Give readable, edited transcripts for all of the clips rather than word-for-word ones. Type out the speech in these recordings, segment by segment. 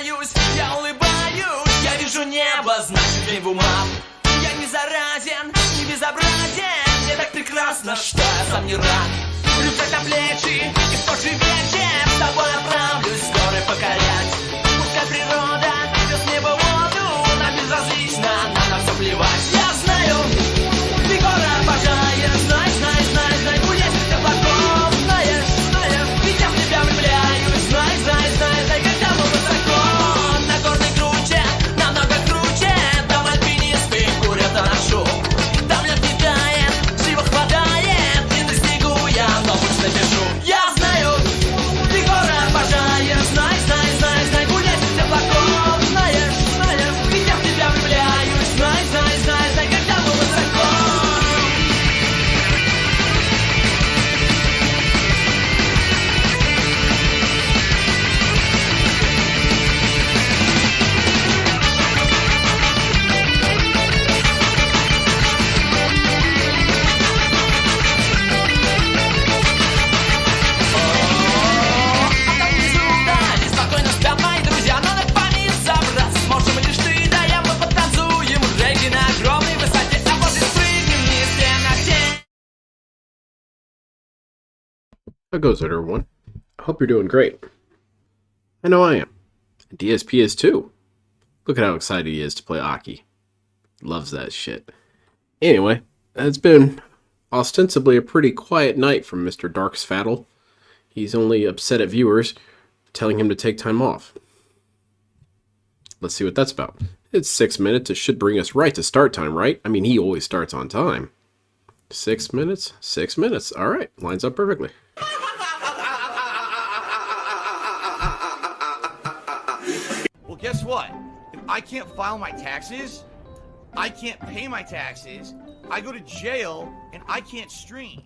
улыбаюсь, я вижу небо, значит не в умах. Я не заразен, не безобразен, мне так прекрасно, что я сам не рад. Рюкзак на плечи, и в тот же вечер с тобой отправлюсь горы покорять. Пускай природа идет с неба в воду, нам безразлично, нам на все плевать. Я знаю, ты горы обожаешь, знай, будешь ты облаков, знаешь, ведь я в тебя влюбляюсь, знай, когда мы высоко, на горной круче, намного круче, там альпинисты курят на нашу. Там лед не тает, сил хватает, не достигу я, но пусть напишу. Я знаю, ты горы обожаешь, знай, будешь ты облаков, знаешь, ведь я в тебя влюбляюсь, знай, когда мы высоко. How goes it, everyone? I hope you're doing great. I know I am. DSP is too. Look at how excited he is to play Aki. Loves that shit. Anyway, it's been ostensibly a pretty quiet night from Mr. Dark's Faddle. He's only upset at viewers, telling him to take time off. Let's see what that's about. It's 6 minutes. It should bring us right to start time, right? I mean, he always starts on time. 6 minutes? 6 minutes. All right. Lines up perfectly. Well, guess what? If I can't file my taxes, I can't pay my taxes, I go to jail, and I can't stream.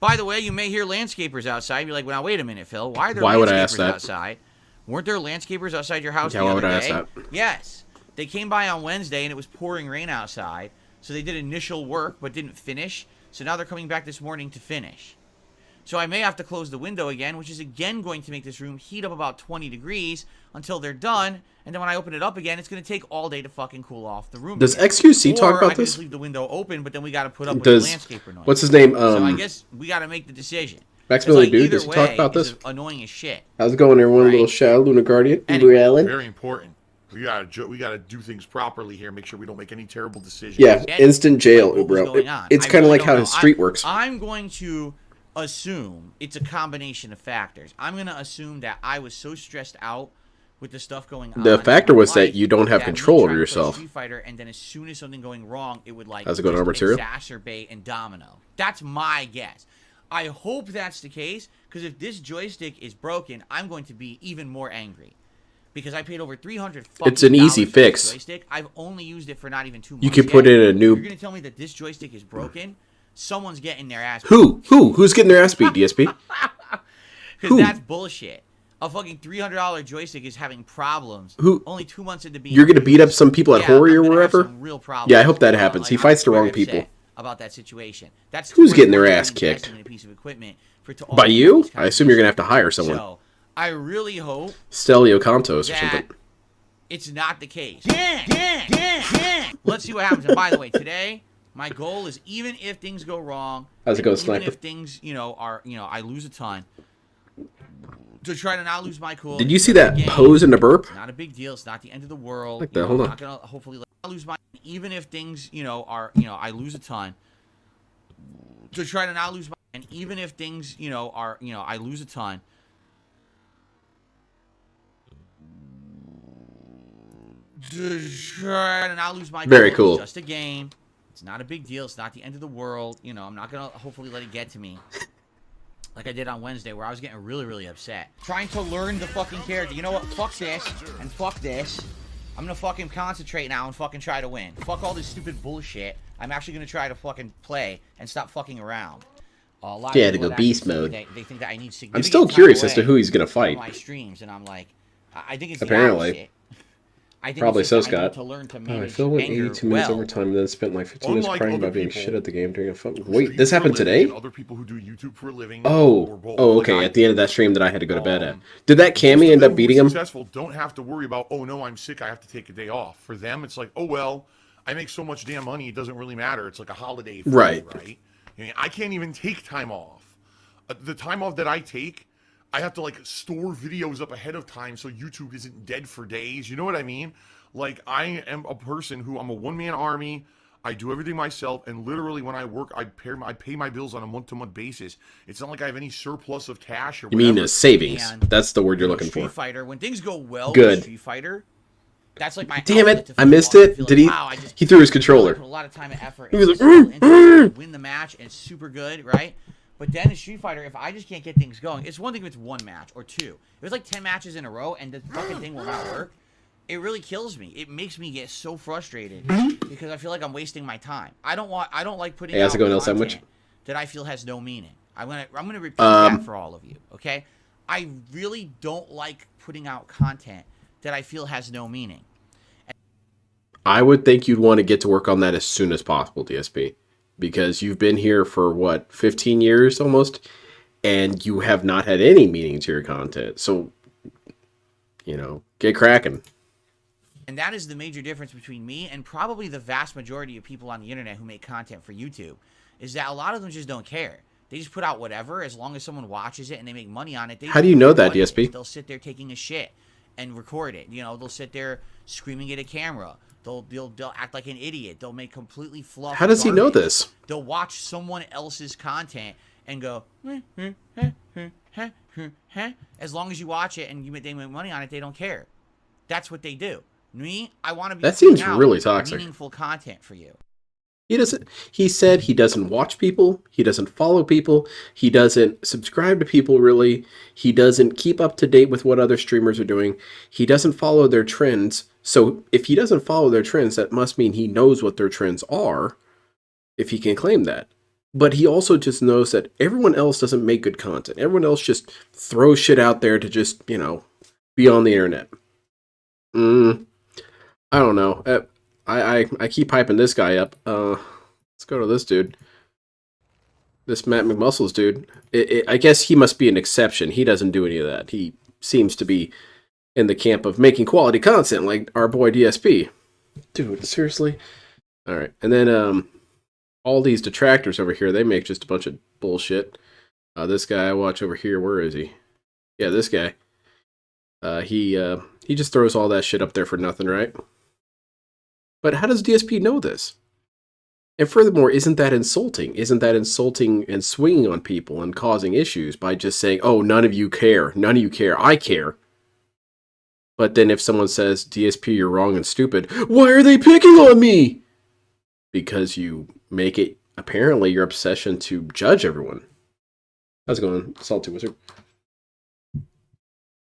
By the way, you may hear landscapers outside. You're like, well, now, wait a minute, Phil. Why are there landscapers outside? Weren't there landscapers outside your house the other day? Ask that? Yes. They came by on Wednesday, and it was pouring rain outside. So they did initial work, but didn't finish. So now they're coming back this morning to finish. So I may have to close the window again, which is again going to make this room heat up about 20 degrees until they're done. And then when I open it up again, it's going to take all day to fucking cool off the room. Does again. XQC talk about I can this? just leave the window open, but then we got to put up with the landscaper noise. What's his name? So I guess we got to make the decision. Maximilian Dude, does he talk about this? It's annoying as shit. How's it going, everyone? Right. Little shout, Luna Guardian. Anyway, Allen. Very important. We gotta do things properly here. Make sure we don't make any terrible decisions. Yeah, instant jail, Ubro. It's kind of like how his street works. I'm going to assume it's a combination of factors. I'm going to assume that I was so stressed out with the stuff going on. The factor was that you don't have control over yourself. Street Fighter, and then as soon as something going wrong, it would like exacerbate and domino. That's my guess. I hope that's the case, because if this joystick is broken, I'm going to be even more angry. Because I paid over $300. It's an easy fix. Joystick. I've only used it for not even 2 months. You can put in a new. You're gonna tell me that this joystick is broken? Someone's getting their ass beat. Who's getting their ass beat? DSP? Because that's bullshit. A fucking $300 joystick is having problems. Who? Only 2 months into being. You're gonna beat up some people at Hori or wherever? Real problems. Yeah, I hope that happens. He fights the wrong people. About that situation. That's who's getting their ass kicked? In a piece of equipment by you? I assume you're gonna have to hire someone. So, I really hope Stelio Cantos or something. It's not the case. Let's see what happens. And by the way, today my goal is, even if things go wrong, how's it go, Sniper? Even if things, I lose a ton, to try to not lose my cool. Did you see that pose in the burp? It's not a big deal. It's not the end of the world. Like that. Hold on. I'm not gonna hopefully lose my. Even if things, I lose a ton, to try to not lose my. And even if things, I lose a ton. And I'll lose my. Very cool. It's just a game. It's not a big deal. It's not the end of the world. I'm not gonna hopefully let it get to me, like I did on Wednesday, where I was getting really, really upset, trying to learn the fucking character. You know what? Fuck this and fuck this. I'm gonna fucking concentrate now and fucking try to win. Fuck all this stupid bullshit. I'm actually gonna try to fucking play and stop fucking around. Yeah, to go beast mode. They think that I need. I'm still curious as to who he's gonna fight. My streams, and I'm like, I think it's apparently. The opposite. I think Probably it's so, just that I need Scott. to learn to Oh, I manage Phil went anger 82 minutes well. overtime and then spent like 15 minutes Unlike crying other about being people shit at the game during a phone. who Wait, stream this for a happened living today? and other people who do YouTube for a living or Oh, both. oh, Like okay. I At the end of do. that stream that I had to go to bed at. Um, Did that Most Cammy of end them up who are beating him? successful don't have to worry about, oh no, I'm sick, I have to take a day off. For them, it's like, oh well, I make so much damn money, it doesn't really matter. It's like a holiday for Right. me, right? I mean, I can't even take time off. The time off that I take, I have to like store videos up ahead of time so YouTube isn't dead for days. You know what I mean? Like I am a person who I'm a one-man army. I do everything myself, and literally when I work, I pay my bills on a month-to-month basis. It's not like I have any surplus of cash or You whatever. mean a savings? And, That's the word you're looking Street for. Fighter, when things go well Good. with Street Fighter, that's like my Damn outlet it! to I feel missed awesome, it. feel Did like, he? wow, I just He threw his really controller. put a lot of time and effort He was into like, this into win the match, and it's super good, right? But then in Street Fighter, if I just can't get things going, it's one thing if it's one match or two. If it's like 10 matches in a row and the fucking thing will not work, it really kills me. It makes me get so frustrated because I feel like I'm wasting my time. I don't like putting Hey, how's out it going, El content Sandwich? that I feel has no meaning. I'm gonna repeat that for all of you, okay? I really don't like putting out content that I feel has no meaning. I would think you'd want to get to work on that as soon as possible, DSP, because you've been here for what, 15 years almost, and you have not had any meaning to your content. So, get cracking. And that is the major difference between me and probably the vast majority of people on the internet who make content for YouTube, is that a lot of them just don't care. They just put out whatever, as long as someone watches it and they make money on it. They How do you know that, what it DSP? is. They'll sit there taking a shit and record it. They'll sit there screaming at a camera. They'll act like an idiot. They'll make completely fluff. How does he know garbage. this? They'll watch someone else's content and go, as long as you watch it and they make money on it, they don't care. That's what they do. Me, I want to be. That seems putting out really toxic. Meaningful content for you. He said he doesn't watch people, he doesn't follow people, he doesn't subscribe to people really, he doesn't keep up to date with what other streamers are doing, he doesn't follow their trends. So if he doesn't follow their trends, that must mean he knows what their trends are, if he can claim that. But he also just knows that everyone else doesn't make good content. Everyone else just throws shit out there to just, be on the internet. I don't know. I keep hyping this guy up. Let's go to this dude. This Matt McMuscles dude. I guess he must be an exception. He doesn't do any of that. He seems to be in the camp of making quality content like our boy DSP. Dude, seriously? Alright. And then all these detractors over here, they make just a bunch of bullshit. This guy I watch over here, where is he? Yeah, this guy. He just throws all that shit up there for nothing, right? But how does DSP know this? And furthermore, isn't that insulting? Isn't that insulting and swinging on people and causing issues by just saying, oh, none of you care. None of you care. I care. But then if someone says, DSP, you're wrong and stupid, why are they picking on me? Because you make it, apparently, your obsession to judge everyone. How's it going, Salty Wizard?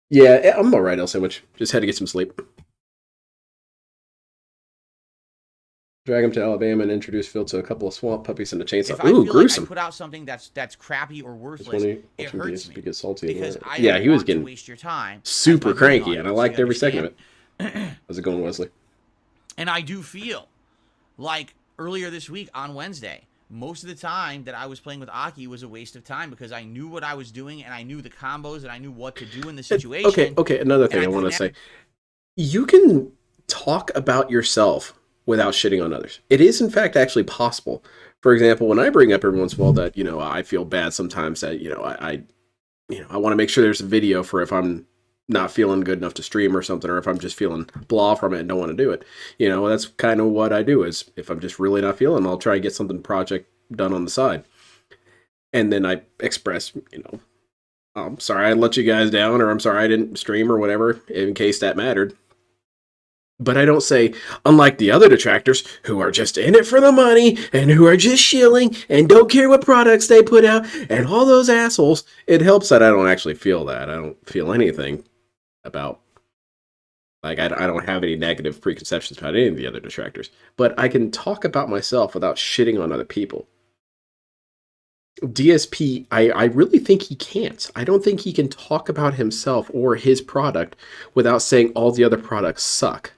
Yeah, I'm alright, El Sandwich. Just had to get some sleep. Drag him to Alabama and introduce Phil to a couple of swamp puppies and a chainsaw. If I Ooh, feel gruesome. like I put out something that's crappy or worthless, it hurts me. Get salty. Because I yeah, don't he was want to getting waste your time. super as my viewing cranky, and I audience, liked you every second of understand? it. How's it going, Wesley? And I do feel like earlier this week on Wednesday, most of the time that I was playing with Aki was a waste of time because I knew what I was doing and I knew the combos and I knew what to do in the situation. Okay, another thing I want to say. You can talk about yourself without shitting on others. It is, in fact, actually possible. For example, when I bring up every once in a while that, I feel bad sometimes that, I want to make sure there's a video for if I'm not feeling good enough to stream or something, or if I'm just feeling blah from it and don't want to do it. That's kind of what I do is if I'm just really not feeling, I'll try and get something project done on the side. And then I express, I'm sorry I let you guys down, or I'm sorry I didn't stream or whatever, in case that mattered. But I don't say, unlike the other detractors, who are just in it for the money, and who are just shilling, and don't care what products they put out, and all those assholes. It helps that I don't actually feel that. I don't feel anything about, I don't have any negative preconceptions about any of the other detractors. But I can talk about myself without shitting on other people. DSP, I really think he can't. I don't think he can talk about himself or his product without saying all the other products suck.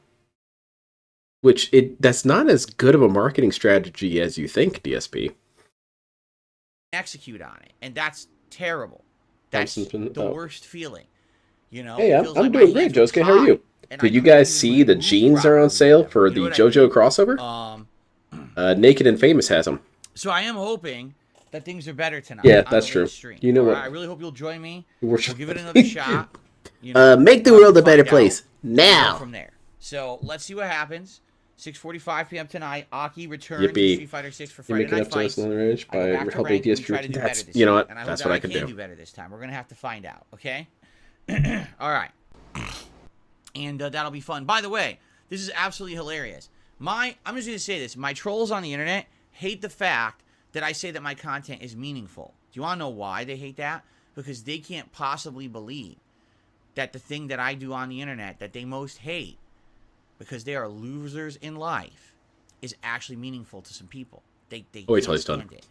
that's not as good of a marketing strategy as you think, DSP. Execute on it, and that's terrible. That's the worst feeling. You know, Hey, it I'm feels like my doing great, hands were Josuke. How are you? tied, and I Did you couldn't guys even see really the move jeans are properly on or sale whatever. for You know the what I JoJo mean? crossover? Naked and Famous has them. So I am hoping that things are better tonight. Yeah, on that's the true. late stream. You know All what? right, I really hope you'll join me. We're We'll give it another shot. You know, make the we'll world a better find place out and go now. from there. So let's see what happens. 6:45 p.m. tonight. Aki returns to Yippee. Street Fighter 6 for You're Friday making Night up to us Fights. another edge I go by back to helping rank, and we DSP. try to do better this You know time. what? And I That's hope what that I can do. better this time. We're gonna have to find out. Okay. All right. And that'll be fun. By the way, this is absolutely hilarious. I'm just gonna say this. My trolls on the internet hate the fact that I say that my content is meaningful. Do you want to know why they hate that? Because they can't possibly believe that the thing that I do on the internet that they most hate, because they are losers in life, is actually meaningful to some people. They Wait can't till he's done. stand it.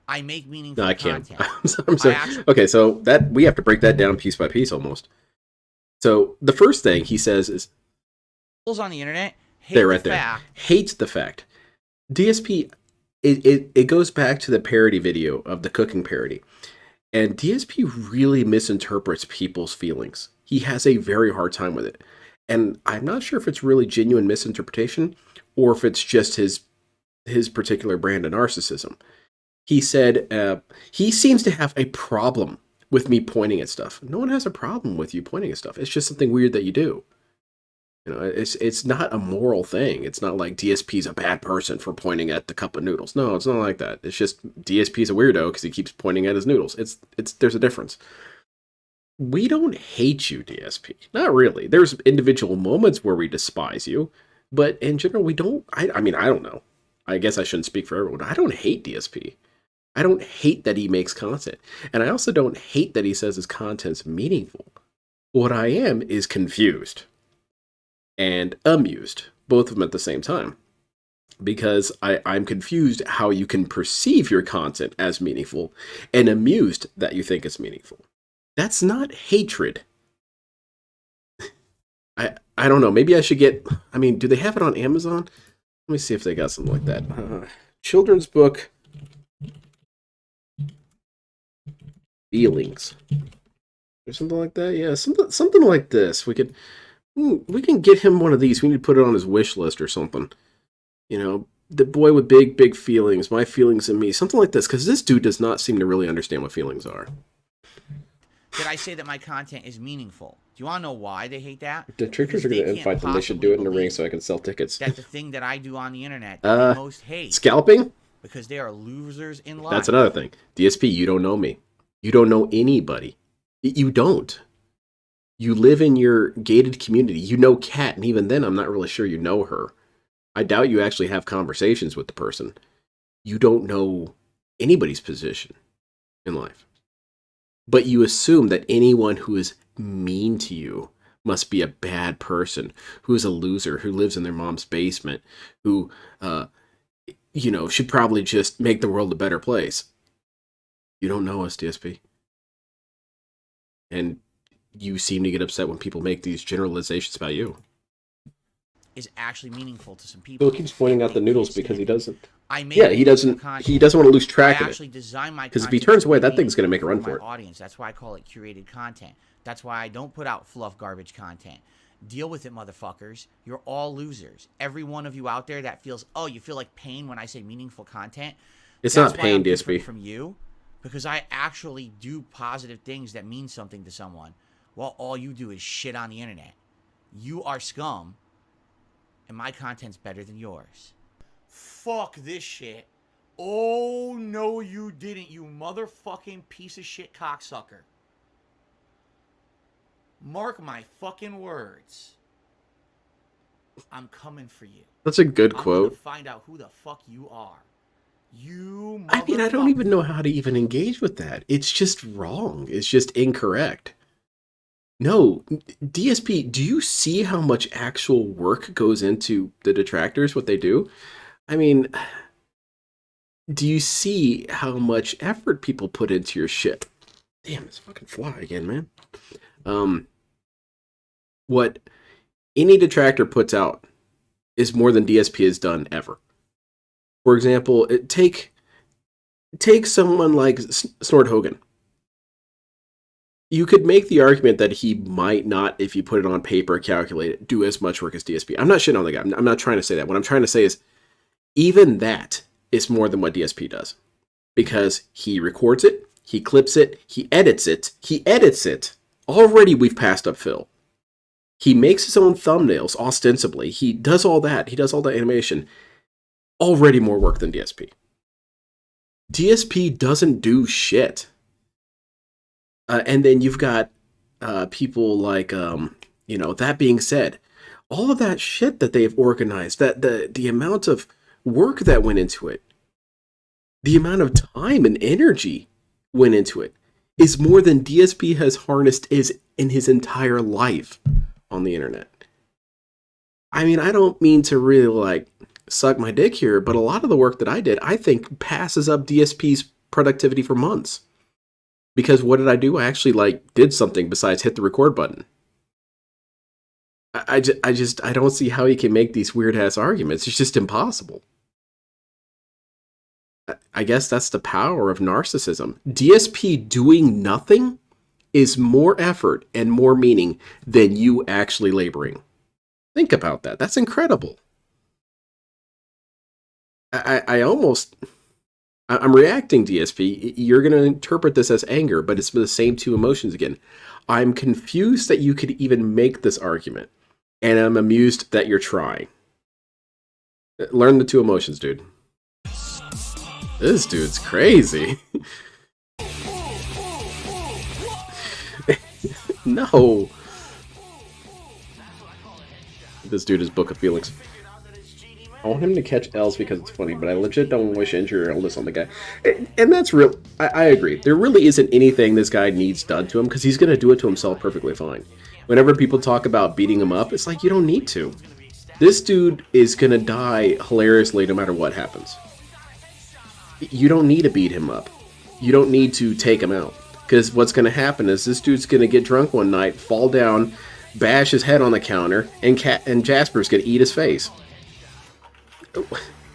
I make meaningful No, I can't. content. I'm sorry. Okay, so that we have to break that down piece by piece almost. So the first thing he says is Trolls on the internet hate there, right the there. fact. Hates the fact. DSP. It goes back to the parody video of the cooking parody, and DSP really misinterprets people's feelings. He has a very hard time with it, and I'm not sure if it's really genuine misinterpretation or if it's just his particular brand of narcissism. He said he seems to have a problem with me pointing at stuff. No one has a problem with you pointing at stuff. It's just something weird that you do. You know, it's not a moral thing. It's not like DSP's a bad person for pointing at the cup of noodles. No, it's not like that. It's just DSP's a weirdo because he keeps pointing at his noodles. There's a difference. We don't hate you, DSP. Not really. There's individual moments where we despise you, but in general, we don't. I mean, I don't know. I guess I shouldn't speak for everyone. I don't hate DSP. I don't hate that he makes content. And I also don't hate that he says his content's meaningful. What I am is confused and amused, both of them at the same time. Because I'm confused how you can perceive your content as meaningful and amused that you think it's meaningful. That's not hatred. I don't know. Maybe I should get... I mean, do they have it on Amazon? Let me see if they got something like that. Children's book... Feelings. Or something like that? Yeah, something like this. We can get him one of these. We need to put it on his wish list or something. You know, the boy with big feelings, my feelings and me. Something like this, because this dude does not seem to really understand what feelings are. Did I say that my content is meaningful? Do you want to know why they hate that? If the trickers are going to invite them, they should do it in the ring so I can sell tickets. That the thing that I do on the internet that they most hate. Scalping? Because they are losers in life. That's another thing. DSP, you don't know me. You don't know anybody. You don't. You live in your gated community. You know Kat, and even then, I'm not really sure you know her. I doubt you actually have conversations with the person. You don't know anybody's position in life. But you assume that anyone who is mean to you must be a bad person, who is a loser, who lives in their mom's basement, who, should probably just make the world a better place. You don't know us, DSP. And you seem to get upset when people make these generalizations about you. Is actually meaningful to some people. Bill keeps pointing out the noodles because he doesn't. He doesn't want to lose track of it. I actually design my because if he turns away, that thing's going to make a run for it. Audience. That's why I call it curated content. That's why I don't put out fluff garbage content. Deal with it, motherfuckers. You're all losers. Every one of you out there that feels, you feel like pain when I say meaningful content. It's not pain, DSP. From you, because I actually do positive things that mean something to someone, while all you do is shit on the internet. You are scum, and my content's better than yours. Fuck this shit. Oh, no, you didn't, you motherfucking piece of shit cocksucker. Mark my fucking words. I'm coming for you. That's a good I'm quote. gonna find out who the fuck you are. You I mean, I don't even know how to even engage with that. It's just wrong. It's just incorrect. No, DSP, do you see how much actual work goes into the detractors, what they do? I mean, do you see how much effort people put into your shit? Damn, it's fucking fly again, man. What any detractor puts out is more than DSP has done ever. For example, take someone like Snort Hogan. You could make the argument that he might not, if you put it on paper, calculate it, do as much work as DSP. I'm not shitting on the guy. I'm not trying to say that. What I'm trying to say is, even that is more than what DSP does. Because he records it, he clips it, he edits it. Already we've passed up Phil. He makes his own thumbnails, ostensibly. He does all that. He does all the animation. Already more work than DSP. DSP doesn't do shit. And then you've got people like, that being said, all of that shit that they've organized, that the amount of work that went into it, the amount of time and energy went into it, is more than DSP has harnessed in his entire life on the internet. I mean, I don't mean to really suck my dick here, but a lot of the work that I did, I think passes up DSP's productivity for months. Because what did I do? I actually did something besides hit the record button. I don't see how he can make these weird ass arguments. It's just impossible. I guess that's the power of narcissism. DSP doing nothing is more effort and more meaning than you actually laboring. Think about that. That's incredible. I'm reacting, DSP. You're going to interpret this as anger, but it's the same two emotions again. I'm confused that you could even make this argument, and I'm amused that you're trying. Learn the two emotions, dude. This dude's crazy. No. This dude is Book of Felix. I want him to catch L's because it's funny, but I legit don't wish injury or illness on the guy. And that's real. I agree. There really isn't anything this guy needs done to him because he's going to do it to himself perfectly fine. Whenever people talk about beating him up, it's like, you don't need to. This dude is going to die hilariously no matter what happens. You don't need to beat him up. You don't need to take him out. Because what's going to happen is this dude's going to get drunk one night, fall down, bash his head on the counter, and Jasper's going to eat his face.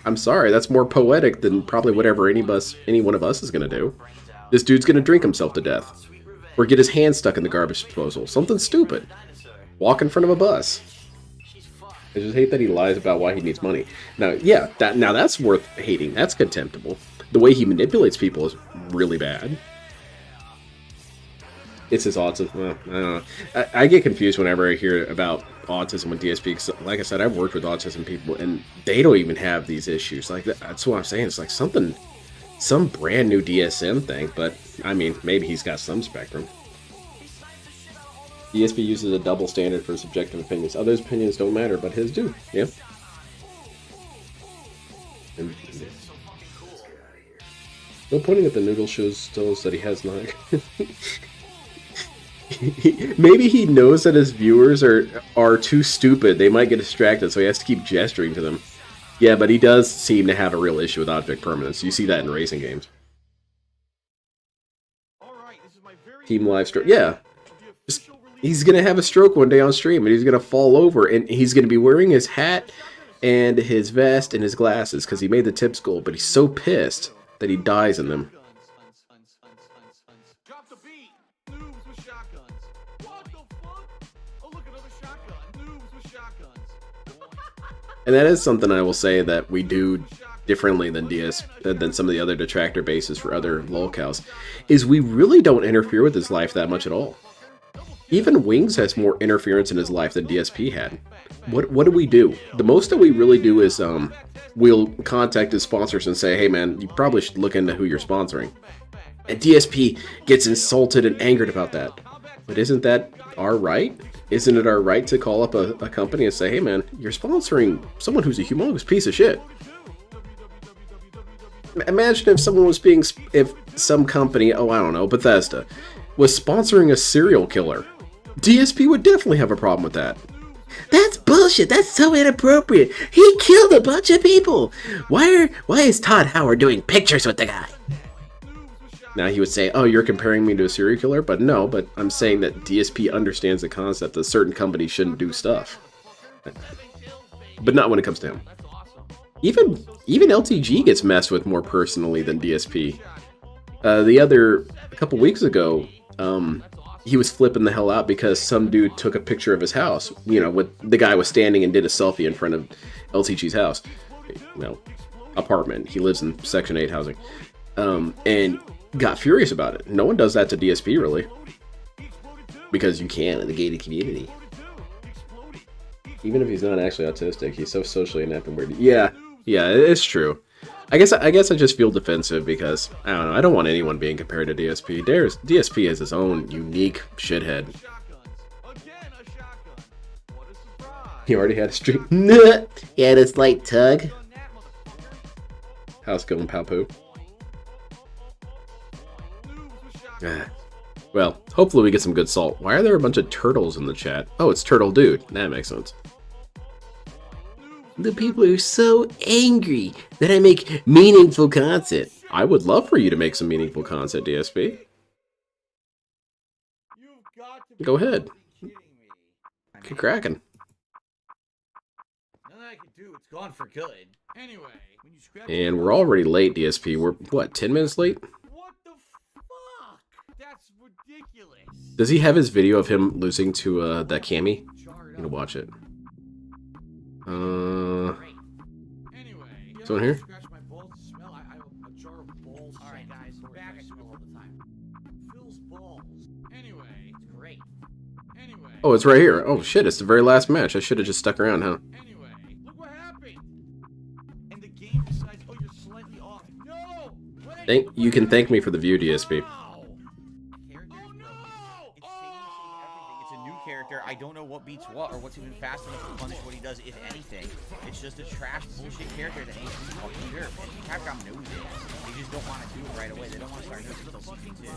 I'm sorry, that's more poetic than probably whatever any one of us is going to do. This dude's going to drink himself to death. Or get his hand stuck in the garbage disposal. Something stupid. Walk in front of a bus. I just hate that he lies about why he needs money. Now, yeah, that's worth hating. That's contemptible. The way he manipulates people is really bad. It's his autism. Well, I don't know. I get confused whenever I hear about autism with DSP. Cause like I said, I've worked with autism people, and they don't even have these issues. That's what I'm saying. It's like some brand new DSM thing. But I mean, maybe he's got some spectrum. DSP uses a double standard for subjective opinions. Others' opinions don't matter, but his do. Yeah. No pointing at the noodle shows that he has not. Maybe he knows that his viewers are too stupid. They might get distracted, so he has to keep gesturing to them. Yeah, but he does seem to have a real issue with object permanence. You see that in racing games. Team live stroke. Yeah. He's going to have a stroke one day on stream, and he's going to fall over, and he's going to be wearing his hat and his vest and his glasses because he made the tips goal, but he's so pissed that he dies in them. And that is something I will say that we do differently than than some of the other detractor bases for other lolcows, is we really don't interfere with his life that much at all. Even Wings has more interference in his life than DSP had. What do we do? The most that we really do is we'll contact his sponsors and say, hey man, you probably should look into who you're sponsoring. And DSP gets insulted and angered about that. But isn't that our right? Isn't it our right to call up a company and say, hey man, you're sponsoring someone who's a humongous piece of shit? Imagine if some company, I don't know, Bethesda, was sponsoring a serial killer. DSP would definitely have a problem with that. That's bullshit. That's so inappropriate. He killed a bunch of people. Why is Todd Howard doing pictures with the guy? Now he would say, oh, you're comparing me to a serial killer? But no, but I'm saying that DSP understands the concept that certain companies shouldn't do stuff. but not when it comes to him. That's awesome. Even LTG gets messed with more personally than DSP. A couple weeks ago, he was flipping the hell out because some dude took a picture of his house. You know, with the guy was standing and did a selfie in front of LTG's house. Apartment. He lives in Section 8 housing. And got furious about it. No one does that to DSP, really. Because you can in the gated community. Even if he's not actually autistic, he's so socially inept and weird. Yeah, it's true. I guess I just feel defensive because, I don't know, I don't want anyone being compared to DSP. DSP is his own unique shithead. He already had a stream. He had a slight tug. How's it going, Papu? Well, hopefully we get some good salt. Why are there a bunch of turtles in the chat? Oh, it's Turtle Dude. That makes sense. The people are so angry that I make meaningful content. I would love for you to make some meaningful content, DSP. Go ahead. Keep cracking. Nothing I can do. It's gone for good. Anyway, when you scrap And we're already late, DSP. We're, what, 10 minutes late? What the fuck? That's ridiculous. Does he have his video of him losing to that Cammy? I'm gonna watch it. Anyway, someone here? Scratch my balls to smell. I have a jar of balls. All right, guys, back smell all the time. Phil's balls. Anyway, it's great. Anyway. Oh, it's right here. Oh shit, it's the very last match. I should have just stuck around, huh? Anyway, look what happened. And the game decides, oh, you're slightly off. No. Wait. You can thank me for the view, DSP. It's a new character. I don't know what beats what or what's even fast enough to punish what he does, if anything. It's just a trash bullshit character that ain't fucking nerf. And Capcom knows it. They just don't want to do it right away. They don't want to start nerfing until CP2.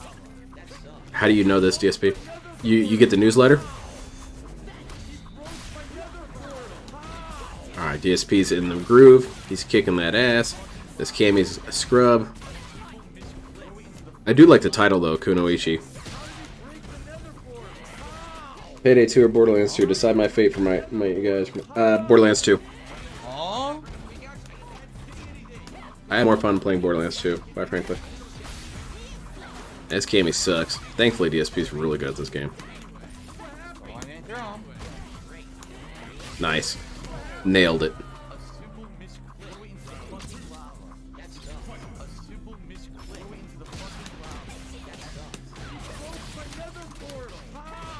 That sucks. How do you know this, DSP? You get the newsletter? Alright, DSP's in the groove. He's kicking that ass. This Cammy's a scrub. I do like the title, though, Kunoichi. Payday 2 or Borderlands 2? Decide my fate for my guys. Borderlands 2. Oh? I had more fun playing Borderlands 2, quite frankly. This Cammy sucks. Thankfully, DSP's really good at this game. Nice. Nailed it.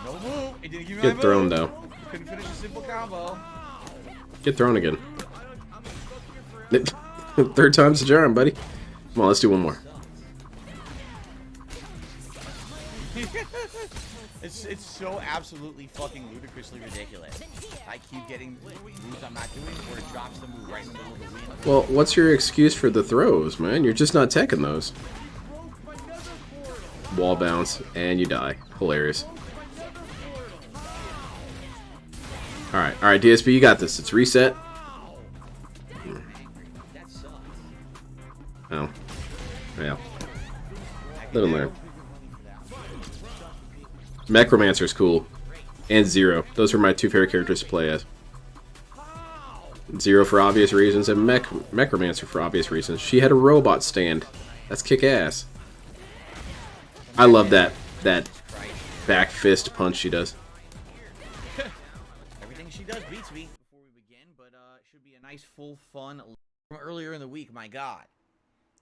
No move. It didn't give me Get my thrown, move. though. Couldn't finish a simple combo. Get thrown again. Third time's the charm, buddy. Come on, let's do one more. It's so absolutely fucking ludicrously ridiculous. I keep getting moves I'm not doing, or it drops the move right in the middle of the win. Well, what's your excuse for the throws, man? You're just not teching those. Wall bounce, and you die. Hilarious. Alright, DSP, you got this. It's reset. Oh. Yeah. Live and learn. Necromancer's cool. And Zero. Those are my two favorite characters to play as. Zero for obvious reasons, and Necromancer for obvious reasons. She had a robot stand. That's kick-ass. I love that back fist punch she does. Everything she does beats me. Before we begin, but it should be a nice, full, fun from earlier in the week. My God.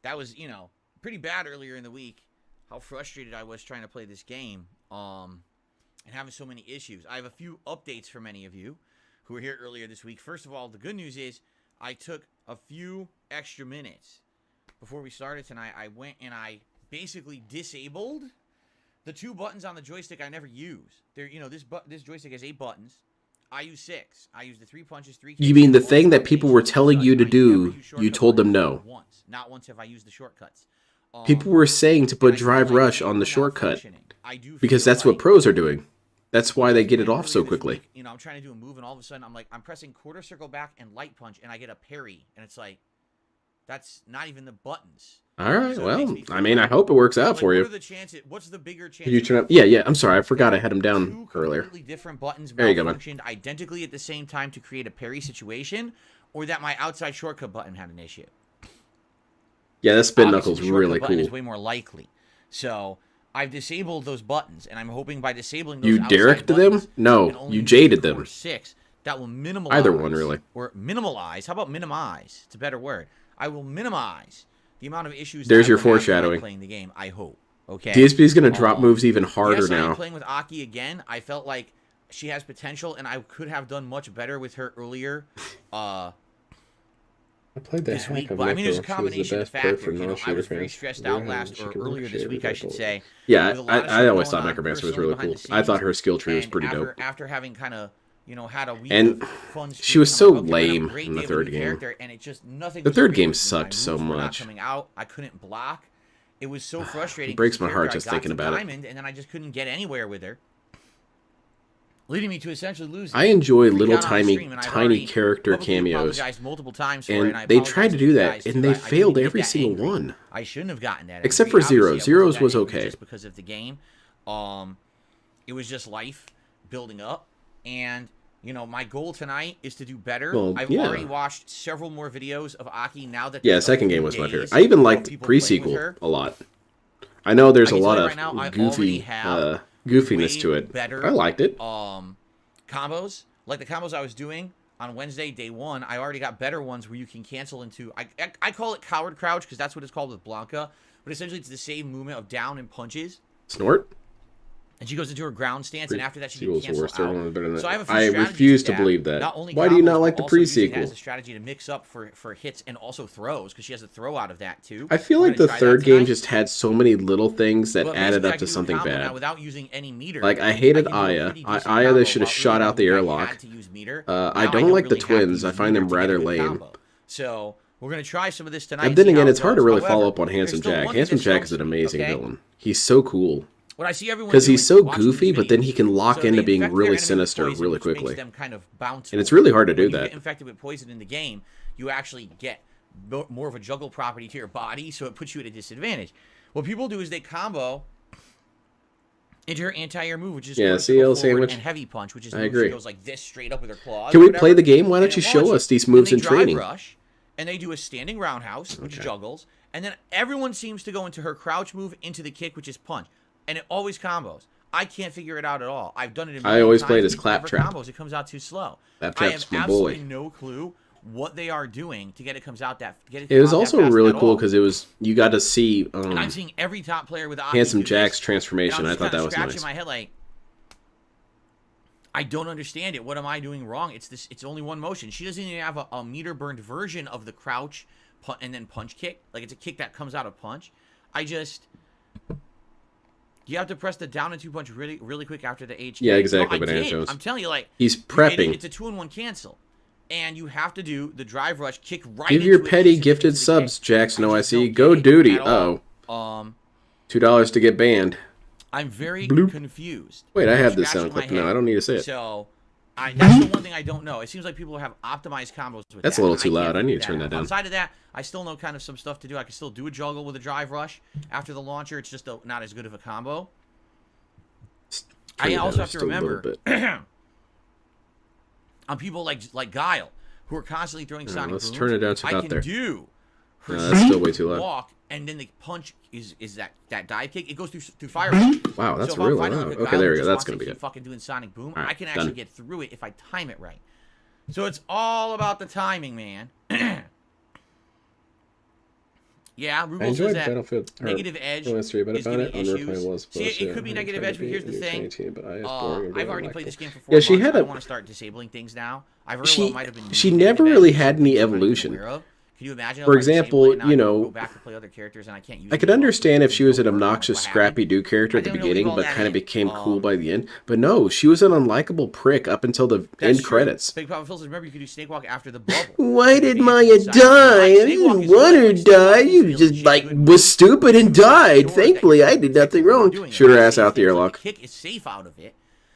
That was, you know, pretty bad earlier in the week. How frustrated I was trying to play this game. And having so many issues. I have a few updates for many of you who were here earlier this week. First of all, the good news is I took a few extra minutes before we started tonight. I went and I basically disabled the two buttons on the joystick I never use. There, you know, this joystick has 8 buttons. I use 6. I use the 3 punches, 3 kicks. You mean the thing that people were telling you to do, you told them no? Once. Not once have I used the shortcuts. People were saying to put Drive Rush on the shortcut because that's what pros are doing. That's why they get it off so quickly. You know, I'm trying to do a move, and all of a sudden, I'm pressing quarter circle back and light punch, and I get a parry, and it's like, that's not even the buttons. All right. So it Well, makes me feel I mean, I like- hope it works out like, for what you. are the chances? What's the bigger chance? Could you turn up? Yeah, yeah. I'm sorry. I forgot I had him down Two earlier. completely different buttons There you go, man. malfunctioned identically at the same time to create a parry situation, or that my outside shortcut button had an issue. Yeah, that spin Obviously, knuckle's the shortcut really button cool. is way more likely. So I've disabled those buttons, and I'm hoping by disabling those You outside Derricked them? buttons No, and only you using jaded core them. 6, that will minimize. Either one, really. Or minimalize. How about minimize? It's a better word. I will minimize the amount of issues. There's that your I will have tonight foreshadowing. playing the game. I hope. Okay. DSP is going to drop moves even harder yes, now. I'm playing with Aki again. I felt like she has potential, and I could have done much better with her earlier. I played This week, but I mean, there's a combination of factors. You know, I was very stressed out earlier this week, I should say. Yeah, with a lot of I shit always going thought on Necromancer was personally really behind cool. the I thought scenes. her skill tree was And pretty dope. After having kind of, you know, had a week And of fun she streaming, was I'm so like, okay, we're gonna have a lame great in the day with third a new game. character, and it just nothing. The was third agreeable. game My sucked so moves were not much. coming out. I couldn't block. It was so frustrating. It breaks 'cause my the heart character just I got thinking to about it. Diamond, and then I just couldn't get anywhere with her, leading me to essentially losing. I enjoy Freak little out on the stream, and I've tiny already character publicly cameos. apologized multiple times for it, And I they apologize tried to to do you that, guys, and too. they I failed didn't every get that single angry. one. I shouldn't have gotten that Except angry. for Zero. Obviously, I Zero's wasn't was that angry okay. just because of the game. It was just life building up, and you know, my goal tonight is to do better. Well, I've yeah. already watched several more videos of Aki now that Yeah, there's a second few game was my favorite. days I even of liked people playing with pre-sequel her. a lot. I know there's I a can lot tell you of right now, I already goofy have goofiness way to it. better, I liked it. Combos, like the combos I was doing on Wednesday, day one. I already got better ones where you can cancel into. I call it coward crouch because that's what it's called with Blanca. But essentially, it's the same movement of down and punches. Snort? And she goes into her ground stance, and after that, she can Pre-sequel's the cancel worst. Everyone out. was better than So I have a that. few I strategies refuse with to that. believe that. Not only Why do you combos, not but like the also using that pre-sequel? as a strategy to mix up for hits and also throws because she has a throw out of that too. I feel We're like the gonna try third that game tonight. just had so many little things that But added basically, I up to can do a something combo now bad. without using any meter. Like, I hated can do a Aya. pretty decent Aya, combo they should have without shot really out the having airlock. had to use meter. I Now don't don't like the really have to twins. I use find them meter to get a rather good lame. combo. So we're gonna try some of this tonight. And then see how again, it it's hard to goes. really However, follow up on there's Handsome still Jack. one thing Handsome that Jack is stumps an me, amazing okay? villain. He's so cool. What I see everyone Because he's so doing, watching goofy, these but then videos. he can lock So into they being infect their really enemy with sinister poison, really which makes quickly. them kind of bounce And it's more. really hard to do When you that. get infected with poison in the game, you actually get more of a juggle property to your body, so it puts you at a disadvantage. What people do is they combo into her anti-air move, which is Yeah, going to CL go forward, sandwich. and heavy punch, which is I the move agree. she goes like this straight up with her claws. Can or we whatever, play the game? Why and don't you it show launches. us these Then moves they in drive training? rush, and they do a standing roundhouse, which Okay. juggles, and then everyone seems to go into her crouch move, into the kick, which is punch, and it always combos. I can't figure it out at all. I've done it. I always times. play it as It never Claptrap. combos. It comes out too slow. Claptrap's I have my absolutely boy. no clue what they are doing to get it comes out that. It was also really cool because because it was you got to see and I'm seeing every top player with Aki Handsome do Jack's this, transformation. and I'm I just thought kinda that was scratching nice. my head like, I don't understand it. What am I doing wrong? It's this. It's only one motion. She doesn't even have a meter burned version of the crouch, and then punch kick. Like it's a kick that comes out of punch. You have to press the down and two punch really, really quick after the H. Yeah, exactly, I Banana did. Jones. I'm telling you, like He's and prepping. it's a 2-in-1 cancel, and you have to do the drive rush kick right. Give your into it, petty into the gifted subs, kick. Jackson I just OIC. don't Go get it duty. at all. $2 to get banned. I'm very Bloop. confused. Wait, I I'm have this scratching sound my clip now. head. I don't need to say it. So, that's the one thing I don't know. It seems like people have optimized combos with That's that. a little and too can't loud. I need to figure turn that out. down. Outside of that, I still know kind of some stuff to do. I can still do a juggle with a drive rush after the launcher. It's just not as good of a combo. Turn I it also down have to just a little remember bit. on people like Guile, who are constantly throwing sonic let's booms. turn it down to I about can there. do her No, that's still way too loud. walk, and then the punch is that dive kick. It goes through fire. Wow, that's so if I'm really fighting loud. like a Okay, guy there who we go. just That's wants gonna to be keep good. fucking doing sonic boom, All right, I can actually done. get through it if I time it right. So it's all about the timing, man. Yeah, I Rugal enjoyed says that Battlefield. negative edge History, but I is found giving it issues. unreplayable. See, it could be negative edge, but here's the thing. I've already played this game for 4 Yeah, she months. had I a- don't want to start disabling things now. I very well might have been. She negative never edge really for had some any things I'm not even evolution. aware of. Can you imagine? For if I disable example, it and now you I know, go back to play other characters and I can't use I it could anymore? understand if she was an What obnoxious, happened? scrappy dude character I at the don't know what beginning, you call but that kind of in. became cool by the end. But no, she was an unlikable prick up until the That's end true. credits. Big Papa Phil says, remember you could do Snake Walk after the bubble. Why did Fans Maya inside. die? I Snake Walk didn't is want good, her but to Snake Walk die. is You really just cheap, like good. was stupid and died. Sure that Thankfully, you I can did detect nothing what we're wrong. doing. Shoot her I ass see out the things like airlock. The kick is safe out of it.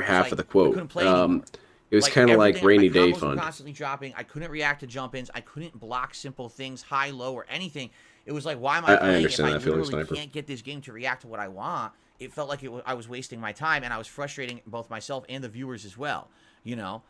latter It's half like, of the we quote. couldn't play anymore. It was kind of like everything- rainy my day combos were fun. constantly dropping. I couldn't react to jump-ins. I couldn't block simple things, high, low, or anything. It was like, why am I playing understand if I that feeling, literally Sniper. can't get this game to react to what I want? It felt like I was wasting my time, and I was frustrating both myself and the viewers as well. You know,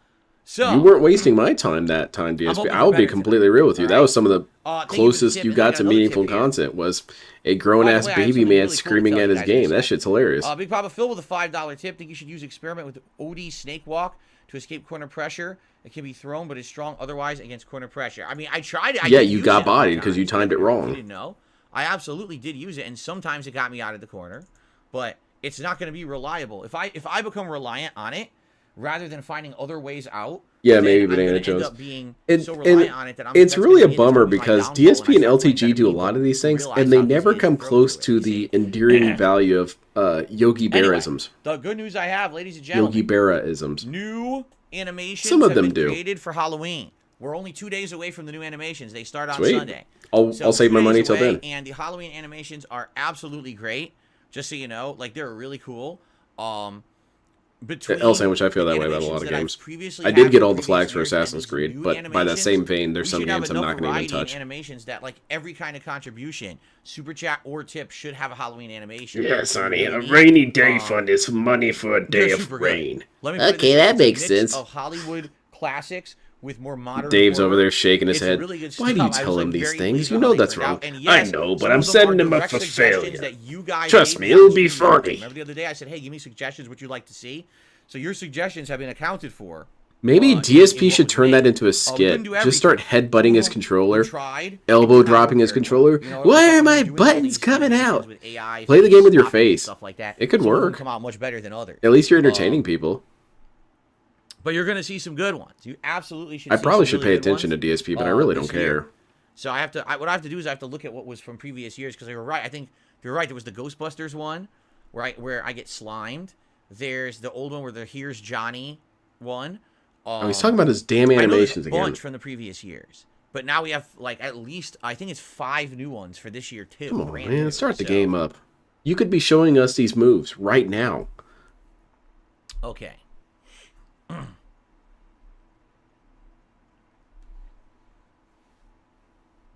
so You weren't wasting my time that time, DSP. hoping for I'll be better completely tonight, real with you. That alright? was some of the Thank you for the closest tip, you and I got got to another meaningful tip here. content was a grown-ass By the way, I have baby something man really cool to screaming tell at you his guys in a game. That sec. shit's hilarious. Big Papa Phil with a $5 tip. Think you should use experiment with OD Snake Walk to escape corner pressure. It can be thrown, but is strong otherwise against corner pressure. I mean, I tried it. I Yeah, did you use got it a couple bodied because you times. timed it If you wrong. didn't know, I absolutely did use it, and sometimes it got me out of the corner. But it's not going to be reliable. If I become reliant on it, rather than finding other ways out, Yeah, then maybe I'm Banana gonna end Jones. up being And- so and reliant on it that It's that's really a gonna be- bummer it's gonna be my because downfall DSP when and I start playing LTG better do a people lot of these who things, realize and they how easy never it is to come throw close through to it. the endearing value of Yogi Anyway, Berra-isms. the good news I have, ladies and gentlemen, Yogi Berra-isms. new animations Some of have them been do. created for Halloween. We're only 2 days away from the new animations. They start on Sweet. Sunday. I'll save 2 my days money till away, then. And the Halloween animations are absolutely great. Just so you know, like they're really cool. Between L Sandwich, I feel the that way about a lot of animations that I've games. previously I did had get for all the previous flags for years and Assassin's these Creed, new but by that animations, same vein, there's we some should have games I'm enough not going to even variety in touch. Animations that like every kind of contribution, super chat or tip should have a Halloween animation. Yeah, It's Sonny, really a neat. rainy day fund is money for a day They're of super good. rain. Let me put it Okay, this way, that it's a makes mix sense. Of Hollywood classics with more modern. Dave's horror. over there shaking his It's head. really good Why do you stuff. I tell was, him like, these very things? pleased You with know how they that's turned wrong. out. And I yes, know, but some I'm of them setting are him up direct for suggestions failure. that you guys Trust gave me, me it'll on be Stream Builder. funny. Remember the other day I said, hey, give me suggestions what you'd like to see. So your suggestions have been accounted for. Maybe in DSP what should was turn made. that into a We skit. couldn't do Just start everything. headbutting his We controller, tried. elbow It did not dropping work his very well. controller. You know, Why we're are my doing all buttons these coming animations out? with AI Play the game with your stopping and face. stuff like that. It could Some of them work. come out much better than others. At least you're entertaining people. But you're going to see some good ones. You absolutely should. I see probably some should really pay good attention ones, to DSP, but I really don't this year. care. So what I have to do is I have to look at what was from previous years because you're right. I think you're right. There was the Ghostbusters one where I get slimed. There's the old one where the Here's Johnny one. Oh, he's talking about his damn I know animations there's a bunch again. from the previous years. But now we have like at least I think it's 5 new ones for this year too. Come on, brand man. new. Start the So, game up. You could be showing us these moves right now. Okay.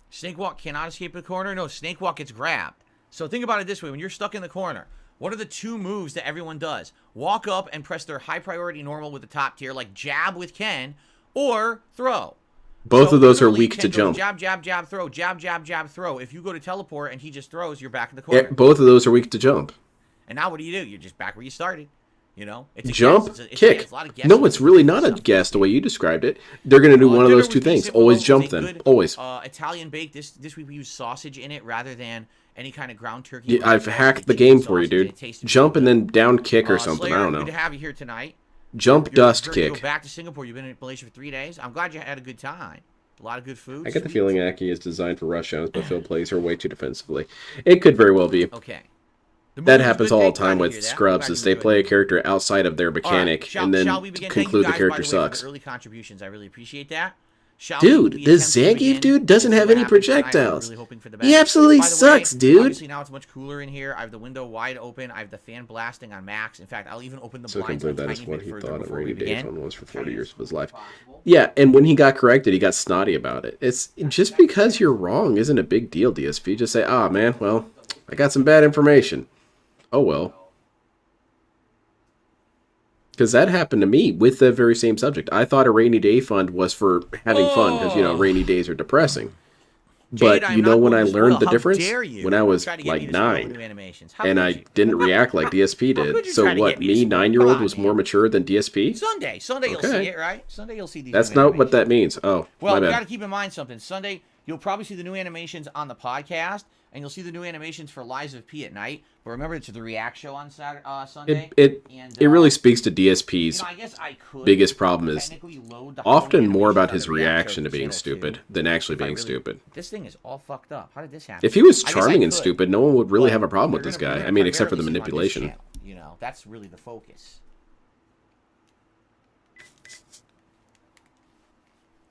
Snake Walk cannot escape the corner. No, Snake Walk gets grabbed. So think about it this way. When you're stuck in the corner, what are the 2 moves that everyone does? Walk up and press their high priority normal with the top tier, like jab with Ken, or throw. Both So of those are literally, weak Ken to goes jump. Jab, jab, jab, throw. Jab, jab, jab, throw. If you go to teleport and he just throws, you're back in the Yeah, corner. both of those are weak to jump. And now what do? You're just back where you started. You know? It's a Jump, guess. It's a kick. guess. A lot of guessing. No, it's really not a guess the way you described it. They're going to do one of Dinner those with 2 me things. simple Always was jump a them. good, Always. Italian bake. This week we use sausage in it rather than any kind of ground turkey. Yeah, I've hacked the game for you, dude. Jump and then down kick or something. Slayer, I don't good to know. have you here tonight. Jump, You're dust, ready to kick. Go back to Singapore. You've been in Malaysia for 3 days. I'm glad you had a good time. A lot of good food. I get the sweet feeling food. Aki is designed for rush downs, but Phil plays her way too defensively. It could very well be. Okay. The That movie was happens good, all the Dave. Glad time to with hear that. scrubs, Glad is you they enjoyed play a it. character outside of their All right, mechanic, shall- and then shall we begin? Thank you conclude the guys, character by the way, for sucks. the early contributions. I really appreciate that. Shall Dude, we the attempt to Zangief begin? dude doesn't See have what any happens tonight. I'm projectiles. really hoping for the He best. absolutely By the sucks, way, dude. Obviously now it's much cooler in here. I have the window wide open. I have the fan blasting on max. In fact, I'll even open the So I can blinds believe a that is tiny what bit he further thought a before rainy we day begin. fun was for 40 years of his life. Possible. Yeah, and when he got corrected, he got snotty about it. It's just because you're wrong isn't a big deal, DSP. Just say, ah, man, well, I got some bad information. Oh, well. Because that happened to me with the very same subject. I thought a rainy day fund was for having fun because, rainy days are depressing. Jade, But I am you know not when going I to learned spoil. the How difference? dare you When I was try to get me like to spoil 9. new animations? How And could I you? didn't react like DSP How could did. you So try to what, get me to me, spoil? 9-year-old, Come was on, more man. mature than DSP? Sunday you'll Okay. see it, right? Sunday you'll see these. That's new not what animations. that means. Oh, Well, my you got bad. to keep in mind something. Sunday, you'll probably see the new animations on the podcast, and you'll see the new animations for Lives of P at night. But remember, it's the React show on Sunday. It and, really speaks to DSP's I guess I could biggest problem is technically load the often Halloween more about animations his on the React reaction show to being channel, stupid too. than actually If I being really- stupid. This thing is all fucked up. How did this happen? If he was I guess charming I and could, stupid, no one would really but have a problem we're with this gonna- we're guy. gonna I mean, except for the primarily see him on this manipulation. channel, you know, that's really the focus.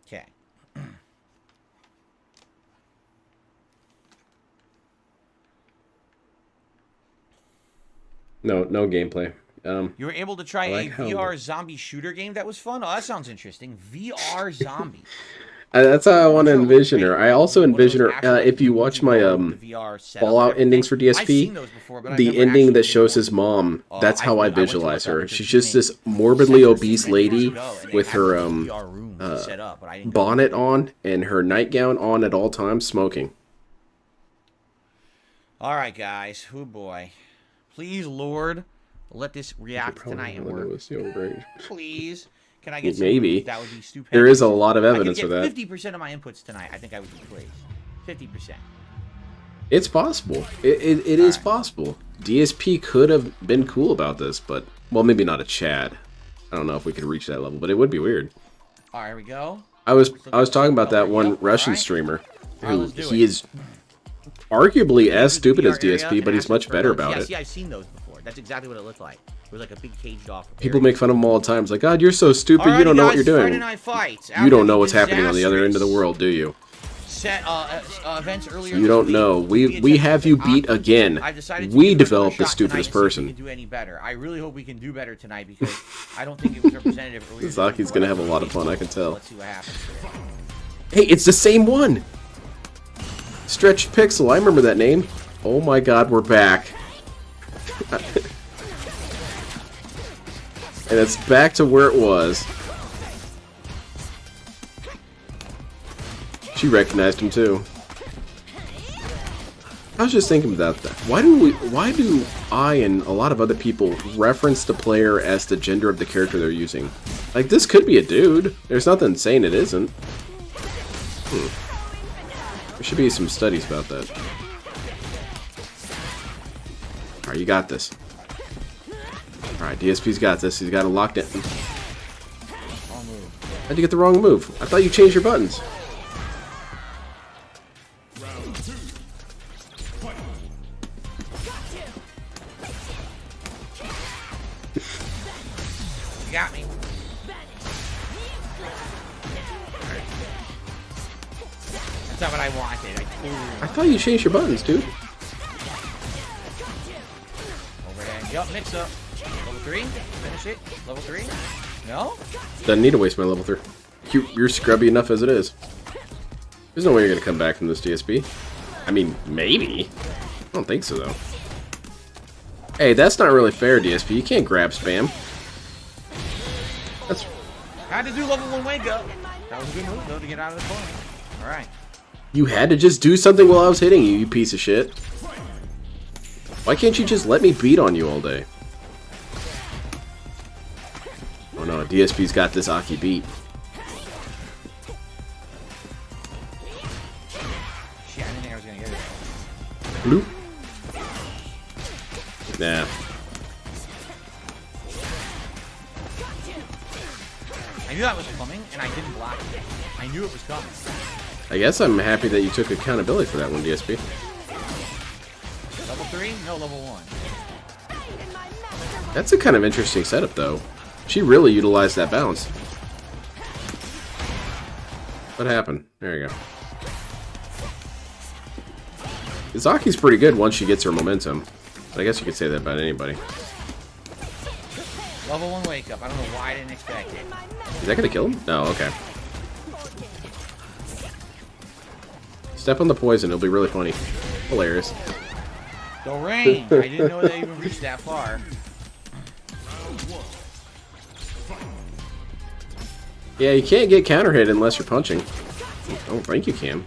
Okay. No gameplay. You were able to try I like a how- VR zombie shooter game that was fun? Oh, that sounds interesting. VR zombie. That's how I want to Sure, it looks envision great. her. I also One of those envision her. actual, like, If you watch my the VR setup Fallout and endings for everything. I've DSP, seen those before, but I've the never ending actually that did shows one. his mom, that's how I went to look visualize up her. because She's the just this streaming morbidly center obese many years lady ago, and they with had her those VR rooms set up, but I didn't go bonnet there. on and her nightgown on at all times, smoking. All right, guys. Oh boy. Please, Lord, let this react tonight and work. Please. Can I get some Maybe. That would be stupendous. There is a lot of evidence for that. 50% of my inputs tonight. I think I would be pleased. 50%. It's possible. It is possible. DSP could have been cool about this, but well, maybe not a Chad. I don't know if we could reach that level, but it would be weird. All right, here we go. I was talking about that one Yep, Russian alright. streamer Alright, who let's do he it. is arguably as stupid as VR area DSP, but and he's ask much for better votes. about yeah, it. See, I've seen those before. That's exactly what it looked like. It was like a big caged off. People make fun of him all the time. It's like, God, you're so stupid. You don't know what you're Friday doing. Night Fights. You don't know what's happening on the other end of the world, do you? Set events earlier. You this don't week, know. We have you beat again. I've decided to We give it another developed the shot stupidest tonight and see if we person. can do any better. I really hope we can do better tonight because I don't think it was representative earlier. Zaki's gonna have a lot of fun, I can tell. Let's see what happens. Hey, it's the same one! Stretched Pixel, I remember that name. Oh my god, we're back. And it's back to where it was. She recognized him too. I was just thinking about that. Why do I and a lot of other people reference the player as the gender of the character they're using? Like, this could be a dude. There's nothing saying it isn't. There should be some studies about that. Alright, you got this. Alright, DSP's got this. He's got it locked in. How'd you get the wrong move? I thought you changed your buttons. You got me. That's not what I wanted. I thought you changed your buttons, dude. Overhead. Yup, mix up. Level 3. Finish it. Level 3. No? Doesn't need to waste my level 3. You're scrubby enough as it is. There's no way you're gonna come back from this DSP. I mean, maybe. I don't think so, though. Hey, that's not really fair, DSP. You can't grab spam. That's... Had to do level 1 wake up. That was a good move, though, to get out of the corner. Alright. You had to just do something while I was hitting you, you piece of shit. Why can't you just let me beat on you all day? Oh no, DSP's got this Aki beat. Shit, I didn't think I was gonna get it. Bloop. Nah. I knew that was coming, and I didn't block it. I knew it was coming. I guess I'm happy that you took accountability for that one, DSP. Level 3? No, level 1. That's a kind of interesting setup, though. She really utilized that bounce. What happened? There you go. Izaki's pretty good once she gets her momentum. But I guess you could say that about anybody. Level 1 wake up. I don't know why I didn't expect it. Is that gonna kill him? No, okay. Step on the poison, it'll be really funny. Hilarious. The rain! I didn't know they even reached that far. Yeah, you can't get counter hit unless you're punching. I don't think you can.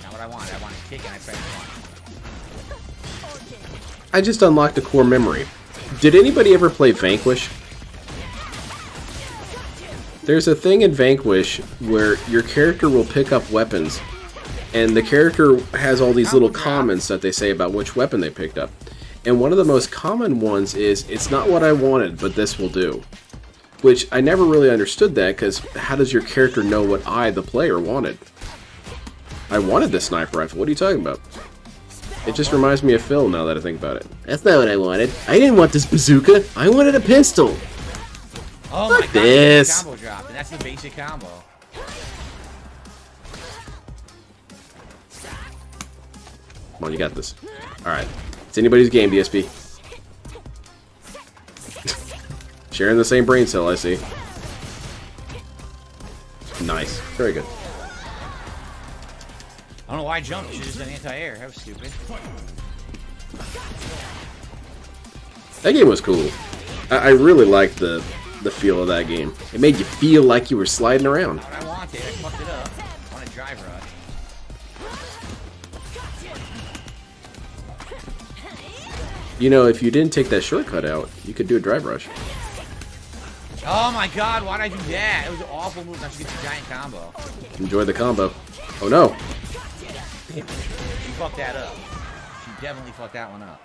Not what I wanted. I wanted kick and I pressed 1. I just unlocked a core memory. Did anybody ever play Vanquish? There's a thing in Vanquish where your character will pick up weapons, and the character has all these little comments that they say about which weapon they picked up. And one of the most common ones is, "It's not what I wanted, but this will do." Which, I never really understood that, because how does your character know what I, the player, wanted? I wanted the sniper rifle, what are you talking about? It just reminds me of Phil now that I think about it. That's not what I wanted. I didn't want this bazooka, I wanted a pistol. Oh my god, this. combo dropped, and that's the basic combo. Come on, you got this. Alright. It's anybody's game, DSP. Sharing the same brain cell, I see. Nice. Very good. I don't know why I jumped. You should have just done anti-air. That was stupid. That game was cool. I really liked the feel of that game. It made you feel like you were sliding around. What I wanted, I fucked it up. I want a drive rush. You know, if you didn't take that shortcut out, you could do a drive rush. Oh my god, why'd I do that? It was an awful move. I should get the giant combo. Enjoy the combo. Oh no! She fucked that up. She definitely fucked that one up.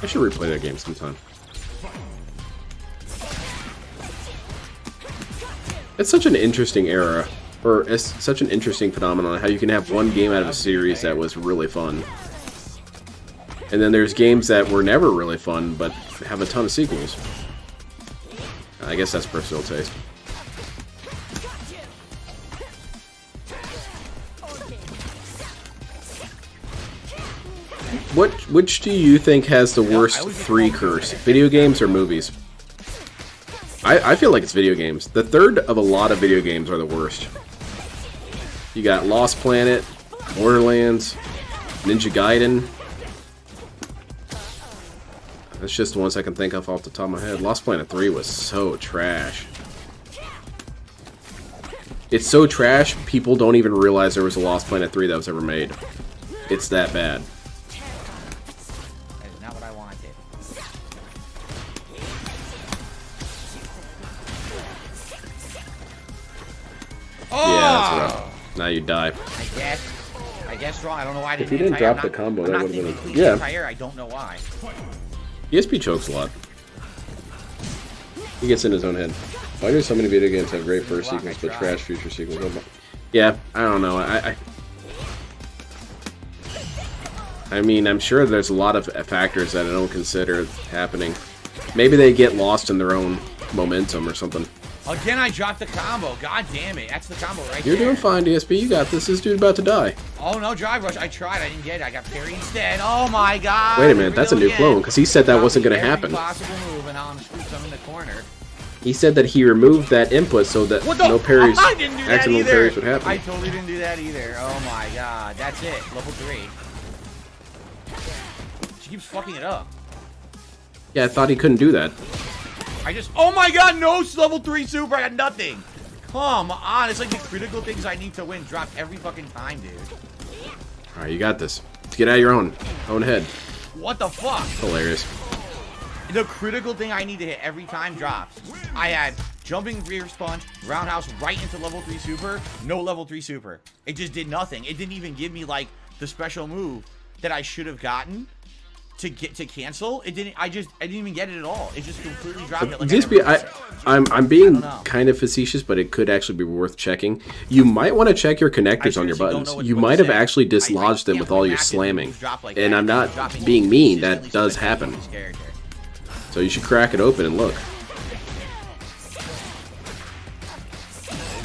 I should replay that game sometime. It's such an interesting era, or it's such an interesting phenomenon, how you can have one game out of a series that was really fun. And then there's games that were never really fun, but have a ton of sequels. I guess that's personal taste. Which do you think has the worst 3 curse? Video games or movies? I feel like it's video games. The third of a lot of video games are the worst. You got Lost Planet, Borderlands, Ninja Gaiden. That's just the ones I can think of off the top of my head. Lost Planet 3 was so trash. It's so trash, people don't even realize there was a Lost Planet 3 that was ever made. It's that bad. That is not what I wanted. Oh! Yeah, that's rough. Now you die. I guess wrong. I don't know why I didn't. If you didn't drop the combo, that would have been. Yeah. I don't know why. DSP chokes a lot. He gets in his own head. Why do so many video games have great first sequels but trash future sequels? Yeah, I don't know. I mean, I'm sure there's a lot of factors that I don't consider happening. Maybe they get lost in their own momentum or something. Again, I dropped the combo. God damn it. That's the combo right there. You're doing fine, DSP. You got this. This dude's about to die. Oh, no, drive rush. I tried. I didn't get it. I got parry instead. Oh, my God. Wait a minute. That's a new clone, because he said that wasn't going to happen. Possible move, and now I'm screwed. I'm in the corner. He said that he removed that input so that no parries, accidental parries would happen. I totally didn't do that either. Oh, my God. That's it. Level 3. She keeps fucking it up. Yeah, I thought he couldn't do that. Oh my god, no level 3 super, I got nothing. Come on, it's like the critical things I need to win drop every fucking time, dude. Alright, you got this. Let's get out of your own head. What the fuck? Hilarious. The critical thing I need to hit every time drops. I had jumping rear punch, roundhouse right into level 3 super, no level 3 super. It just did nothing. It didn't even give me like the special move that I should have gotten to cancel. It didn't. I didn't even get it at all. It just completely dropped it. Like I'm being kind of facetious, but it could actually be worth checking. You might want to check your connectors on your buttons. You might have actually dislodged them with all your slamming. And I'm not being mean. That does happen. So you should crack it open and look.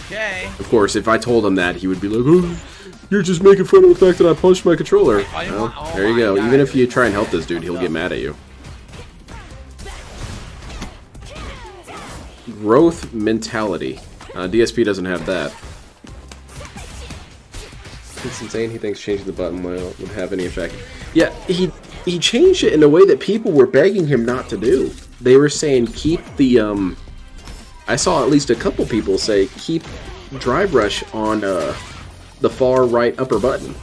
Okay. Of course, if I told him that, he would be like, "Oh, you're just making fun of the fact that I punched my controller." Well, there you go. Even if you try and help this dude, he'll get mad at you. Growth mentality. DSP doesn't have that. It's insane. He thinks changing the button would have any effect. Yeah, he changed it in a way that people were begging him not to do. They were saying keep the I saw at least a couple people say keep drive rush on the far right upper button,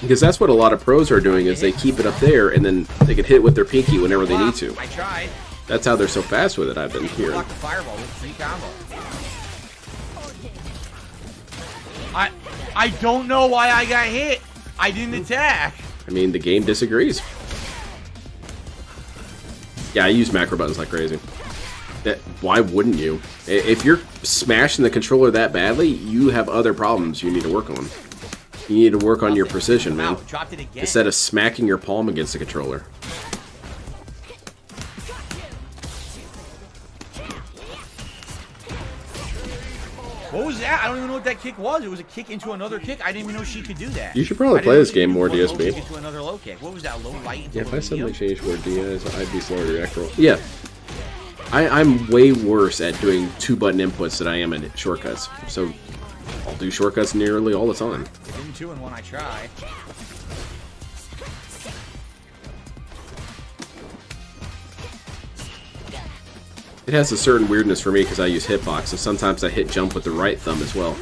because that's what a lot of pros are doing, is they keep it up there and then they can hit it with their pinky whenever they need to. I tried. That's how they're so fast with it, I've been hearing. Block the fireball with 3 combos. I don't know why I got hit. I didn't attack. I mean, the game disagrees. Yeah, I use macro buttons like crazy. Why wouldn't you? If you're smashing the controller that badly, you have other problems you need to work on. You need to work on your precision, man. Instead of smacking your palm against the controller. was that? I don't even know what that kick was. It was a kick into another kick. I didn't even know she could do that. You should probably play this game more, DSP. Into another low kick. What was that? Low light into Yeah, if low I suddenly medium? changed where D is, I'd be slower to react roll. Yeah. I'm way worse at doing 2-button inputs than I am at shortcuts. So I'll do shortcuts nearly all the time. Didn't 2-in-1 I try. It has a certain weirdness for me because I use hitbox, so sometimes I hit jump with the right thumb as well.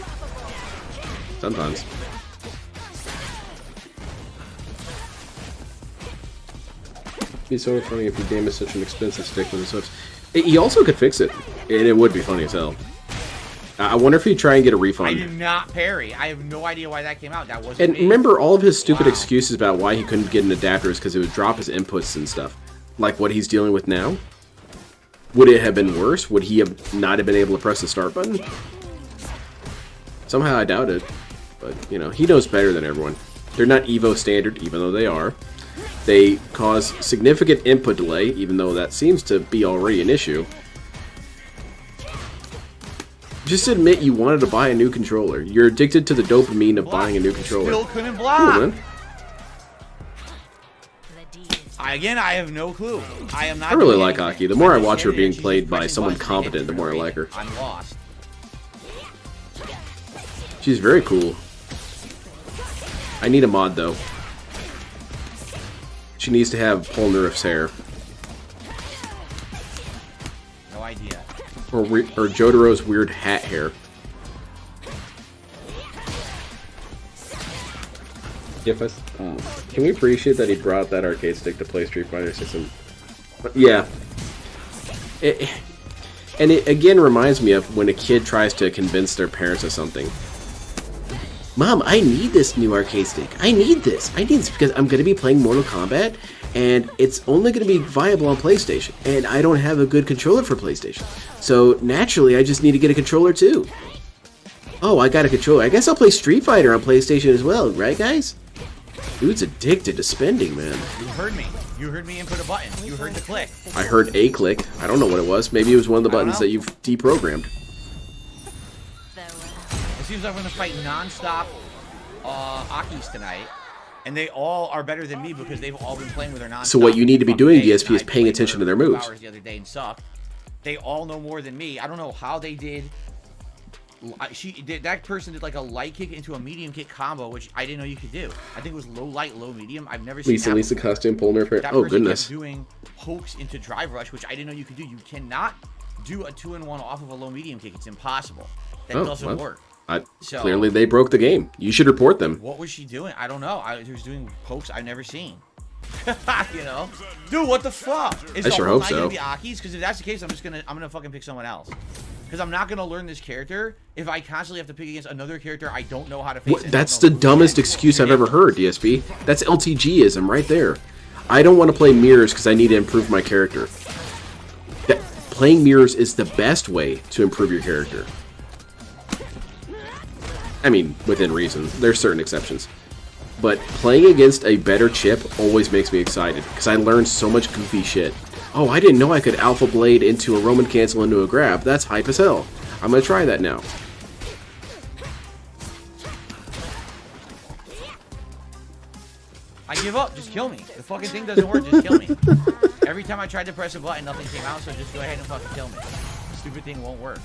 Sometimes. It'd be so funny if you damage such an expensive stick with the Swifts. He also could fix it, and it would be funny as hell. I wonder if he'd try and get a I refund. did not parry. I have no idea why that came out. That wasn't And me. remember all of his stupid Wow. excuses about why he couldn't get an adapter is because it would drop his inputs and stuff. Like what he's dealing with now? Would it have been worse? Would he have not have been able to press the start button? Somehow I doubt it. But, you know, he knows better than everyone. They're not Evo standard, even though they are. They cause significant input delay, even though that seems to be already an issue. Just admit you wanted to buy a new controller. You're addicted to the dopamine of buying a new controller. Still couldn't Cool, block. man. Again, I have no clue. I am not. I really doing like anything. Aki. The more I I'm watch her standing being there, she's played by pressing someone buttons, competent, the more I hitting like her. I'm lost. She's very cool. I need a mod, though. She needs to have Polnareff's hair. No idea. Or Jotaro's weird hat hair. Can we appreciate that he brought that arcade stick to play Street Fighter 6? Yeah. And it again reminds me of when a kid tries to convince their parents of something. Mom, I need this new arcade stick. I need this. I need this because I'm going to be playing Mortal Kombat, and it's only going to be viable on PlayStation, and I don't have a good controller for PlayStation. So naturally, I just need to get a controller too. Oh, I got a controller. I guess I'll play Street Fighter on PlayStation as well, right, guys? Dude's addicted to spending, man. You heard me. You heard me input a button. You heard the click. I heard a click. I don't know what it was. Maybe it was one of the I don't buttons know. that you've deprogrammed. It seems like I'm gonna fight non-stop Akis tonight, and they all are better than me because they've all been playing with their non-stop. So what you need to be fucking doing, days, DSP, and is I paying played attention to for their 2 moves. hours the other day and sucked. They all know more than me. I don't know how they did. That person did like a light kick into a medium kick combo, which I didn't know you could do. I think it was low light, low medium. I've never seen that Lisa before. costume, Polnareff hair. That Oh, person goodness. kept doing pokes into drive rush, which I didn't know you could do. You cannot do a 2-in-1 off of a low medium kick. It's impossible. That Oh, doesn't well. work. So- Clearly, they broke the game. You should report them. What was she doing? I don't know. She was doing pokes I've never seen. You know, dude, what the fuck? Is I the sure whole hope night gonna so. be Aki's? Because if that's the case, I'm gonna fucking pick someone else. Because I'm not gonna learn this character if I constantly have to pick against another character I don't know how to face. What, and that's don't the know who dumbest it is. excuse I've ever heard, DSP. That's LTGism right there. I don't want to play mirrors because I need to improve my character. Playing mirrors is the best way to improve your character. I mean, within reason. There's certain exceptions. But playing against a better chip always makes me excited, because I learned so much goofy shit. Oh, I didn't know I could Alpha Blade into a Roman Cancel into a grab. That's hype as hell. I'm going to try that now. I give up. Just kill me. The fucking thing doesn't work. Just kill me. Every time I tried to press a button, nothing came out. So just go ahead and fucking kill me. The stupid thing won't work.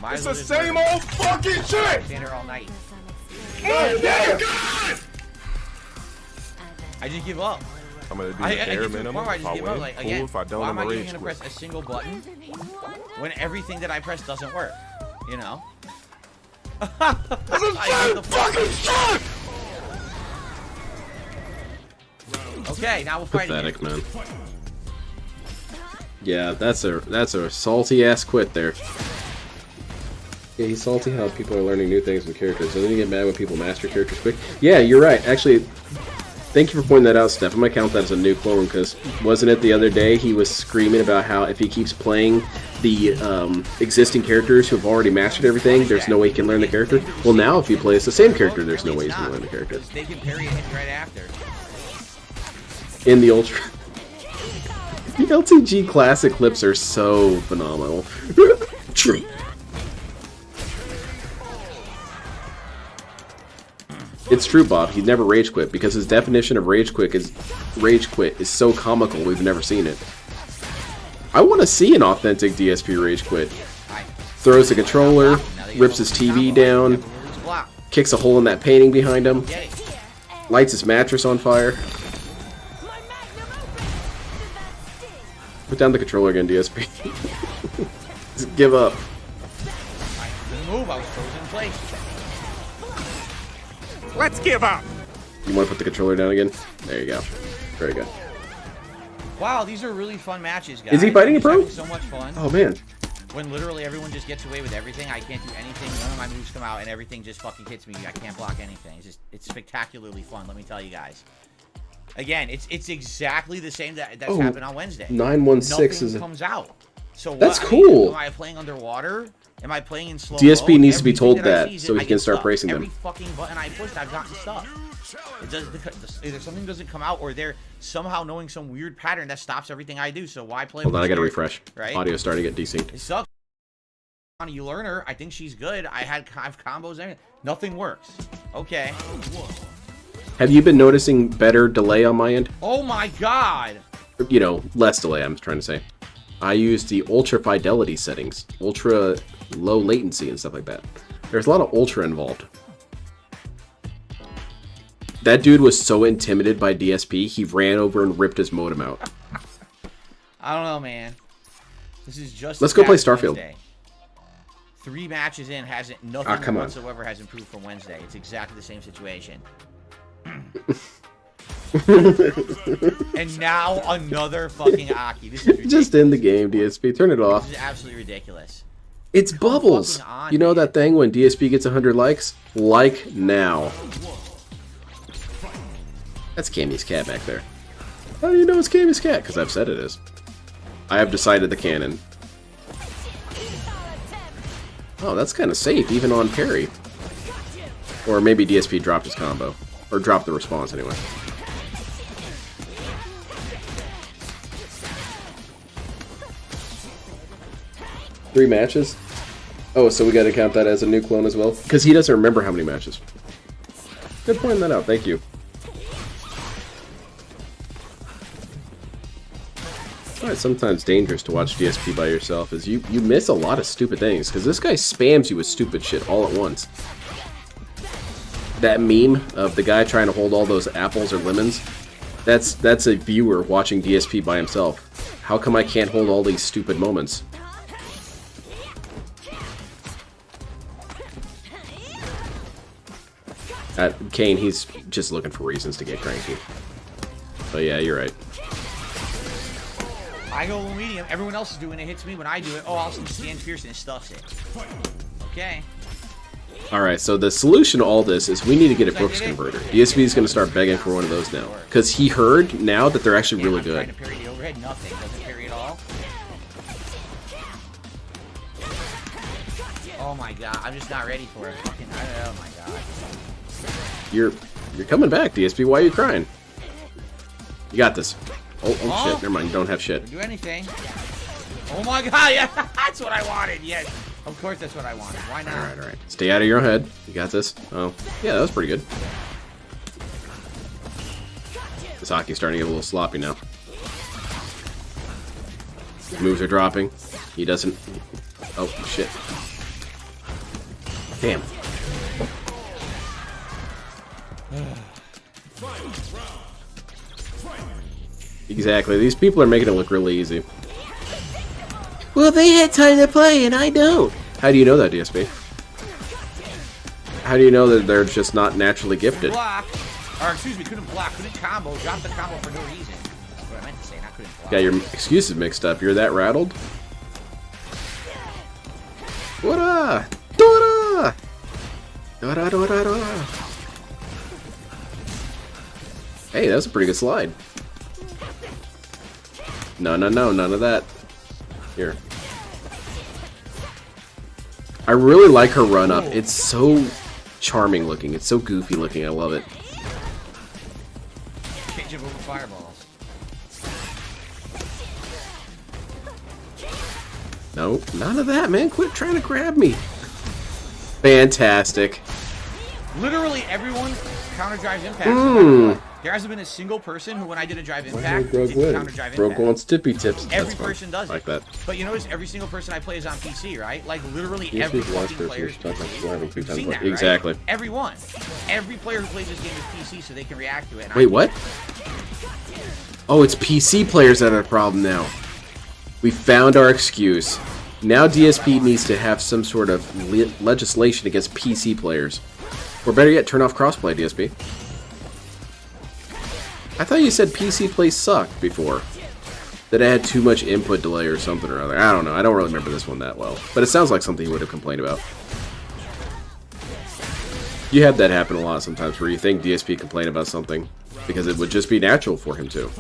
Might It's as well the just same learn it. old fucking shit! Stand here all night. Oh, dear God! I just give up. I'm gonna do the I bare get to the minimum. point where I If just I give up. win, Like cool. again, If I don't, why I'm am I a even rage gonna quit. press a single button when everything that I press doesn't work? You know. Like, what the fuck? Okay, now we'll fight again. Pathetic, man. Yeah, that's a salty ass quit there. Yeah, he's salty how people are learning new things with characters. Doesn't he get mad when people master characters quick? Yeah, you're right. Actually, thank you for pointing that out, Steph. I'm gonna count that as a new clone, because wasn't it the other day he was screaming about how if he keeps playing the existing characters who have already mastered everything, there's no way he can learn the character? Well, now if he plays the same character, there's no way he's gonna learn the character. Because they can parry and hit me right after. In the Ultra... The LTG Classic clips are so phenomenal. True. It's true, Bob. He'd never rage quit because his definition of rage quit is so comical. We've never seen it. I want to see an authentic DSP rage quit. Throws the controller, rips his TV down, kicks a hole in that painting behind him, lights his mattress on fire. Put down the controller again, DSP. Just give up. Move, I was frozen in place. Let's give up. You want to put the controller down again? There you go. Very good. Wow, these are really fun matches, guys. Is he fighting a pro? So much fun. Oh man. When literally everyone just gets away with everything, I can't do anything. None of my moves come out, and everything just fucking hits me. I can't block anything. It's spectacularly fun. Let me tell you guys. Again, it's exactly the same that's happened on Wednesday. 916 is Nothing comes out. So that's what, cool. Am I playing underwater? Am I playing in slow? DSP needs to be Everything told I that see is so he I can get start stuck. bracing them. Every fucking button I pushed, I've gotten stuck. It does because either something doesn't come out or they're somehow knowing some weird pattern that stops everything I do. So why play? Hold on, I gotta scared, refresh. Right? Audio's starting to get desynced. It sucks. You learn her. I think she's good. I've combos. Everything. Nothing works. Okay. Have you been noticing better delay on my end? Oh my god. You know, less delay, I'm trying to say. I use the ultra fidelity settings, ultra low latency and stuff like that. There's a lot of ultra involved. That dude was so intimidated by DSP, he ran over and ripped his modem out. I don't know, man. This is just. Let's go play Starfield. Wednesday. 3 matches in, nothing come whatsoever has improved from Wednesday. It's exactly the same situation. And now another fucking Aki. This is ridiculous. Just in the game, DSP. Turn it off. This is absolutely ridiculous. It's bubbles. fucking on, You know man. that thing when DSP gets 100 likes? Like now. That's Cammy's cat back there. How do you know it's Cammy's cat? Because I've said it is. I have decided the canon. Oh, that's kind of safe, even on parry. Or maybe DSP dropped his combo. Or dropped the response, anyway. Three matches? Oh, so we gotta count that as a new clone as well? Because he doesn't remember how many matches. Good pointing that out, thank you. That's why it's sometimes dangerous to watch DSP by yourself, is you miss a lot of stupid things, because this guy spams you with stupid shit all at once. That meme of the guy trying to hold all those apples or lemons, that's a viewer watching DSP by himself. How come I can't hold all these stupid moments? Kane, he's just looking for reasons to get cranky. But yeah, you're right. I go low medium. Everyone else is doing it. Hits me when I do it. Oh, I'll stand fierce and it stuffs it. Okay. Alright, so the solution to all this is we need to get a Brooks converter. DSP is going to start begging for one of those now. Because he heard now that they're actually really good. Trying to parry the overhead. Nothing. Doesn't parry at all. Oh my god. I'm just not ready for it. Fucking, oh my god. You're coming back, DSP. Why are you crying? You got this. Oh shit. Never mind. You don't have shit. Do anything. Oh my god. Yeah. That's what I wanted. Yes. Of course that's what I wanted. Why not? Alright. Stay out of your own head. You got this. Oh. Yeah, that was pretty good. This hockey's starting to get a little sloppy now. Moves are dropping. He doesn't... Oh, shit. Damn. Exactly. These people are making it look really easy. Well, they had time to play, and I don't. How do you know that, DSP? How do you know that they're just not naturally gifted? Block. Or, excuse me, couldn't block. Couldn't combo. Dropped the combo for no reason. That's what I meant to say. Not couldn't block. Got your excuses mixed up. You're that rattled? What-a? Da-da! Da-da-da-da-da! Hey, that was a pretty good slide. No, none of that. Here. I really like her run up. It's so charming looking. It's so goofy looking. I love it. Can't jump over fireballs. No, none of that, man. Quit trying to grab me. Fantastic. Literally everyone counter drives impact. There hasn't been a single person who, when I did a drive impact, Grog didn't win. counter drive Grog impact. wants tippy tips. Every That's fun. person does Like it. that. But you notice every single person I play is on PC, right? Like literally This every week, the last fucking person player was is stuck on PC. swearing 2 You've times seen more. that, right? Exactly. Everyone. Every player who plays this game is PC, so they can react to it. And Wait, what? Oh, it's PC players that are a problem now. We found our excuse. Now DSP needs to have some sort of legislation against PC players. Or better yet, turn off crossplay, DSP. I thought you said PC play sucked before. That it had too much input delay or something or other. I don't know. I don't really remember this one that well. But it sounds like something you would have complained about. You have that happen a lot sometimes where you think DSP complained about something because it would just be natural for him to.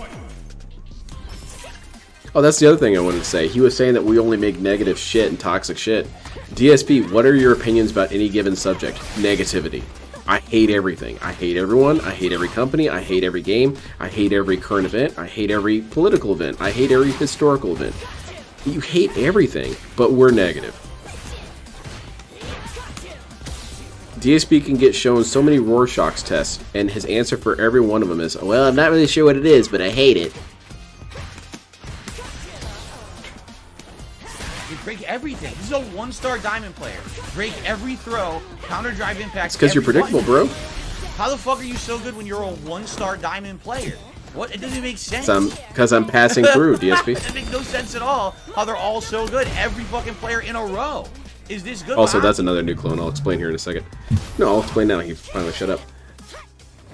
Oh, that's the other thing I wanted to say. He was saying that we only make negative shit and toxic shit. DSP, what are your opinions about any given subject? Negativity. I hate everything. I hate everyone. I hate every company. I hate every game. I hate every current event. I hate every political event. I hate every historical event. You hate everything, but we're negative. DSP can get shown so many Rorschach's tests, and his answer for every one of them is, well, I'm not really sure what it is, but I hate it. You break everything. This is a 1-star diamond player. Break every throw, counter drive impact. It's because you're every predictable, button. bro. How the fuck are you so good when you're a 1-star diamond player? What? It doesn't make sense. Because I'm passing through, DSP. It doesn't make no sense at all how they're all so good. Every fucking player in a row is this good. Also, Wow. that's another new clone. I'll explain here in a second. No, I'll explain now. He finally shut up.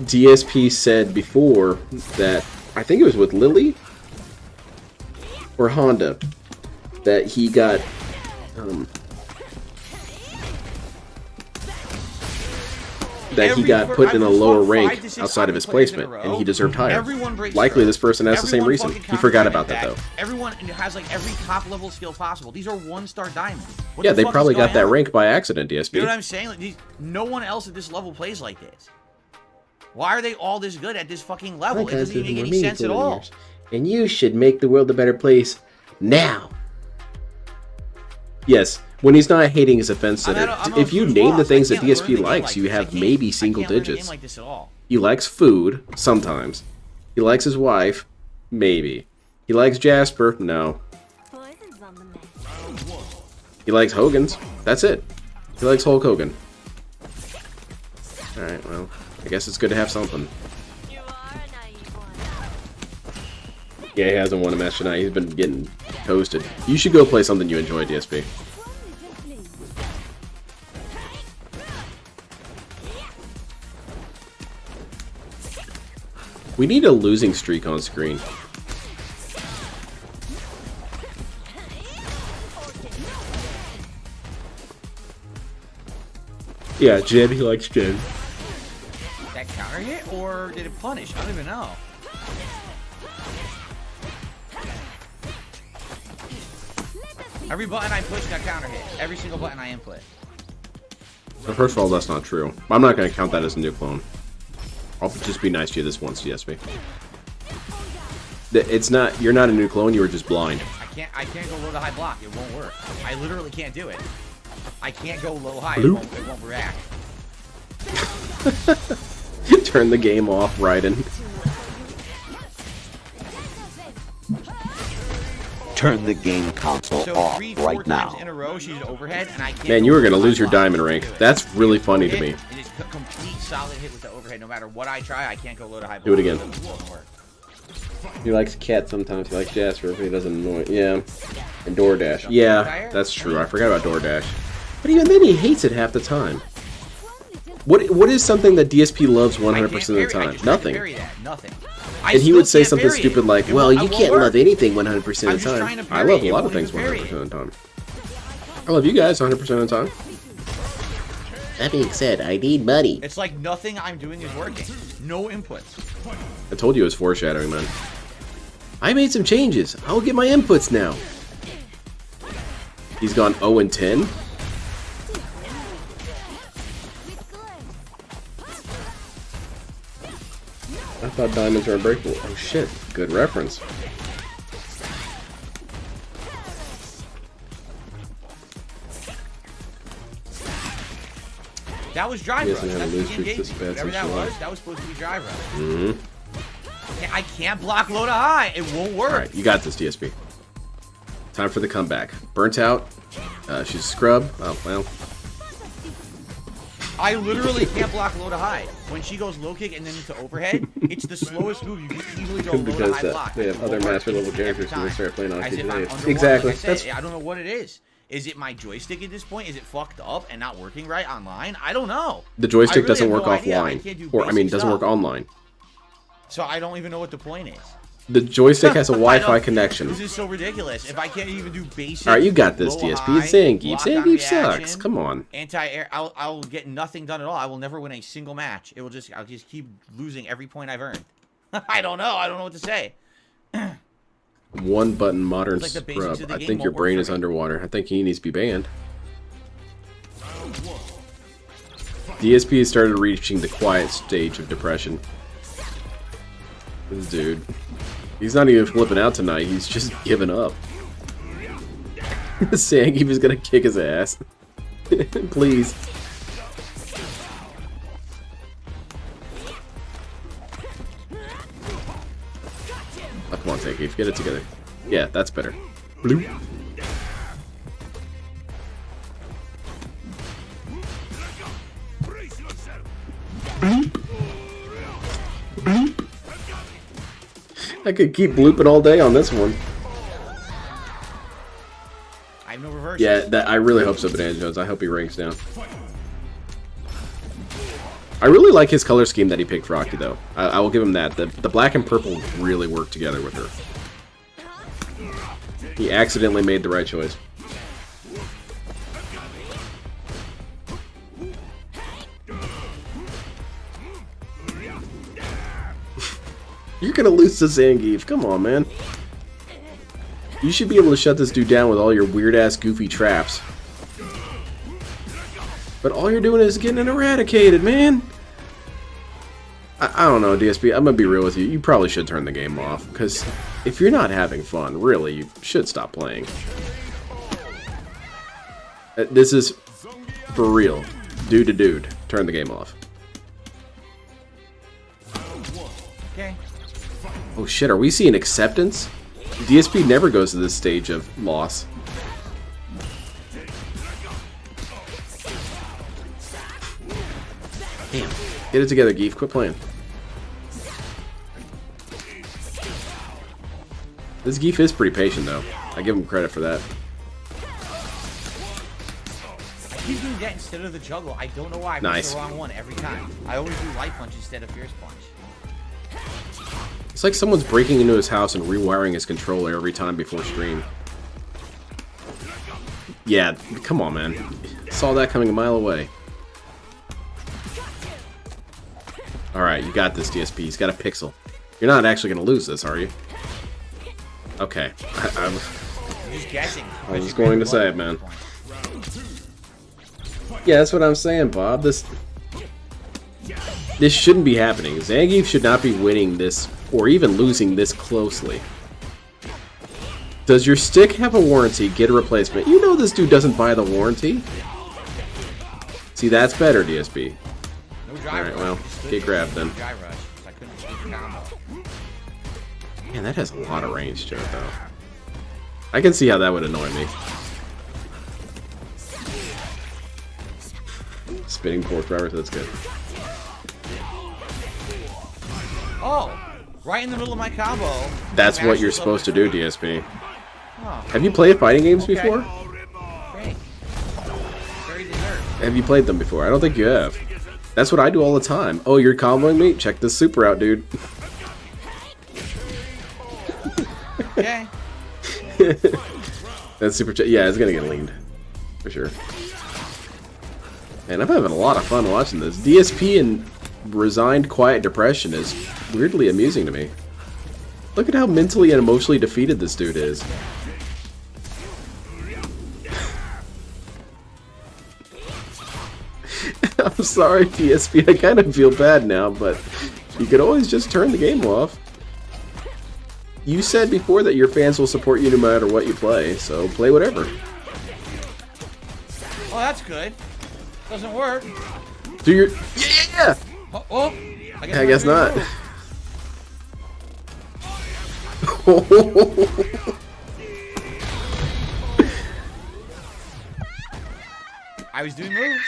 DSP said before that, I think it was with Lily or Honda, that he got put in a lower rank outside of his placement, and he deserved higher. Likely this person has the same reason. He forgot about that, though. Everyone has like every top level skill possible. These are 1-star diamonds. What Yeah, the they fuck probably is got going that on? rank by accident, DSP. You know what I'm saying? Like, no one else at this level plays like this. Why are they all this good at this fucking level? It doesn't even make any sense at all. And you should make the world a better place now. Yes, when he's not hating his offense center. If you name the things that DSP likes, you have maybe single digits. Like this at all. He likes food, sometimes. He likes his wife, maybe. He likes Jasper, no. He likes Hogan's, that's it. He likes Hulk Hogan. Alright, well, I guess it's good to have something. Yeah, he hasn't won a match tonight. He's been getting toasted. You should go play something you enjoy, DSP. We need a losing streak on screen. Yeah, Jin, he likes Jin. That counter hit, or did it punish? I don't even know. Every button I push got counter hit. Every single button I input. Well, first of all, that's not true. I'm not going to count that as a new clone. I'll just be nice to you this once, DSP. It's not. You're not a new clone. You were just blind. I can't go low to high block. It won't work. I literally can't do it. I can't go low high. It won't react. Turn the game off, Raiden. Turn the game console So off 3-4 right times now. in a row, she's overhead, and I can't. Man, go you were low going to high lose your block. diamond I rank. can't do it. That's really funny to me. It is a complete solid hit with the overhead. No matter what I try, I can't go low to high block. Do it again. It won't work. He likes Cat sometimes. He likes Jasper, but he doesn't annoy. Yeah. And DoorDash. Yeah, that's true. I forgot about DoorDash. But even then, he hates it half the time. What is something that DSP loves 100% of the time? Nothing. Nothing. And he would say something stupid like, well, you can't love anything 100% of the time. I love a lot of things 100% of the time. I love you guys 100% of the time. That being said, I need money. It's like nothing I'm doing is working. No inputs. I told you it was foreshadowing, man. I made some changes. I will get my inputs now. He's gone 0 and 10. I thought diamonds were unbreakable. Oh shit, good reference. That was Drive He Rush. doesn't have That's a the loose game streak gave this me. bad Whatever since that was supposed to be Drive Rush. Mm-hmm. I can't block low to high. It won't work. Alright, you got this, DSP. Time for the comeback. Burnt out. She's a scrub. Oh, well. I literally can't block low to high. When she goes low kick and then into overhead, it's the slowest move. You can easily go low to Because high block. they have other master level characters when they start playing on As if I'm TV. underwater. Exactly. Like I said, I don't know what it is. Is it my joystick at this point? Is it fucked up and not working right online? I don't know. The joystick really doesn't have work no idea. offline. Or, I mean, doesn't work online. So I don't even know what the point is. The joystick has a I Wi-Fi don't- connection. This is so ridiculous. If I can't even do basic. Alright, you got this, low, DSP. high, It's Zangief. block on Zangief sucks. reaction, Come on. Anti-air. I'll get nothing done at all. I will never win a single match. I'll just keep losing every point I've earned. I don't know. I don't know what to say. One button modern It's like the basics scrub. of the I game think your won't work brain for is me. underwater. I think he needs to be banned. DSP has started reaching the quiet stage of depression. This dude. He's not even flipping out tonight. He's just giving up. Zangief is gonna kick his ass. Please. Oh, come on, Zangief. Get it together. Yeah, that's better. Bloop. I could keep blooping all day on this one. I have no reverse. Yeah, I really hope so, Banana Jones. I hope he ranks down. I really like his color scheme that he picked for Aki, though. I will give him that. The black and purple really work together with her. He accidentally made the right choice. You're gonna lose to Zangief. Come on, man. You should be able to shut this dude down with all your weird-ass goofy traps. But all you're doing is getting eradicated, man. I don't know, DSP. I'm gonna be real with you. You probably should turn the game off. Because if you're not having fun, really, you should stop playing. This is for real. Dude to dude. Turn the game off. Okay. Oh shit, are we seeing acceptance? DSP never goes to this stage of loss. Damn. Get it together, Geef. Quit playing. This Geef is pretty patient, though. I give him credit for that. I keep doing that instead of the juggle. I don't know why. I Nice. push the wrong one every time. I always do light punch instead of fierce punch. It's like someone's breaking into his house and rewiring his controller every time before stream. Yeah, come on, man. Saw that coming a mile away. Alright, you got this, DSP. He's got a pixel. You're not actually going to lose this, are you? Okay. I'm just guessing. I was going to say it, man. Yeah, that's what I'm saying, Bob. This shouldn't be happening. Zangief should not be winning this, or even losing this closely. Does your stick have a warranty? Get a replacement. You know this dude doesn't buy the warranty. See, that's better, DSP. No drive Alright, rush. well, Just get stood grabbed there. then. Drive rush, 'cause I couldn't do the combo. Man, that has a lot of range to it, though. I can see how that would annoy me. Spinning force forever, so that's good. Oh, right in the middle of my combo. That's what you're Mashes up supposed to my do, foot. DSP. Oh, Have you played fighting games Okay. before? great. Very deserved. Have you played them before? I don't think you have. That's what I do all the time. Oh, you're comboing me? Check this super out, dude. Okay. That's super. Yeah, it's gonna get leaned for sure. And I'm having a lot of fun watching this. DSP in resigned, quiet depression is weirdly amusing to me. Look at how mentally and emotionally defeated this dude is. I'm sorry, DSP. I kind of feel bad now, but you could always just turn the game off. You said before that your fans will support you no matter what you play, so play whatever. Oh, that's good. Doesn't work. Do your... Yeah! Oh, I guess not. I was doing moves.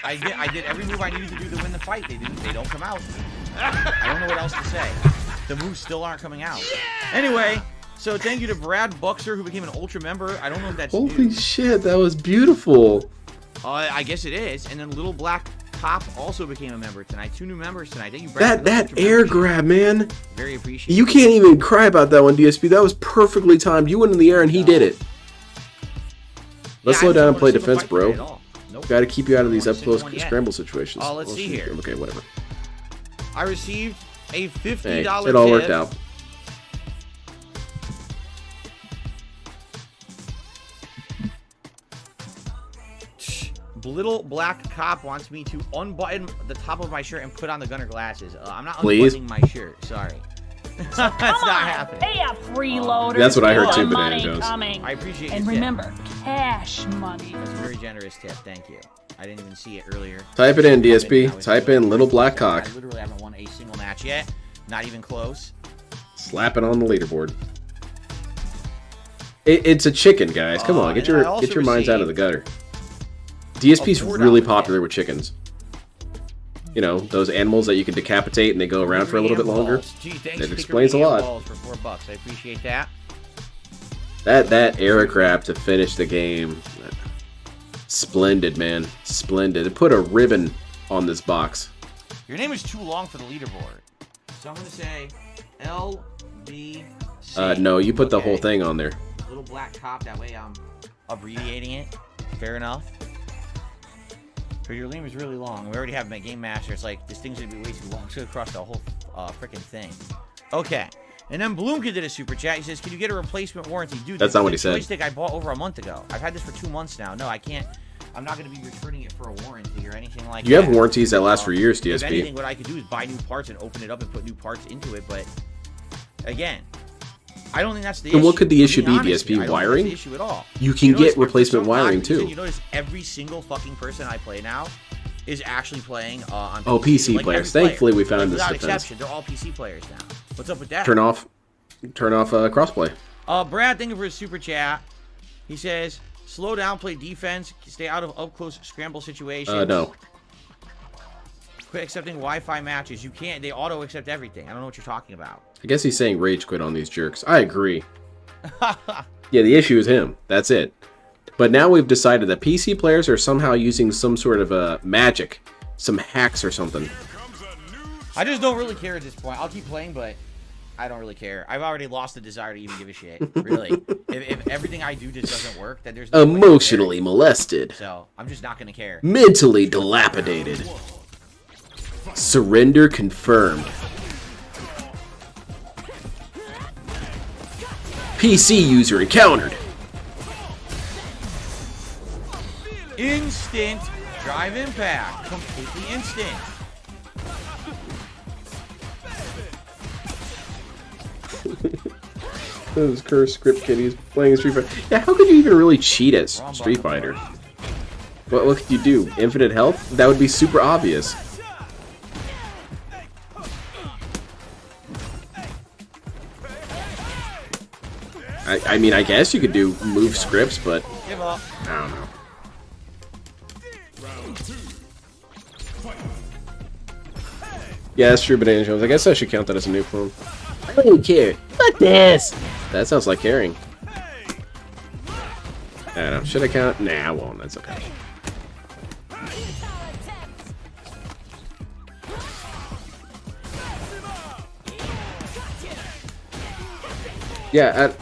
I did every move I needed to do to win the fight. They don't come out. I don't know what else to say. The moves still aren't coming out. Anyway, so thank you to Brad Buxer, who became an Ultra member. I don't know if that's Holy new. shit, that was beautiful. I guess it is. And then Little Black Cop also became a member tonight. 2 new members tonight. Thank you, Brad. That air grab, man. Very appreciated. You can't even cry about that one, DSP. That was perfectly timed. You went in the air and he did it. Let's slow down and play defense, bro. Nope. Got to keep you out of these up close One yet. scramble situations. Let's see here. Okay, whatever. I received a $50 Hey, it all tip. worked out. Little Black Cop wants me to unbutton the top of my shirt and put on the gunner glasses. I'm not Please? unbuttoning my shirt. Sorry. That's not happening. Pay up, freeloaders. That's what I heard too, More Banana money Jones. coming. I appreciate And your remember, cash money. Tip. That's a very generous tip. Thank you. I didn't even see it earlier. Type it in, I DSP. Type in Little Black Cock. I literally haven't won a single match yet. Not even close. Slap it on the leaderboard. It's a chicken, guys. Come on, get and I your also minds out of the received gutter. DSP's a $4 really tip. popular with chickens. You know, those animals that you can decapitate and they go around for a little bit longer. Gee, thanks That for explains a picking me lot. up balls for $4. I appreciate that. That air crab to finish the game. Splendid, man. Splendid. It put a ribbon on this box. Your name is too long for the leaderboard. So I'm going to say LBC. No, you put the Okay. whole thing on there. Little Black Cop, that way I'm abbreviating it. Fair enough. Because your name is really long. We already have my Game Master. It's like, this thing's going to be way too long. It's going to cross the whole freaking thing. Okay. And then Bloomkin did a super chat. He says, can you get a replacement warranty? Dude, That's not what he said. Joystick I bought over a month ago. I've had this for 2 months now. No, I can't. I'm not going to be returning it for a warranty or anything like that. You have warranties that last for years, If anything, DSP. what I could do is buy new parts and open it up and put new parts into it. But, again, I don't think that's the issue. And what could the issue To be, honest with you, DSP? I don't think Wiring? that's the issue at all. You can notice get for replacement some wiring, odd reason, too. You notice every single fucking person I play now is actually playing on PC. Oh, PC Like, players. every player. Thankfully, we found Like, this without defense. exception, they're all PC players now. What's up with that? Turn off crossplay. Brad, thank you for his super chat. He says, slow down, play defense, stay out of up-close scramble situations. No. Quit accepting Wi-Fi matches. You can't. They auto-accept everything. I don't know what you're talking about. I guess he's saying rage quit on these jerks. I agree. Yeah, the issue is him. That's it. But now we've decided that PC players are somehow using some sort of magic, some hacks or something. I just don't really care at this point. I'll keep playing, but I don't really care. I've already lost the desire to even give a shit. Really. if everything I do just doesn't work, then there's no point in Emotionally caring. molested. So I'm just not gonna care. Mentally dilapidated. Surrender confirmed. PC user encountered. Instant drive impact. Completely instant. Those cursed script kiddies playing Street Fighter. Yeah, how could you even really cheat at Street Fighter? What could you do? Infinite health? That would be super obvious. I mean, I guess you could do move scripts, but Give up. I don't know. Yeah, that's true, Banana Jones. I guess I should count that as a new clone. I don't even care. Fuck this! That sounds like caring. I don't know. Should I count? Nah, I won't. That's okay. Yeah,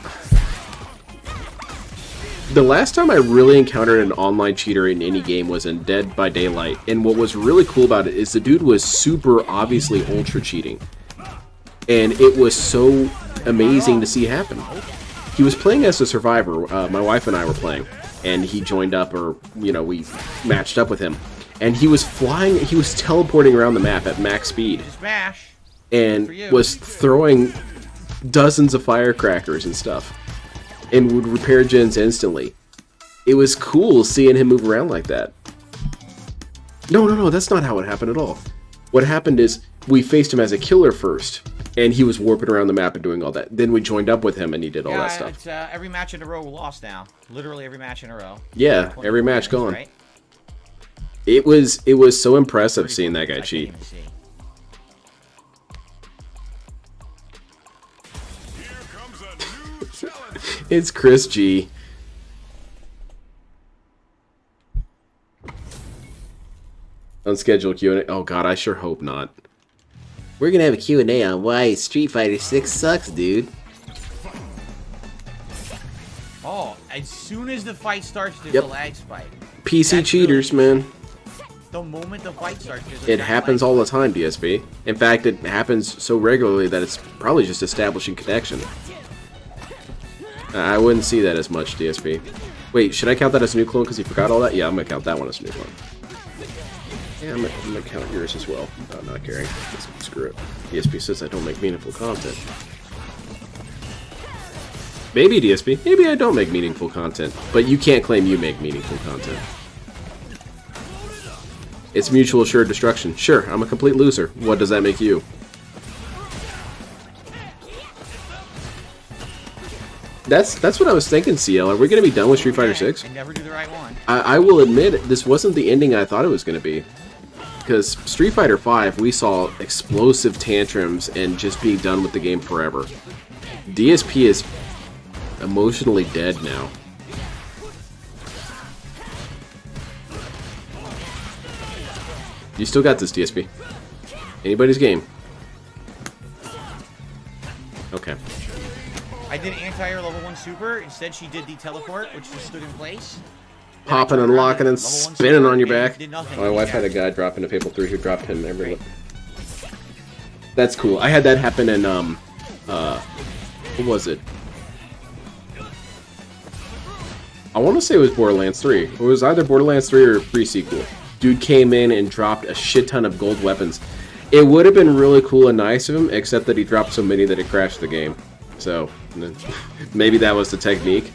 the last time I really encountered an online cheater in any game was in Dead by Daylight, and what was really cool about it is the dude was super obviously ultra cheating, and it was so amazing to see happen. He was playing as a survivor. My wife and I were playing, and he joined up, or we matched up with him, and he was flying. He was teleporting around the map at max speed, Smash. and was throwing dozens of firecrackers and stuff, and would repair gens instantly. It was cool seeing him move around like that. No, that's not how it happened at all. What happened is we faced him as a killer first, and he was warping around the map and doing all that. Then we joined up with him, and he did all that stuff. It's, every match in a row we lost now. Literally every match in a row. Yeah, every match gone. Right? It was so impressive seeing that guy cheat. It's Chris G. Unscheduled Q&A. Oh god, I sure hope not. We're gonna have a Q&A on why Street Fighter 6 sucks, dude. Oh, as soon as the fight starts, there's a lag spike. PC That's cheaters, really, man. The moment the fight starts, there's It happens all the time, DSP. In fact, it happens so regularly that it's probably just establishing connection. I wouldn't see that as much, DSP. Wait, should I count that as a new clone because you forgot all that? Yeah, I'm gonna count that one as a new clone. Yeah, I'm gonna count yours as well. I'm not caring. Screw it. DSP says I don't make meaningful content. Maybe, DSP. Maybe I don't make meaningful content. But you can't claim you make meaningful content. It's mutual assured destruction. Sure, I'm a complete loser. What does that make you? That's what I was thinking, CL. Are we going to be done with Street Fighter 6? I never do the right one. I will admit, this wasn't the ending I thought it was going to be. Because Street Fighter 5, we saw explosive tantrums and just being done with the game forever. DSP is emotionally dead now. You still got this, DSP. Anybody's game. Okay. I did anti-air level 1 super. Instead, she did the teleport, which just stood in place. Popping and locking and spinning on your back. Did nothing. My wife had a guy drop into Fable 3 who dropped him every... That's cool. I had that happen in, what was it? I want to say it was Borderlands 3. It was either Borderlands 3 or pre-sequel. Dude came in and dropped a shit ton of gold weapons. It would have been really cool and nice of him, except that he dropped so many that it crashed the game. So, maybe that was the technique.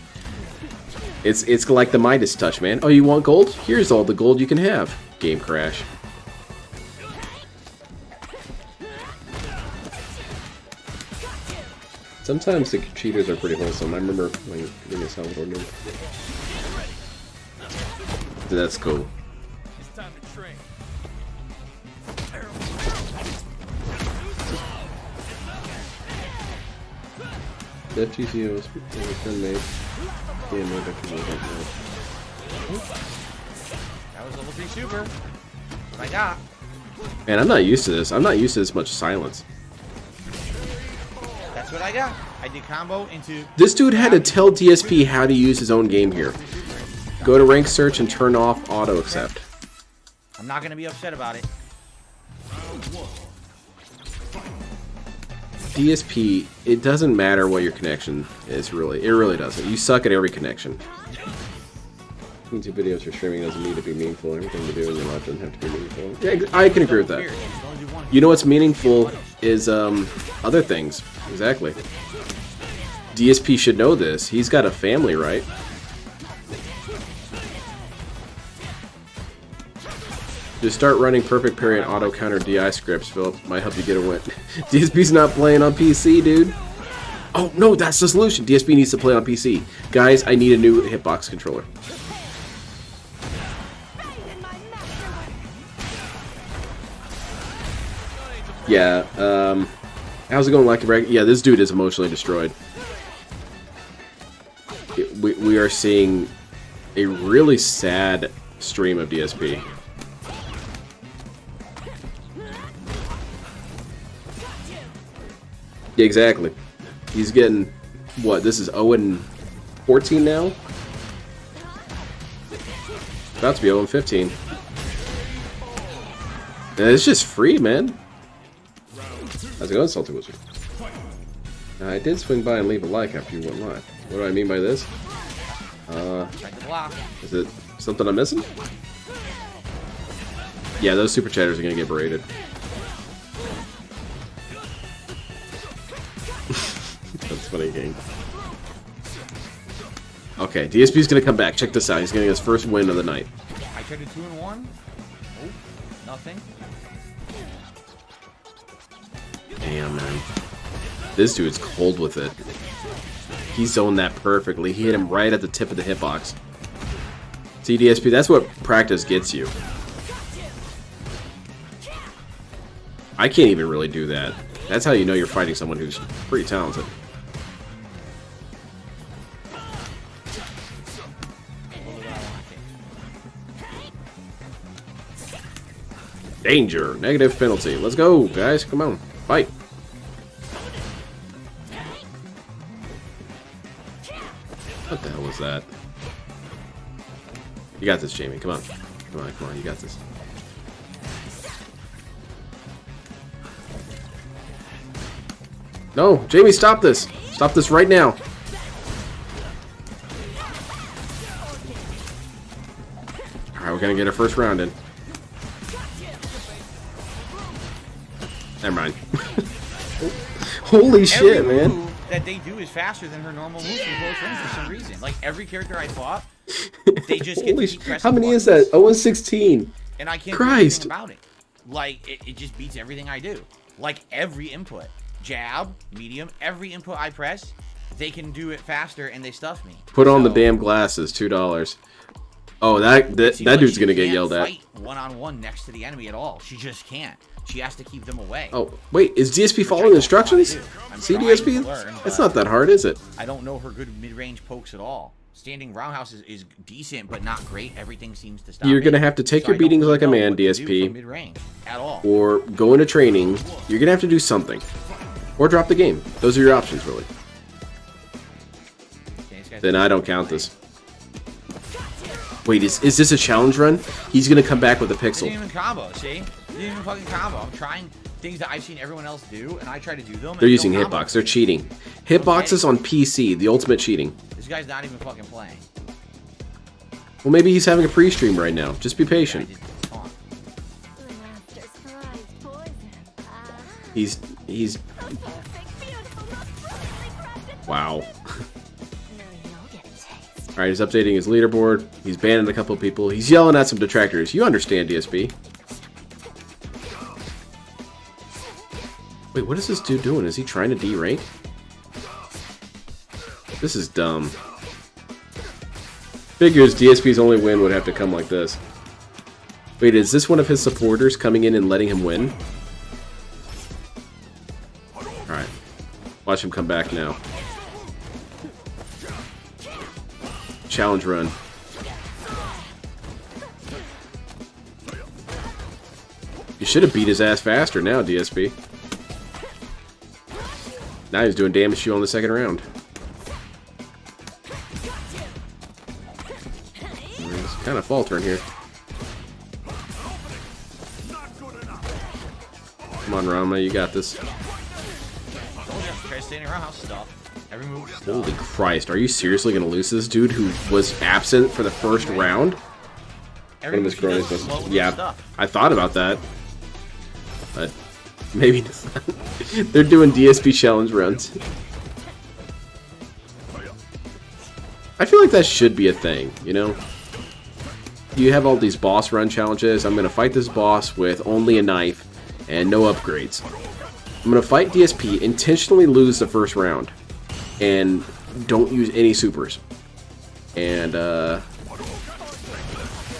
It's like the Midas touch, man. Oh, you want gold? Here's all the gold you can have. Game crash. Sometimes the cheaters are pretty wholesome. I remember when Salvador knew. That's cool. It's time to train. That GCO was friend made. Yeah, no, that was level 3 super. What I got. Man, I'm not used to this. I'm not used to this much silence. That's what I got. I did combo into... This dude had to tell DSP how to use his own game here. Go to rank search and turn off auto accept. I'm not going to be upset about it. DSP, it doesn't matter what your connection is, really. It really doesn't. You suck at every connection. YouTube videos you're streaming doesn't need to be meaningful. Everything you do in your life doesn't have to be meaningful. Yeah, I can agree with that. You know what's meaningful is other things. Exactly. DSP should know this. He's got a family, right? Just start running perfect parry and auto counter DI scripts, Philip. Might help you get a win. DSP's not playing on PC, dude. Oh, no, that's the solution. DSP needs to play on PC. Guys, I need a new hitbox controller. Yeah, how's it going, Lucky Bragg? Yeah, this dude is emotionally destroyed. We are seeing a really sad stream of DSP. Yeah, exactly. He's getting, what, this is 0-14 now? About to be 0-15. And it's just free, man. How's it going, Salty Wizard? I did swing by and leave a like after you went live. What do I mean by this? Is it something I'm missing? Yeah, those super chatters are gonna get berated. That's funny, gang. Okay, DSP's gonna come back. Check this out. He's getting his first win of the night. I tried a 2-1. Oh. Nothing. Damn, man. This dude's cold with it. He zoned that perfectly. He hit him right at the tip of the hitbox. See, DSP, that's what practice gets you. I can't even really do that. That's how you know you're fighting someone who's pretty talented. Danger. Negative penalty. Let's go, guys. Come on. Fight. What the hell was that? You got this, Jamie. Come on. Come on, come on. You got this. No, Jamie, stop this. Stop this right now. Alright, we're gonna get our first round in. Never mind. Holy shit, Every man. move that they do is faster than her normal moves from close range for some reason. Like every character I fought, they just get Holy to keep sh- pressing How many is buttons, that? 0-16. and I can't Christ. do anything about it. Like it just beats everything I do. Like every input, jab, medium, every input I press, they can do it faster and they stuff me. Put on the So, damn glasses, $2. Oh, that see, that like, dude's she gonna get can't yelled at. fight one-on-one next to the enemy at all. She just can't. She has to keep them away. Oh, wait, is DSP Which I following don't instructions? wanna do. I'm See, trying DSP? to learn, It's but not that hard, is it? I don't know her good mid-range pokes at all. Standing roundhouse is decent, but not great. Everything seems to stop. You're me. gonna have to take So your I don't beatings really like a know man, what to do DSP. from mid-range at all. Or go into training. You're gonna have to do something. Or drop the game. Those are your options, really. Okay, this guy's Then I don't count this. Wait, is this a challenge run? He's gonna come back with a Didn't pixel. even combo, see? Didn't even fucking combo. I'm trying things that I've seen everyone else do, and I try to do them. and They're they using don't combo. hitbox. They're cheating. Hitboxes on PC, the ultimate cheating. This guy's not even fucking playing. Well, maybe he's having a pre-stream right now. Just be I patient. did taunt. He's wow. Alright, he's updating his leaderboard. He's banning a couple of people. He's yelling at some detractors. You understand, DSP. Wait, what is this dude doing? Is he trying to D-rank? This is dumb. Figures DSP's only win would have to come like this. Wait, is this one of his supporters coming in and letting him win? Alright. Watch him come back now. Challenge run. You should have beat his ass faster now, DSP. Now he's doing damage to you on the second round. He's kind of faltering here. Come on, Rama, you got this. Told you, try standing roundhouse stuff. Every move is Holy Christ, are you seriously going to lose this dude who was absent for the first round? Every One of his move she does cronies is slow was... with Yeah, stuff. I thought about that. But maybe not. They're doing DSP challenge runs. I feel like that should be a thing, you know? You have all these boss run challenges. I'm going to fight this boss with only a knife and no upgrades. I'm going to fight DSP, intentionally lose the first round, and don't use any supers. And,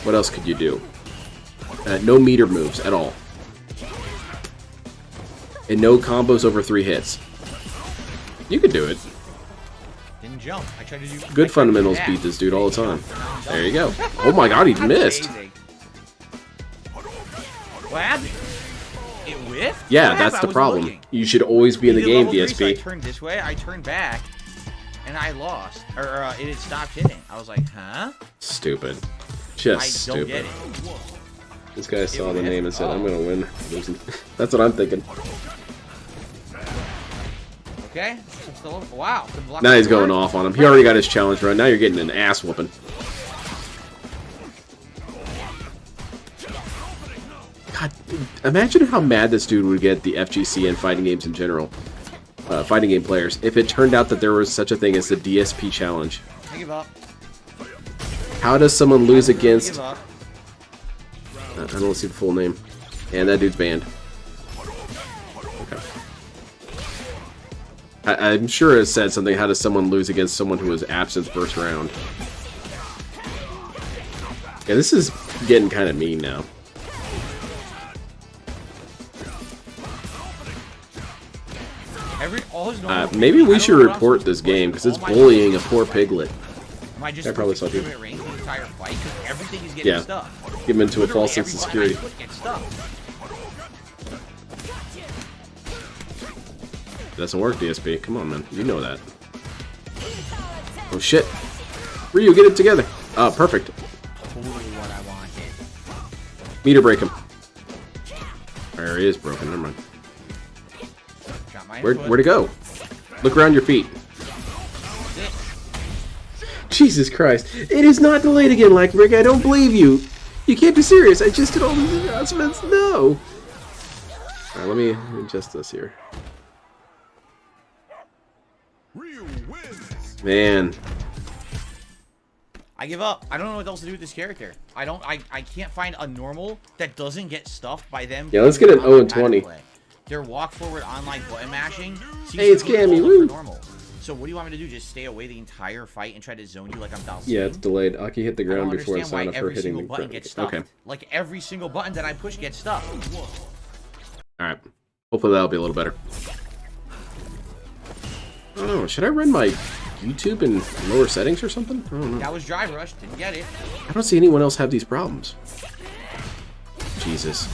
what else could you do? No meter moves at all. And no combos over 3 hits. You could do it. Didn't jump. I tried to do Good fundamentals beat this dude all the time. There you go. Oh my god, he missed. Amazing. What happened? It whiffed? Yeah, What that's happened? I the was problem. looking. You should always be in the He did game, level 3, so I DSP. turned this way, I turned back, and I lost. Or it had stopped hitting. I was like, huh? Stupid. I Just don't get stupid. it. This guy saw the whiffed. name and said, I'm Oh. gonna win. That's what I'm thinking. Okay? I'm still over. Wow. the block Now he's didn't going work. off on him. He already got his challenge run. Now you're getting an ass whooping. God, imagine how mad this dude would get the FGC and fighting games in general. Fighting game players. If it turned out that there was such a thing as the DSP challenge. I give up. How does someone lose I really against... give up. I don't see the full name. And that dude's banned. Okay. I'm sure it said something, how does someone lose against someone who was absent first round? Yeah, this is getting kind of mean now. Maybe we should report this game, because it's bullying a poor piglet. Am I just I probably saw him you. at range the entire fight? Because everything is getting Yeah. stuck. Give him into a Literally false sense of every button security. I push gets stuck. Doesn't work, DSP. Come on, man. You know that. Oh, shit. Ryu, get it together. Oh, perfect. Totally what I wanted. Meter break him. There he is broken. Never mind. Got my Where'd input. it go? Look around your feet. Jesus Christ. It is not delayed again, like Rick. I don't believe you. You can't be serious. I just did all these announcements. No. Alright, let me adjust this here. Man. I give up. I don't know what else to do with this character. I can't find a normal that doesn't get stuffed by them. Yeah, let's get an 0-20. Their walk forward online button mashing. Hey, it's Cammy, woo. Normal. So what do you want me to do? Just stay away the entire fight and try to zone you like I'm Dalsim? Yeah, it's delayed. Aki hit the I don't ground before the understand why sign up for every hitting single the button ground. gets stuffed. Okay. Like every single button that I push gets stuffed. Alright. Hopefully that'll be a little better. Oh, should I run my YouTube in lower settings or something? I don't know. That was Drive Rush. Didn't get it. I don't see anyone else have these problems. Jesus.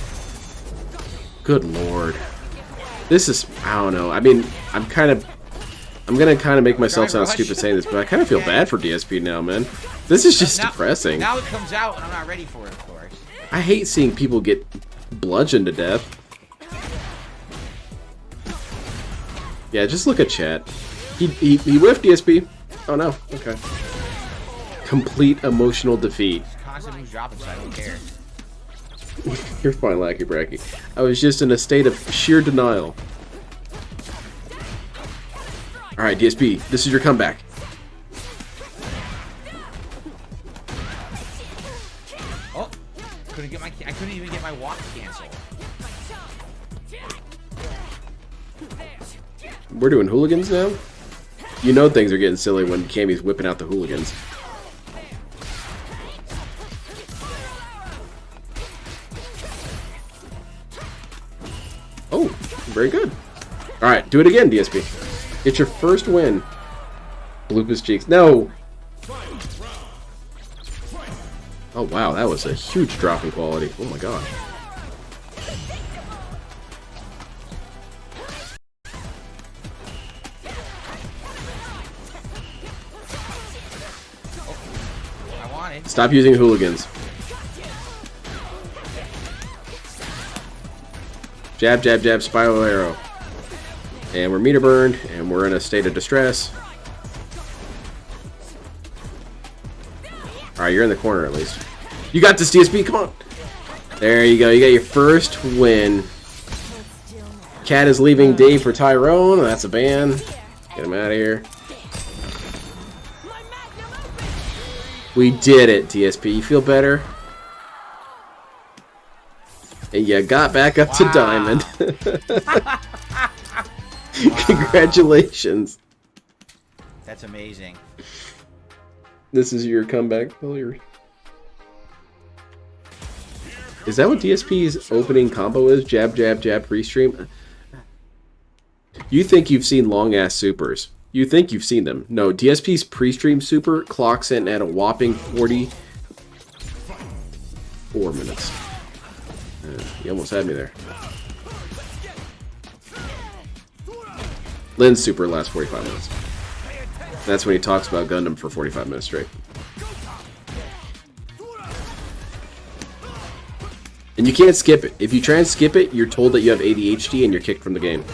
Good lord. This is, I don't know. I mean, I'm gonna kind of make myself sound stupid saying this, but I kind of feel bad for DSP now, man. This is just depressing. Now it comes out and I'm not ready for it, of course. I hate seeing people get bludgeoned to death. Yeah, just look at chat. He whiffed DSP. Oh no. Okay. Complete emotional defeat. Constant moves dropping, so I don't care. You're fine, Lackey Bracky. I was just in a state of sheer denial. Alright, DSP, this is your comeback. Oh, I couldn't even get my walk canceled. We're doing hooligans now? You know things are getting silly when Cammy's whipping out the hooligans. Oh, very good. Alright, do it again, DSP. It's your first win. Bloop his cheeks. No! Oh wow, that was a huge drop in quality. Oh my god. I wanted. Stop using hooligans. Jab, jab, jab, spiral arrow. And we're meter burned, and we're in a state of distress. Alright, you're in the corner at least. You got this, DSP, come on! There you go, you got your first win. Cat is leaving Dave for Tyrone, that's a ban. Get him out of here. We did it, DSP, you feel better? And you got back up to Diamond. Congratulations. That's amazing. This is your comeback failure. Is that what DSP's opening combo is? Jab, jab, jab, Restream? You think you've seen long-ass supers. You think you've seen them. No, DSP's pre-stream super clocks in at a whopping 44 minutes. You almost had me there. Lynn's super lasts 45 minutes. That's when he talks about Gundam for 45 minutes straight. And you can't skip it. If you try and skip it, you're told that you have ADHD and you're kicked from the game.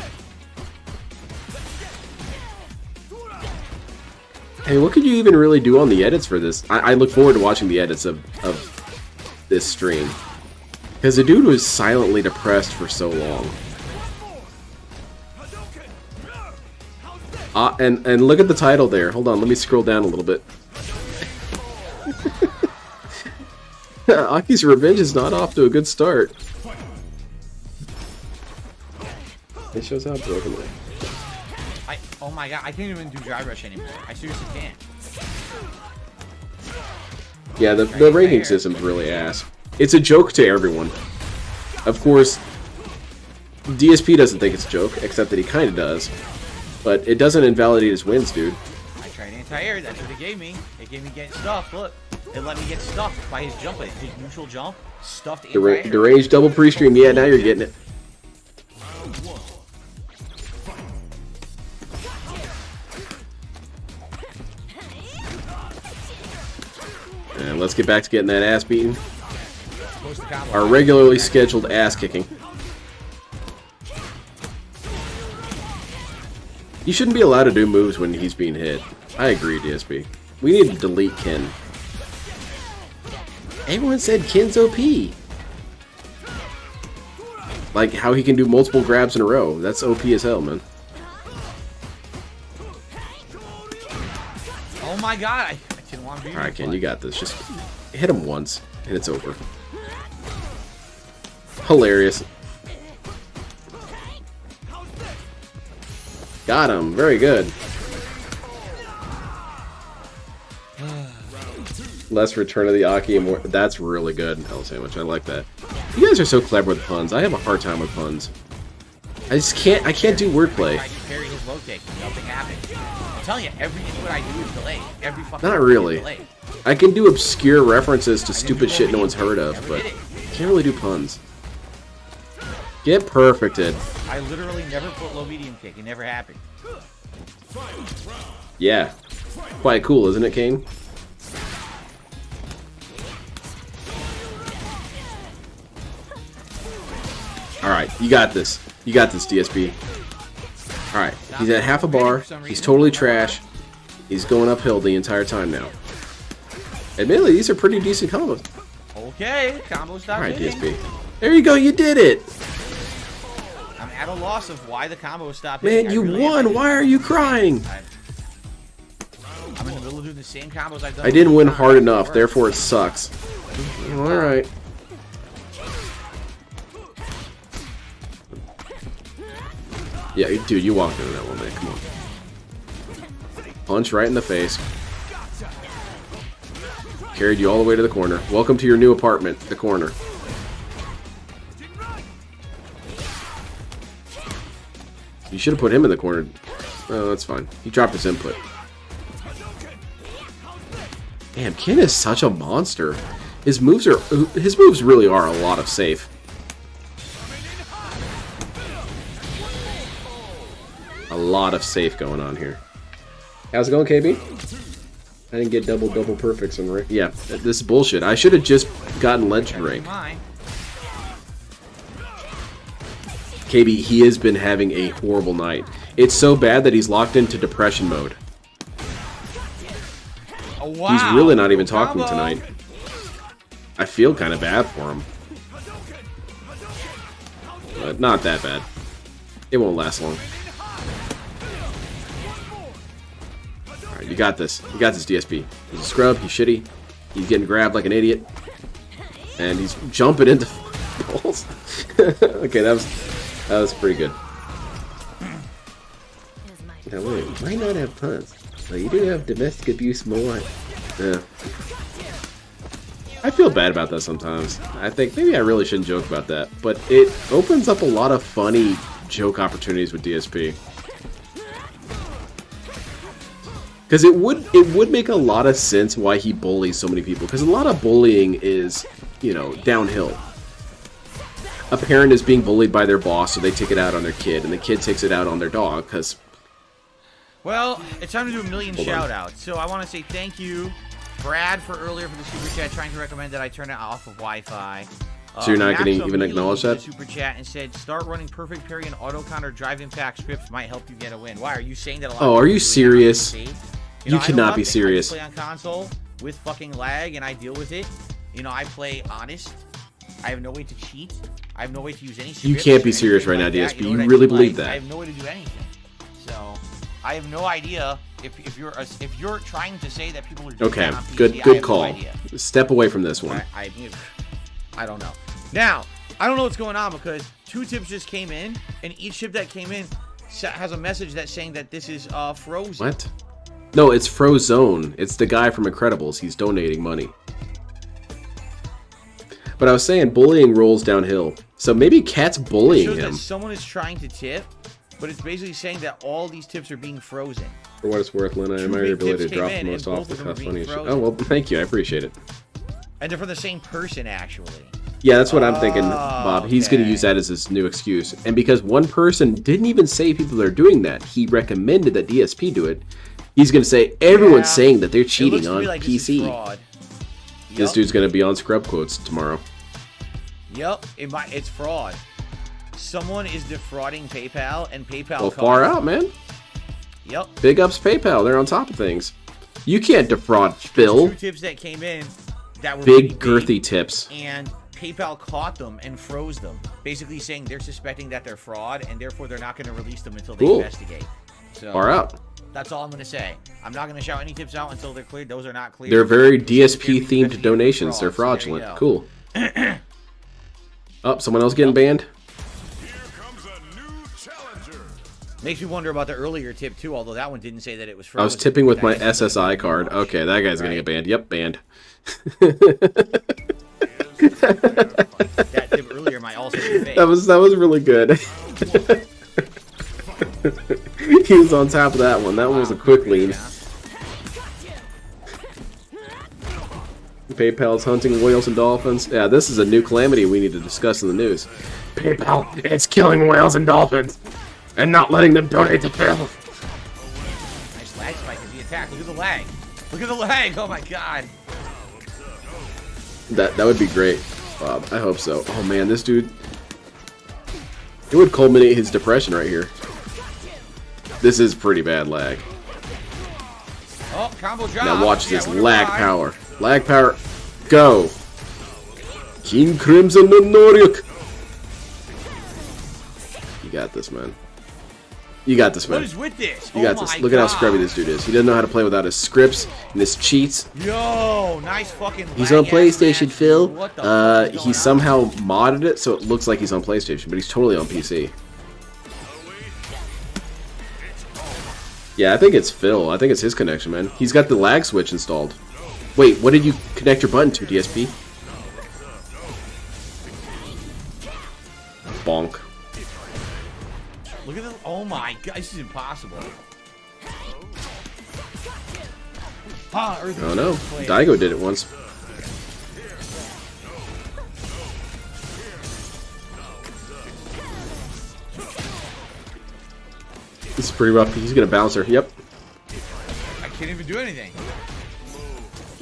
Hey, what could you even really do on the edits for this? I look forward to watching the edits of this stream. Because the dude was silently depressed for so long. And look at the title there. Hold on, let me scroll down a little bit. Aki's Revenge is not off to a good start. It shows how broken Oh my god, I can't even do dry rush anymore. I seriously can't. Yeah, the ranking system's really ass. It's a joke to everyone. Of course, DSP doesn't think it's a joke, except that he kind of does. But it doesn't invalidate his wins, dude. I tried anti-air, that's what it gave me. It gave me getting stuffed, look. It let me get stuffed by his jump, his neutral jump, stuffed anti-air. Deranged double pre-stream, yeah, now you're getting it. And let's get back to getting that ass beaten. Our regularly scheduled ass kicking. You shouldn't be allowed to do moves when he's being hit. I agree, DSP. We need to delete Ken. Everyone said Ken's OP. Like how he can do multiple grabs in a row. That's OP as hell, man. Oh my god, I didn't want to be. Alright, Ken, you got this. Just hit him once, and it's over. Hilarious. Got him. Very good. Less Return of the Aki and more. That's really good. Hell sandwich. I like that. You guys are so clever with puns. I have a hard time with puns. I just can't. I can't do wordplay. I can parry his low kick. Nothing happened. I'm telling you, every input I do is delayed. Every fucking Not really. is delayed. I can do obscure references to stupid shit no one's heard of, but can't really do puns. Get perfected. I literally never put low medium kick. It never happened. Yeah. Quite cool, isn't it, Kane? Alright, you got this. You got this, DSP. Alright, he's at half a bar. He's totally trash. He's going uphill the entire time now. Admittedly, these are pretty decent combos. Okay, combo stop. Alright, DSP. There you go, you did it! I'm at a loss of why the combo stopped. Man, you won! Why are you crying? I'm in the middle of doing the same combos I've done. I didn't win hard enough, therefore it sucks. Alright. Yeah, dude, you walked into that one, man. Come on. Punch right in the face. Carried you all the way to the corner. Welcome to your new apartment, the corner. You should have put him in the corner. Oh, that's fine. He dropped his input. Damn, Ken is such a monster. His moves really are a lot of safe. A lot of safe going on here. How's it going, KB? I didn't get double perfects in Rick. Yeah, this is bullshit. I should have just gotten legendary. KB, he has been having a horrible night. It's so bad that he's locked into depression mode. Oh, wow. He's really not even talking tonight. I feel kind of bad for him. But not that bad. It won't last long. Alright, you got this. You got this, DSP. He's a scrub. He's shitty. He's getting grabbed like an idiot. And he's jumping into balls. Okay, that was pretty good. Now wait, why not have puns? Well, you do have domestic abuse more. Yeah. I feel bad about that sometimes. I think maybe I really shouldn't joke about that, but it opens up a lot of funny joke opportunities with DSP. Because it would make a lot of sense why he bullies so many people. Because a lot of bullying is, you know, downhill. A parent is being bullied by their boss, so they take it out on their kid, and the kid takes it out on their dog. Because, well, it's time to do a million shout-outs. So I want to say thank you, Brad, for earlier for the super chat, trying to recommend that I turn it off of Wi-Fi. So you're not getting even acknowledged that? Super chat and said, start running perfect parry and auto counter drive impact scripts might help you get a win. Why are you saying that a lot? Oh, are you serious? You cannot be serious. I play on console with fucking lag and I deal with it. You know, I play honest. I have no way to cheat. I have no way to use any scripts. You can't be serious right now, DSP. You really believe that? I have no way to do anything. So I have no idea if you're trying to say that people are doing okay. that on PC, Good no call. idea. Step away from this one. I don't know. Now, I don't know what's going on because 2 tips just came in, and each tip that came in has a message that's saying that this is frozen. What? No, it's Frozone. It's the guy from Incredibles. He's donating money. But I was saying bullying rolls downhill. So maybe Cat's bullying It shows him. that someone is trying to tip, but it's basically saying that all these tips are being frozen. For what it's worth, Lena, I 2 admire your big ability tips to drop came the in, most and off both the of them are cuff being funny shit. frozen. Oh, well, thank you. I appreciate it. And they're from the same person, actually. Yeah, that's what I'm thinking, Bob. He's going to okay. use that as his new excuse. And because one person didn't even say people are doing that, he recommended that DSP do it. He's going to say everyone's Yeah. saying that they're It looks cheating to on me like this is PC. fraud. This Yup. dude's going to be on scrub quotes tomorrow. Yep, it's fraud. Someone is defrauding PayPal, and PayPal. Well, far out, man. Yep. Big ups PayPal. They're on top of things. You can't defraud Phil. 2 tips that came in that were Big, pretty girthy tips. and PayPal caught them and froze them, basically saying they're suspecting that they're fraud, and therefore they're not going to release them until they Cool. investigate. So Far out. that's all I'm going to say. I'm not going to shout any tips out until they're cleared. Those are not clear. They're very Those are DSP because themed they're donations. They're fraud, so there you fraudulent. go. Cool. Oh, someone else getting banned? Makes me wonder about the earlier tip too, although that one didn't say that it was frozen. I was tipping with my That is SSI card. much. Okay, that guy's gonna Right. get banned. Yep, banned. That tip earlier might also be fake. That was really good. He was on top of that one. That one was a quick lean. Yeah. PayPal's hunting whales and dolphins. Yeah, this is a new calamity we need to discuss in the news. PayPal, it's killing whales and dolphins, and not letting them donate to Phil. Nice lag spike as he attacked. Look at the lag. Look at the lag. Oh my god. That would be great, Bob. I hope so. Oh man, this dude. It would culminate his depression right here. This is pretty bad lag. Oh, combo drop. Now watch Yeah, this wonder lag why. power. Lag power. Go. King Crimson and Noryuk. You got this, man. You got this, What man. is with this? You got this. Look at how scrubby this dude is. He doesn't know how to play without his scripts and his cheats. Yo, nice fucking. He's on lag-ass PlayStation, match, Phil. dude. What the fuck is going He on? somehow modded it so it looks like he's on PlayStation, but he's totally on PC. Yeah, I think it's Phil. I think it's his connection, man. He's got the lag switch installed. Wait, what did you connect your button to, DSP? Bonk. Look at this. Oh my god, this is impossible. Ah, Earth Oh no, player. Daigo did it once. This is pretty rough. He's gonna bounce her. Yep. I can't even do anything.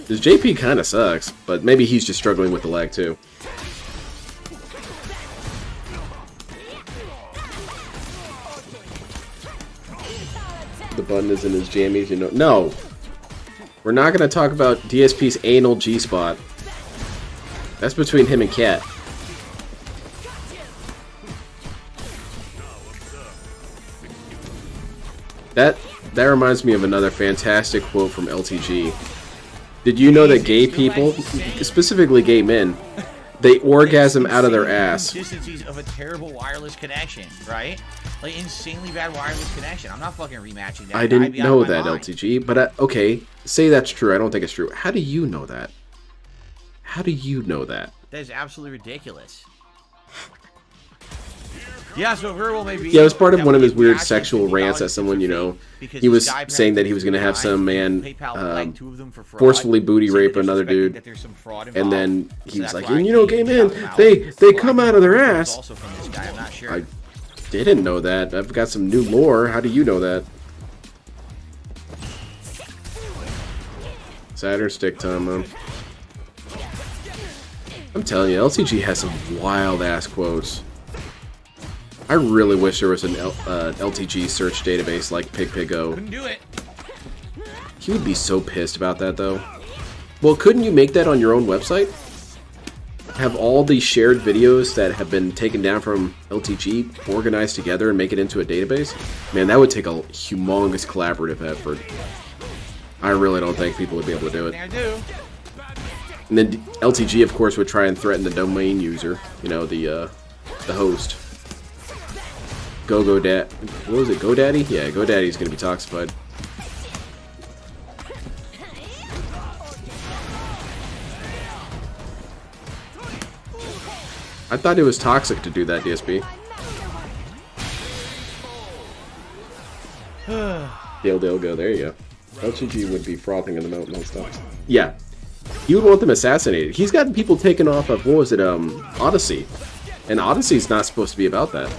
This JP kind of sucks, but maybe he's just struggling with the lag too. The button is in his jammies, you know. No! We're not going to talk about DSP's anal G-spot. That's between him and Cat. That reminds me of another fantastic quote from LTG. Did you know that gay people, specifically gay men, they orgasm out of their ass? Consistencies of a terrible wireless connection, right? Like insanely bad wireless connection. I'm not fucking rematching that. I I'd didn't be out know of my that, mind. LTG, but okay, say that's true. I don't think it's true. How do you know that? How do you know that? That is absolutely ridiculous. Yeah, so very well maybe. Yeah, it was part of that one of would his be weird actually sexual rants at $50 someone, you for know. free because He was this guy saying that he was going to have some man forcefully booty rape another dude. And then he was like, and you know, gay men, they come out of their ass. Also from this guy, I'm not sure. I didn't know that. I've got some new lore. How do you know that? Saturn stick time, man. I'm telling you, LTG has some wild ass quotes. I really wish there was an LTG search database like PigPigo. Couldn't do it. He would be so pissed about that, though. Well, couldn't you make that on your own website? Have all the shared videos that have been taken down from LTG organized together and make it into a database? Man, that would take a humongous collaborative effort. I really don't think people would be able to do it. I do. And then LTG, of course, would try and threaten the domain user. You know, the host. What was it? GoDaddy? Yeah, GoDaddy's gonna be toxified. I thought it was toxic to do that, DSP. Dale, go. There you go. LTG would be frothing in the mouth and stuff. Yeah. You would want them assassinated. He's got people taken off of, what was it, Odyssey. And Odyssey's not supposed to be about that.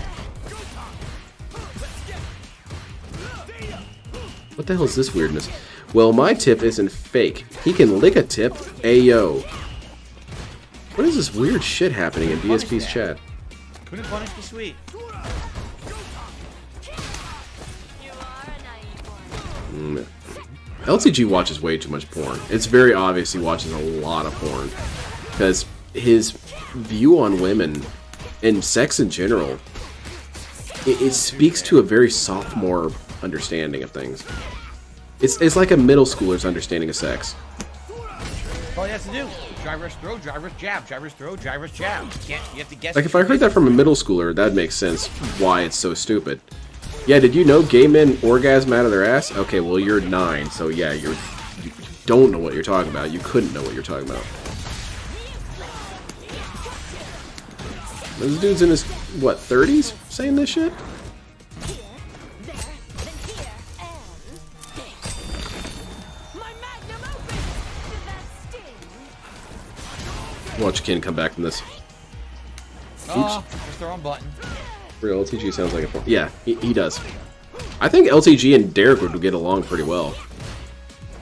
What the hell is this weirdness? Well, my tip isn't fake. He can lick a tip. Ayo. What is this weird shit happening in DSP's chat? Couldn't punish the sweet. LTG watches way too much porn. It's very obvious he watches a lot of porn. Because his view on women and sex in general, it speaks to a very sophomore understanding of things. It's like a middle schooler's understanding of sex. All you have to do, drive rush throw, drive rush jab, drive rush throw, drive rush jab. You have to guess. Like if I heard that from a middle schooler, that makes sense why it's so stupid. Yeah, did you know gay men orgasm out of their ass? Okay, well you're 9, so yeah, you don't know what you're talking about. You couldn't know what you're talking about. This dude's in his, what, 30s saying this shit? Watch Ken come back from this. Oh, just the wrong button. Real LTG sounds like a... Yeah, he does. I think LTG and Derek would get along pretty well.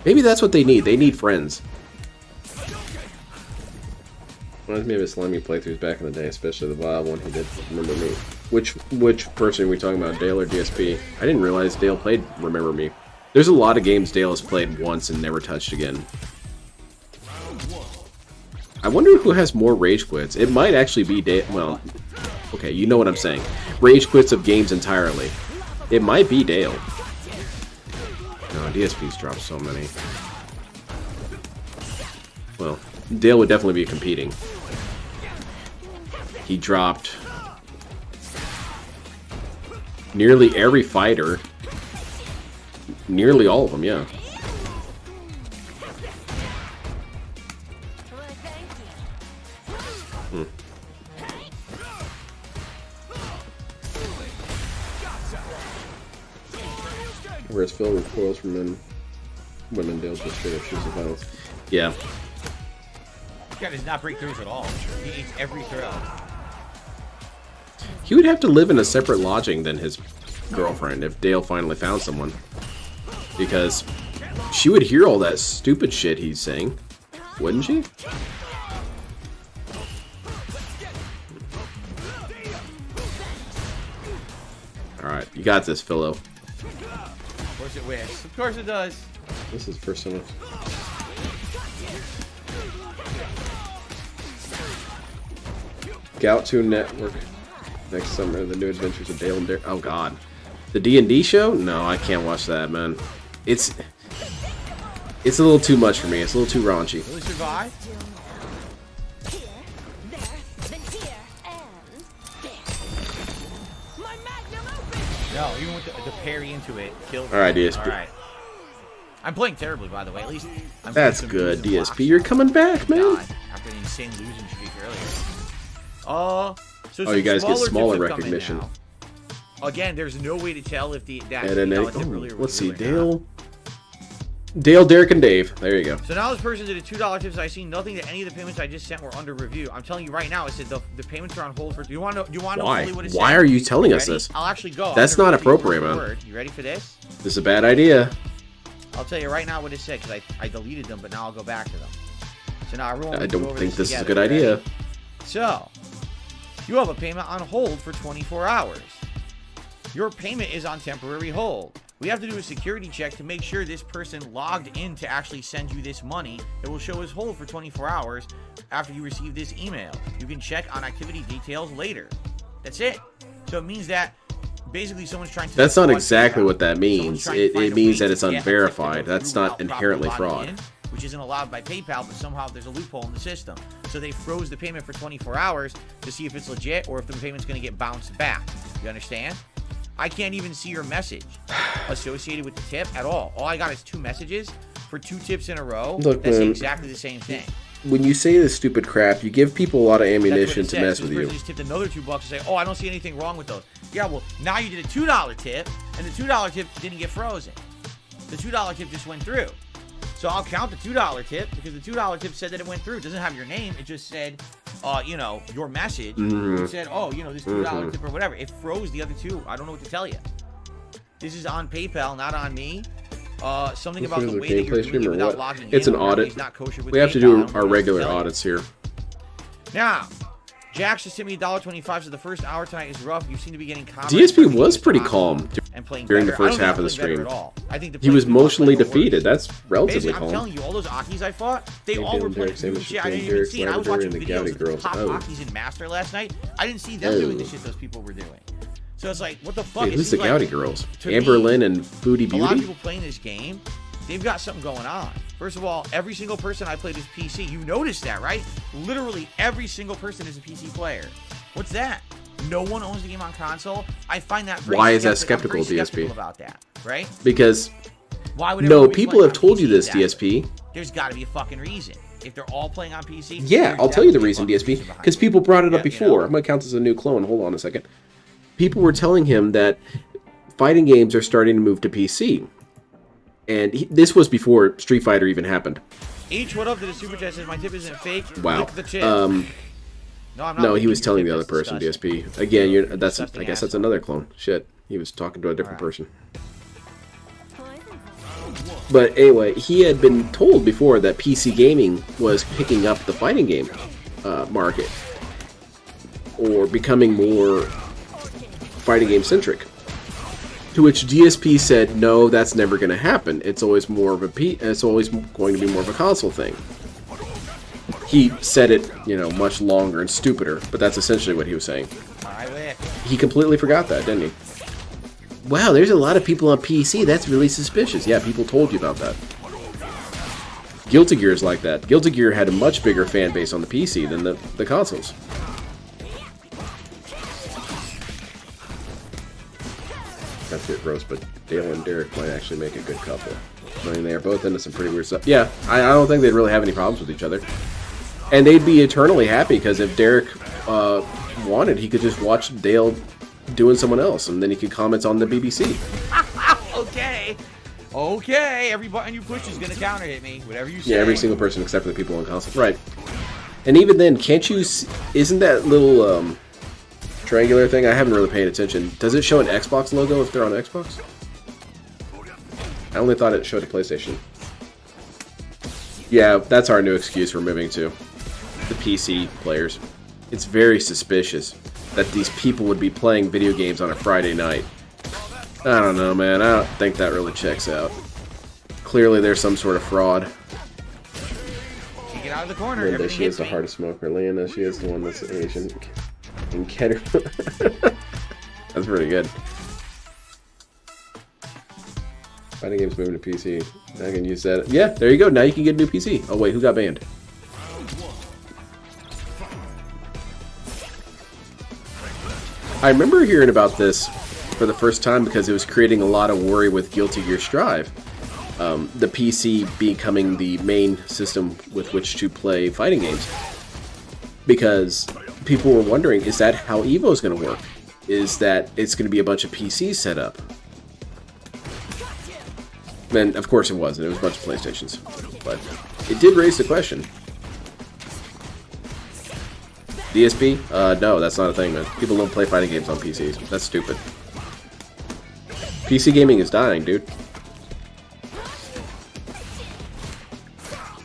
Maybe that's what they need. They need friends. Reminds me of his slimy playthroughs back in the day, especially the wild one he did. Remember Me. Which person are we talking about, Dale or DSP? I didn't realize Dale played Remember Me. There's a lot of games Dale has played once and never touched again. I wonder who has more rage quits. It might actually be Dale. Well, okay, you know what I'm saying. Rage quits of games entirely. It might be Dale. No, DSP's dropped so many. Well, Dale would definitely be competing. He dropped nearly every fighter. Nearly all of them, yeah. Where it's filled with coils from men. Women deal with straight up shoots of violence. Yeah. This guy does not break throughs at all. He eats every throw. He would have to live in a separate lodging than his girlfriend if Dale finally found someone. Because she would hear all that stupid shit he's saying. Wouldn't she? Alright, you got this, Philo. Of course it wins. Of course it does. This is first enough. Gout2 Network. Next summer, the new adventures of Dale and Derek. Oh god. The D&D show? No, I can't watch that, man. It's a little too much for me. It's a little too raunchy. Will he survive? No, even with the parry into it, killed him. Alright, DSP. Alright. I'm playing terribly, by the way. At least I'm That's playing some good, moves and DSP. blocks. You're coming back, man. God, after the insane losing streak earlier. So Oh, you guys get smaller tips have come in recognition. now. Again, there's no way to tell if the Let's see, Dale, Derek, and Dave. There you go. So now this person did a $2 tip. I see nothing that any of the payments I just sent were under review. I'm telling you right now, it said the payments are on hold for. Do you want to know? Why? Fully what it said? Why are you telling us Ready? this? I'll actually go. That's I'm gonna not read it to you appropriate, word for man. word. You ready for this? This is a bad idea. I'll tell you right now what it said because I deleted them, but now I'll go back to them. So now everyone. I will go don't over think this is a together. good You ready? idea. So, you have a payment on hold for 24 hours. Your payment is on temporary hold. We have to do a security check to make sure this person logged in to actually send you this money. It will show as hold for 24 hours after you receive this email. You can check on activity details later. That's it. So it means that basically someone's trying to... That's not fraud exactly you. what that means. Someone's trying to find It a means way that to it's get a tip to go unverified. through That's not without inherently properly fraud. logging in. which isn't allowed by PayPal, but somehow there's a loophole in the system. So they froze the payment for 24 hours to see if it's legit or if the payment's going to get bounced back. You understand? I can't even see your message associated with the tip at all. All I got is 2 messages for 2 tips in a row. Look, That's man, exactly the same thing. When you say this stupid crap, you give people a lot of ammunition to mess with This you. person just tipped another $2 and say, oh, I don't see anything wrong with those. Yeah, well, now you did a $2 tip, and the $2 tip didn't get frozen. The $2 tip just went through. So I'll count the $2 tip because the $2 tip said that it went through. It doesn't have your name. It just said, you know, your message. It said, oh, you know, this $2 tip or whatever. It froze the other 2. I don't know what to tell you. This is on PayPal, not on me. Something about the way that you're doing it without logging in. It's an audit. We have to do our regular audits here. Now, Jax just sent me $1.25, so the first hour tonight is rough. You seem to be getting comments. DSP was pretty calm and playing during the better. first half of the stream. At all. I think He was emotionally playing defeated. That's relatively Basically, calm. I'm telling you, all those Akis I fought, they Hey, all were Dylan, playing Derek, same doing as shit I didn't Derek, even see. And I was watching and the videos Gowdy of girls. top Oh. Akis in Master last night. I didn't see them doing the shit those people were doing. So it's like, what the fuck? Hey, It who's the seems Gowdy like, girls? to Amber me, Lynn and Booty a lot of Beauty? people playing this game, they've got something going on. First of all, every single person I played is PC. You noticed that, right? Literally every single person is a PC player. What's that? No one owns the game on console. I find that very Why is that skeptical. I'm very skeptical, skeptical DSP? about that, right? Because Why would no, everybody people play have on told you PC this, exactly? DSP. There's got to be a fucking reason. If they're all playing on PC, Yeah, there's I'll tell you the definitely a reason, fucking DSP. reason behind Because it. people brought it up Yeah, before. you know? I'm going to count this as a new clone. Hold on a second. People were telling him that fighting games are starting to move to PC. And this was before Street Fighter even happened. H, what up to the super chat says my tip isn't fake. Wow. Lick the tip. No, I'm not he licking was your telling tip, the other that's person, disgusting. DSP. Again, I Disgusting guess that's asshole. another clone. Shit. He was talking to a different Alright. person. But anyway, he had been told before that PC gaming was picking up the fighting game market. Or becoming more fighting game centric. To which DSP said, no, that's never going to happen. It's always more of it's always going to be more of a console thing. He said it, much longer and stupider, but that's essentially what he was saying. Alright, wait. He completely forgot that, didn't he? Wow, there's a lot of people on PC. That's really suspicious. Yeah, people told you about that. Guilty Gear is like that. Guilty Gear had a much bigger fan base on the PC than the consoles. That's it, gross, but Dale and Derek might actually make a good couple. I mean, they are both into some pretty weird stuff. Yeah, I don't think they'd really have any problems with each other. And they'd be eternally happy, because if Derek wanted, he could just watch Dale doing someone else, and then he could comment on the BBC. Okay, every button you push is gonna counter hit me. Whatever you say. Yeah, every single person except for the people on console. Right. And even then, can't you... Isn't that little triangular thing? I haven't really paid attention. Does it show an Xbox logo if they're on Xbox? I only thought it showed a PlayStation. Yeah, that's our new excuse for moving to the PC players. It's very suspicious that these people would be playing video games on a Friday night. I don't know, man. I don't think that really checks out. Clearly, there's some sort of fraud. You get out of the corner. Linda, Everything she is hits the me. hardest smoker. Leona, she is the one that's Asian. And Ketter. That's pretty good. Fighting games moving to PC. I can use that. Yeah, there you go. Now you can get a new PC. Oh, wait, who got banned? I remember hearing about this for the first time because it was creating a lot of worry with Guilty Gear Strive. The PC becoming the main system with which to play fighting games. Because people were wondering, is that how EVO's going to work? Is that it's going to be a bunch of PCs set up? And of course it wasn't. It was a bunch of PlayStations. But it did raise the question. DSP? No, that's not a thing, man. People don't play fighting games on PCs. That's stupid. PC gaming is dying, dude.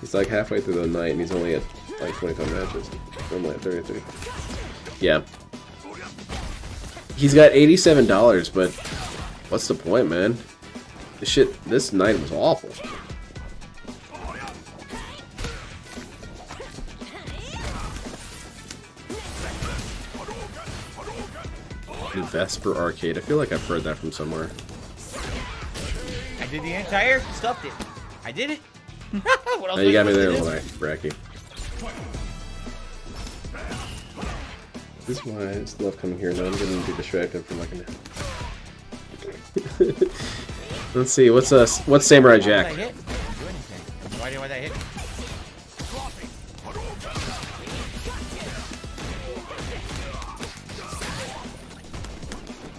He's like halfway through the night and he's only at like 25 matches. I'm like 33. Yeah. He's got $87, but what's the point, man? This night was awful. Vesper Arcade. I feel like I've heard that from somewhere. I did the entire stuffed it. I did it. What else Oh, you got me was I there, supposed little Bracky. This is why I just love coming here. Now I'm getting too distracted from looking at. Let's see, what's Samurai to do? Why Jack? did I hit? I didn't do anything. I have no idea why that hit.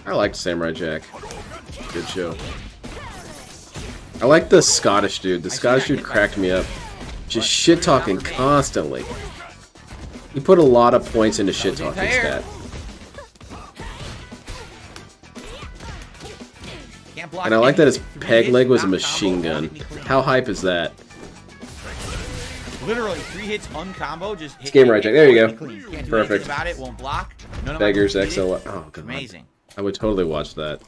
I liked Samurai Jack. Good show. I like the Scottish dude. The Scottish dude cracked me up. Just shit talking constantly. He put a lot of points into shit talking stat. Can't block And I like that his anything. peg 3 leg hits, was a knock machine combo, gun. hit me clean. How hype is that? Literally 3 hits uncombo, just hit Game right, Jack. There you go. hit me clean. Can't do Perfect. anything about it, won't block. None of my Beggars moves hit XL. it. Oh, god. Amazing. I would totally watch that.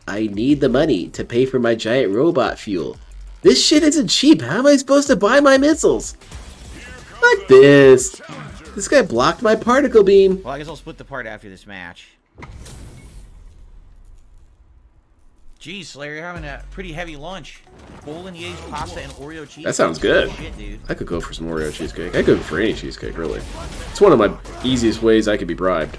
I need the money to pay for my giant robot fuel. This shit isn't cheap. How am I supposed to buy my missiles? Like this. This guy blocked my particle beam. Well, I guess I'll split the part after this match. Jeez, Slayer, you're having a pretty heavy lunch. Bolognese pasta and Oreo cheese. That sounds good. Shit, dude. I could go for some Oreo cheesecake. I could go for any cheesecake, really. It's one of my easiest ways I could be bribed.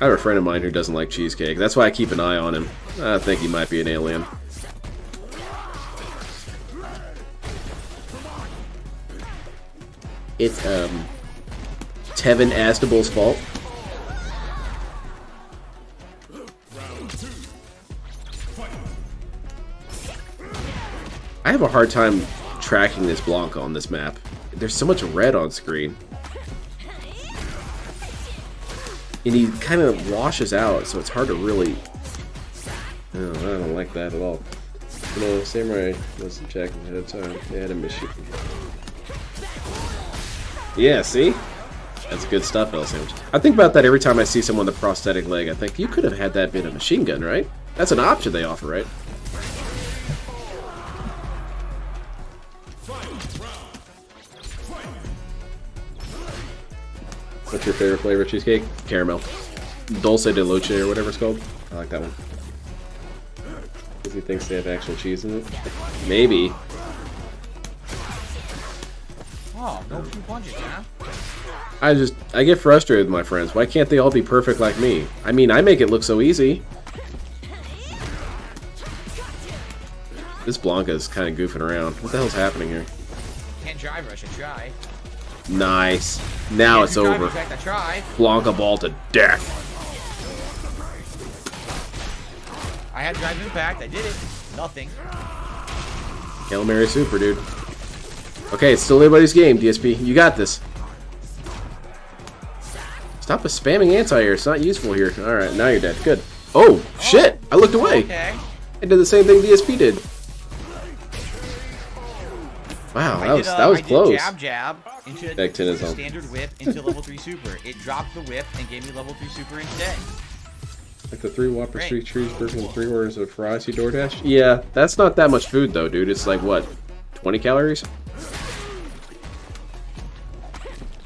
I have a friend of mine who doesn't like cheesecake. That's why I keep an eye on him. I think he might be an alien. It's, Tevin Astable's fault. I have a hard time tracking this Blanca on this map. There's so much red on screen. And he kind of washes out, so it's hard to really... Oh, I don't like that at all. You know, Samurai wasn't checking ahead of time. They had a mission. Yeah, see? That's good stuff, L Sandwich. I think about that every time I see someone with a prosthetic leg. I think, you could have had that been a machine gun, right? That's an option they offer, right? What's your favorite flavor of cheesecake? Caramel. Dulce de leche or whatever it's called. I like that one. Because he thinks they have actual cheese in it. Maybe. Oh, no few punches, huh? I get frustrated with my friends. Why can't they all be perfect like me? I mean, I make it look so easy. This Blanca is kind of goofing around. What the hell's happening here? Can't drive rush, I try. Nice. Now it's over. In fact, I try. Blanca ball to death. I had drive impact, I did it. Nothing. Hail Mary Super, dude. Okay, it's still everybody's game, DSP. You got this. Stop with spamming anti-air. It's not useful here. Alright, now you're dead. Good. Oh, shit! I looked away. Okay. I did the same thing DSP did. Wow, that was close. I did jab into Back 10 is on. standard whip into level 3 super. It dropped the whip and gave me level 3 super instead. Like the 3 Whopper Great. Street Cheeseburger and 3 orders of fries you DoorDash? Yeah, that's not that much food though, dude. It's like, what, 20 calories?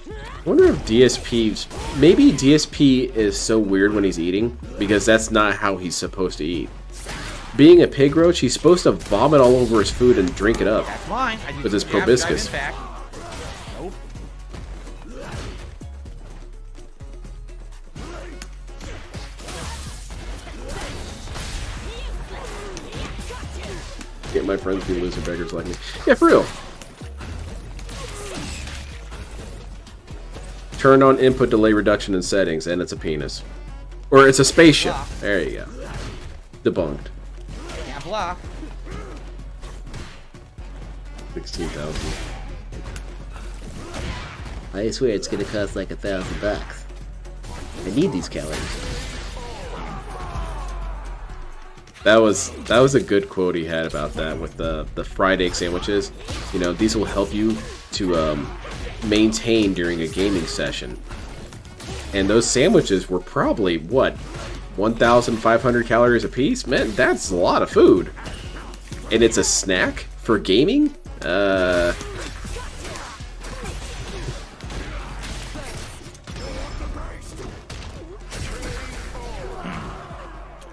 I wonder if DSP's... Maybe DSP is so weird when he's eating, because that's not how he's supposed to eat. Being a pig roach, he's supposed to vomit all over his food and drink it up. That's fine. I do With his jab, drive proboscis. impact. Nope. Get my friends be loser beggars like me. Yeah, for real. Turn on input delay reduction in settings, and it's a penis. Or it's a spaceship. There you go. Debunked. Can't block. 16,000. I swear it's gonna cost like $1,000. I need these calories. That was a good quote he had about that with the fried egg sandwiches. You know, these will help you to maintain during a gaming session. And those sandwiches were probably what, 1,500 calories a piece? Man, that's a lot of food. And it's a snack for gaming?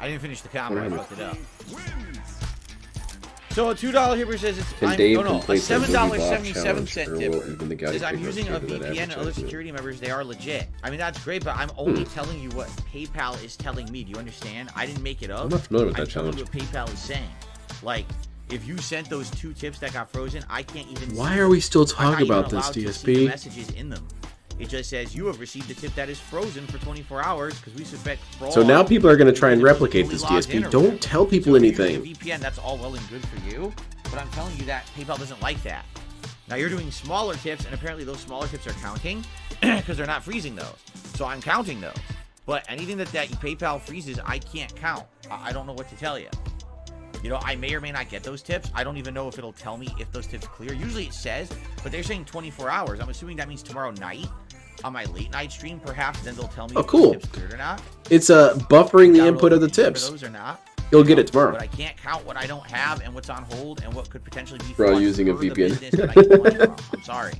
I didn't finish the combo. I fucked it up. So a $2 hipper says it's Can Dave a complete the movie box $7.77 challenge, or will even the tipper. guy Says I'm who using a created that VPN and other advertisement? security members. They are legit. I mean that's great, but I'm only telling you what PayPal is telling me. Do you understand? I didn't make it up. I'm not familiar with that I'm telling challenge. you what PayPal is saying. Like, if you sent those 2 tips that got frozen, I can't even. Why see are them. we still I'm not talking even about this, allowed to see the DSP? messages in them. It just says you have received a tip that is frozen for 24 hours because we suspect fraud. So now people are going to try and It wasn't replicate fully this, logged in DSP. or Don't whatever. tell people So if you're anything. using a VPN, that's all well and good for you, but I'm telling you that PayPal doesn't like that. Now you're doing smaller tips, and apparently those smaller tips are counting because they're not freezing those. So I'm counting those. But anything that PayPal freezes, I can't count. I don't know what to tell you. You know, I may or may not get those tips. I don't even know if it'll tell me if those tips clear. Usually it says, but they're saying 24 hours. I'm assuming that means tomorrow night on my late night stream, perhaps. Then they'll tell me if cool. those tips cleared or not. It's buffering the Download input of the for tips. those or not. You'll get it tomorrow. But I can't count what I don't have and what's on hold and what could potentially be For all fraud using a for the VPN. business that I get money from. I'm sorry.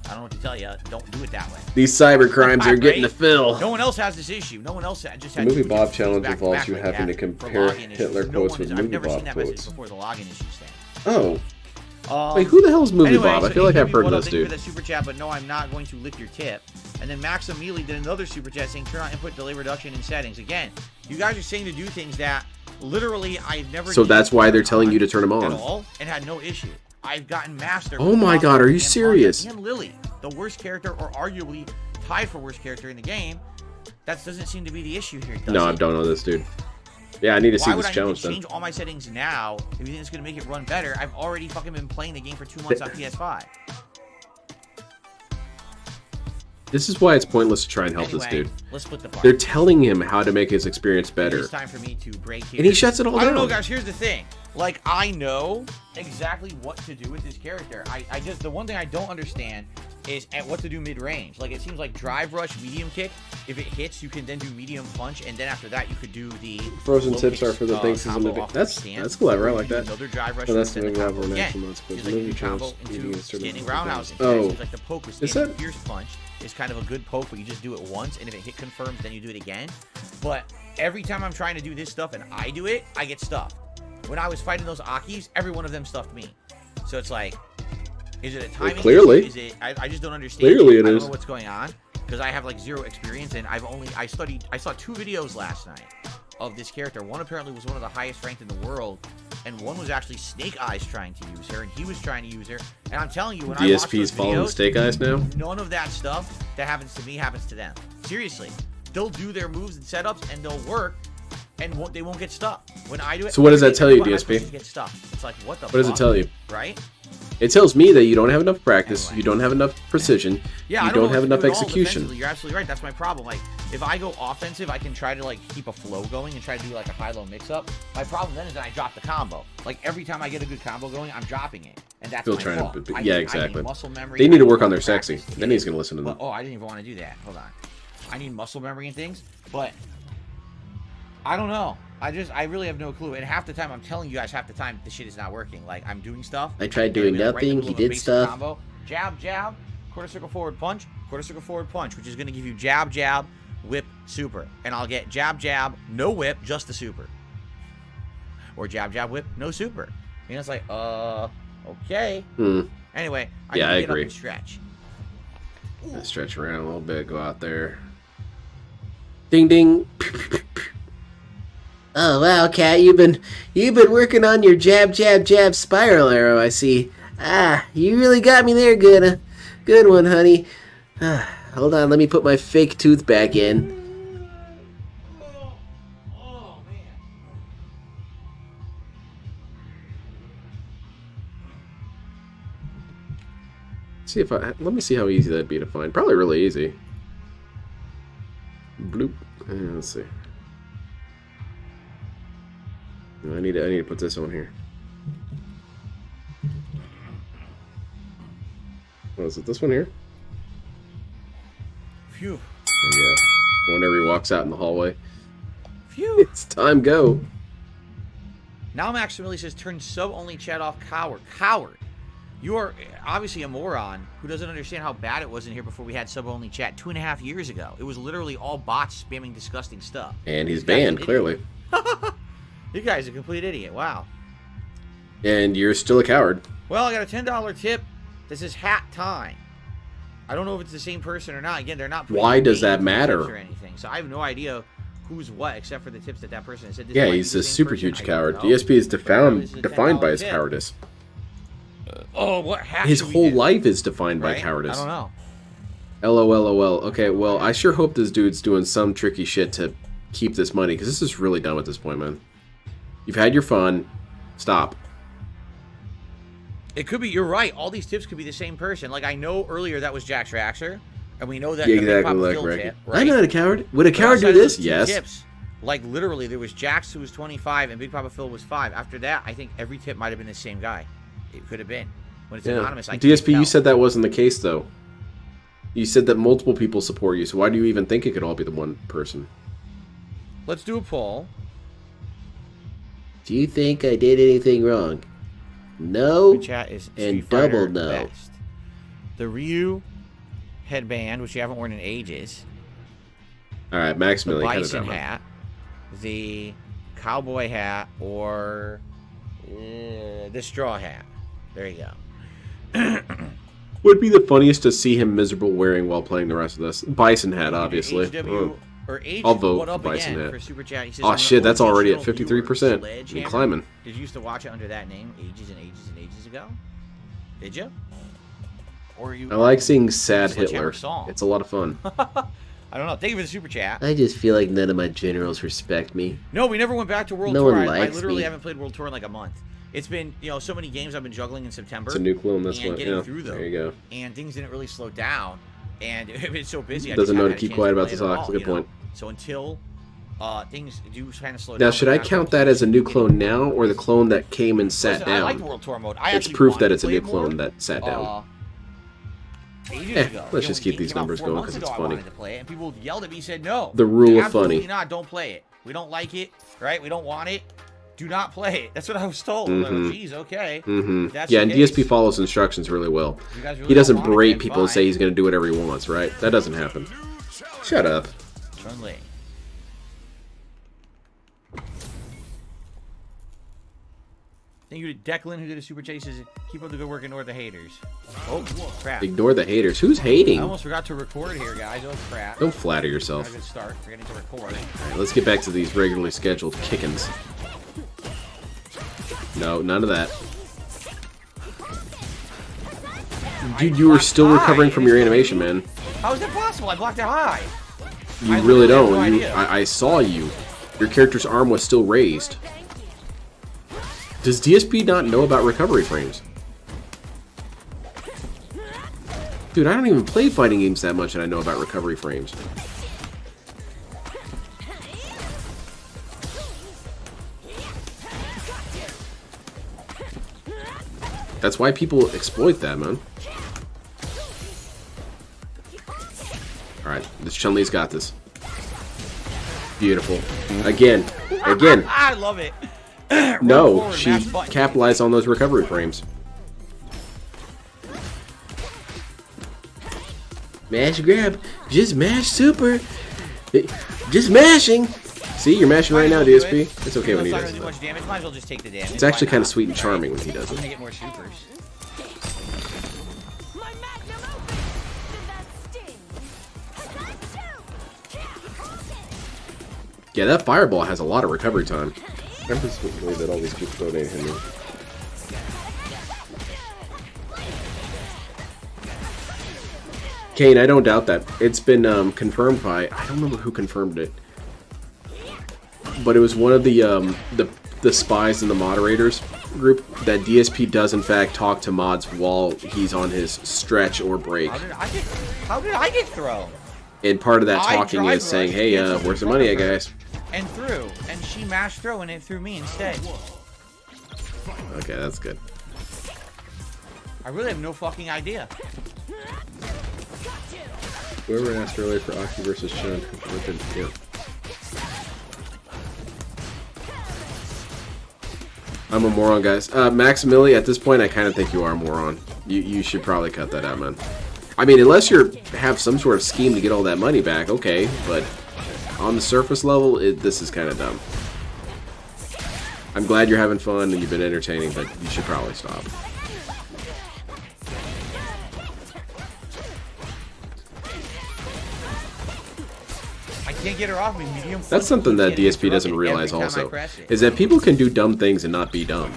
I don't know what to tell you. Don't do it that way. These cyber crimes are getting to Right? fill. No one else has this issue. No one else just The had movie two Bob tips challenge back to involves back you like having that to for compare login issues. Hitler No quotes one with I've movie never Bob seen that message quotes. before the login issues thing. Oh, Um, wait, who the hell is Movie anyway, Bob? I so feel like I've AQB, heard well, of this thank you dude. for that super chat, but no, I'm not going to lick your tip. And then Maxim Mealy did another super chat saying turn on input delay reduction in settings. Again, you guys are saying to do things that literally I've never. So that's why they're turned telling on you to turn them at on. all and had no issue. I've gotten master. Oh my from God, are you and serious? And Lily, the worst character, or arguably tied for worst character in the game. That doesn't seem to be the issue here. Does No, I it? don't know this dude. Yeah, I need to see Why would this I need to challenge then. change all my settings now if you think it's going to make it run better? I've already fucking been playing the game for 2 months on PS5. This is why it's pointless to try and help this Anyway, dude. let's split the They're part. telling him how to make his experience better. It's time for me to break here. And he shuts it all I don't know, down. guys. Here's the thing. Like, I know exactly what to do with this character. I just, the one thing I don't understand is at what to do mid-range. Like, it seems like drive rush, medium kick. If it hits, you can then do medium punch, and then after that, you could do the Frozen low tips kick, are for the things. combo off the That's stance. clever. I like You do that. Another drive rush. Oh, that's and then the the movie combo level again. maximum that's supposed It's to like movie you combo challenge, eating into a certain standing amount of roundhouse. times. Oh. It seems like the poke with Is standing that- fierce punch is kind of a good poke, but you just do it once, and if it hit confirms, then you do it again. But every time I'm trying to do this stuff and I do it, I get stuffed. When I was fighting those Akis, every one of them stuffed me. So it's like, is it a timing clearly. issue? Is it? I just don't understand. Clearly it I don't is. know what's going on because I have like zero experience, and I saw 2 videos last night of this character. One apparently was one of the highest ranked in the world, and one was actually Snake Eyes trying to use her, and he was trying to use her. And I'm telling you, when I watch DSP's those following videos, Steak Eyes now. none of that stuff that happens to me happens to them. Seriously, they'll do their moves and setups, and they'll work, and they won't get stuck. When I do it, So what does that tell you, every button I DSP? push, it gets stuck. It's like, what the fuck? What does it tell you? Right? It tells me that you don't have enough practice, Anyway. you don't have enough precision, Yeah, you I don't don't know have what to enough do at all execution. defensively. You're absolutely right. That's my problem. Like, if I go offensive, I can try to like keep a flow going and try to do like a high-low mix-up. My problem then is that I drop the combo. Like every time I get a good combo going, I'm dropping it, and that's Still my trying to- fault. but I yeah, need exactly. muscle memory. They need I to work on their practice sexy. to Then get he's it. gonna listen to them. But, oh, I didn't even want to do that. Hold on. I need muscle memory and things, but I don't know. I really have no clue. And half the time, I'm telling you guys, half the time, this shit is not working. Like, I'm doing stuff. I tried and doing we're right in the nothing, middle he of a did basic stuff. Combo. Jab, jab, quarter circle forward punch, quarter circle forward punch, which is going to give you jab, jab, whip, super. And I'll get jab, jab, no whip, just the super. Or jab, jab, whip, no super. And it's like, okay. Anyway, Yeah, need I to get agree. up and stretch. Stretch around a little bit, go out there. Ding ding. Oh wow, Cat, you've been working on your jab jab jab spiral arrow, I see. Ah, you really got me there, good one, honey. Hold on, let me put my fake tooth back in. See if let me see how easy that'd be to find. Probably really easy. Bloop. Let's see. I need to put this on here. Oh, is it this one here? Phew. Yeah. Whenever he walks out in the hallway. Phew. It's time go. Now Max really says turn sub only chat off, coward. Coward. You are obviously a moron who doesn't understand how bad it was in here before we had sub-only chat 2.5 years ago. It was literally all bots spamming disgusting stuff. And he's banned, clearly. You guys are a complete idiot. Wow. And you're still a coward. Well, I got a $10 tip. This is hat time. I don't know if it's the same person or not. Again, they're not. Why does that matter? Or anything. So I have no idea who's what except for the tips that person said. This Yeah, might be he's the a same super person. huge I coward. don't know. DSP is This is a defined by his $10 tip. cowardice. Oh, what hat His should we whole do? life is defined by Right? cowardice. I don't know. LOL. Okay, well, I sure hope this dude's doing some tricky shit to keep this money, because this is really dumb at this point, man. You've had your fun. Stop. It could be. You're right. All these tips could be the same person. Like I know earlier that was Jack Traxxer, and we know that Yeah, the Big exactly Papa like Phil Ricky. tip, I'm right? not a coward. Would a But coward do outside of this? those two Yes. Tips, like literally, there was Jax who was 25 and Big Papa Phil was 5. After that, I think every tip might have been the same guy. It could have been. When it's Yeah. anonymous, I can't DSP, you tell. said that wasn't the case, though. You said that multiple people support you, so why do you even think it could all be the one person? Let's do a poll. Do you think I did anything wrong? No. The chat is and Street Fighter double no. best. The Ryu headband, which you haven't worn in ages. All right, The Maximilian. cut it bison down, man. hat. The cowboy hat, or the straw hat. There you go. Would be the funniest to see him miserable wearing while playing the rest of this. Bison hat, obviously. HW, or H, I'll vote what up Bison again hat. for Super Chat? He says, Oh I'm an shit, that's already at original 53%. viewer, And Sledgehammer. climbing. Did you used to watch it under that name ages and ages and ages ago? Did you? Or you? I like seeing sad Sledgehammer Hitler. song. It's a lot of fun. I don't know. Thank you for the super chat. I just feel like none of my generals respect me. No, we never went back to World No Tour. one I likes literally me. haven't played World Tour in like a month. It's been, so many games I've been juggling in September. It's a new clone. That's and what. getting Yeah. through them. There you go. And things didn't really slow down. And I've been so busy. I Doesn't just know haven't to had a keep chance quiet about play this, it at Alex. all, Good point. So until things do kind of slow Now, down. should I count that as a new clone now, or the clone that came and sat Listen, I like the down? World Tour mode. I It's actually proof wanted that to it's a play new it more, clone that sat down. Ages ago. let's You just know, keep it these came out numbers 4 going months 'cause it's ago, I funny. wanted to play it, and people yelled at me, said no. The rule of Absolutely funny. not. Don't play it. We don't like it. Right? We don't want it. Do not play it. That's what I was told. Mhm. Like, well, geez, okay. Mm-hmm. That's Yeah, the and case. DSP follows instructions really well. You guys really He doesn't don't want it, berate then people and fine. say he's going to do whatever he wants, right? That doesn't happen. Shut up. Chun-Li. Thank you to Declan, who did a super chase. Says, keep up the good work, ignore the haters. Oh, crap. Ignore the haters. Who's I hating? almost forgot to record here, guys. Oh, crap. Don't flatter Got a yourself. good start. Forgetting to record. All right, let's get back to these regularly scheduled kickins. No, none of that. Dude, you were still recovering from your animation, man. How is that possible? I blocked it high. You I really literally have don't. no You, idea. I saw you. Your character's arm was still raised. Does DSP not know about recovery frames? Dude, I don't even play fighting games that much and I know about recovery frames. That's why people exploit that, man. Alright, this Chun-Li's got this. Beautiful. Again. I love it. No, forward, she mash button. capitalized on those recovery frames. Mash grab. Just mash super. Just mashing. See, you're mashing right now, DSP. It's okay when he It's not does gonna do it. much damage. Might as well just take the damage. It's actually Why kind of not? sweet and charming when he does I'm it. gonna get more supers. My magnum opus! Did that sting? Yeah, that fireball has a lot of recovery time. I'm just really that all these people donate him. Kane, I don't doubt that. It's been confirmed by, I don't remember who confirmed it, but it was one of the spies in the moderators group that DSP does in fact talk to mods while he's on his stretch or break. How did I get thrown? And part of that I talking drive is saying, rushed hey, into where's the front money, of her. guys? And threw. And she mashed throw and it threw me instead. Okay, that's good. I really have no fucking idea. Whoever asked earlier for Aki versus Chun, yeah. I'm a moron, guys. Maximili, at this point, I kind of think you are a moron. You should probably cut that out, man. I mean, unless you have some sort of scheme to get all that money back, okay. But on the surface level, this is kind of dumb. I'm glad you're having fun and you've been entertaining, but you should probably stop. I can't get her off me. Medium. That's something that DSP doesn't realize also, is that people can do dumb things and not be dumb.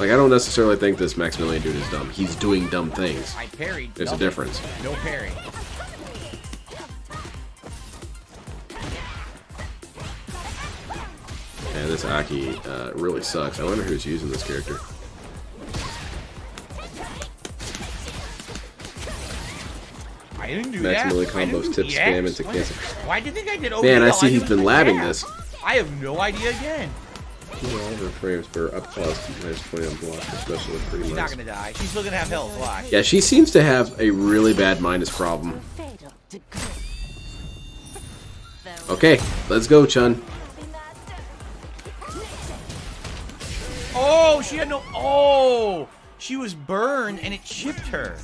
Like, I don't necessarily think this Maximilian dude is dumb. He's doing dumb things. I parried. There's a difference. No parry. Man, this Aki really sucks. I wonder who's using this character. I didn't do Maximally that. combos, tips, spam into What? cancel. Why do you think I did OBL? Man, I see he's didn't been do labbing that. this. I have no idea again. All of her frames for up close, 20 on block, especially with pretty She's not nice. gonna die. She's still gonna have health. Watch. Yeah, she seems to have a really bad minus problem. Okay, let's go, Chun. Oh, she had no. Oh, she was burned and it chipped her.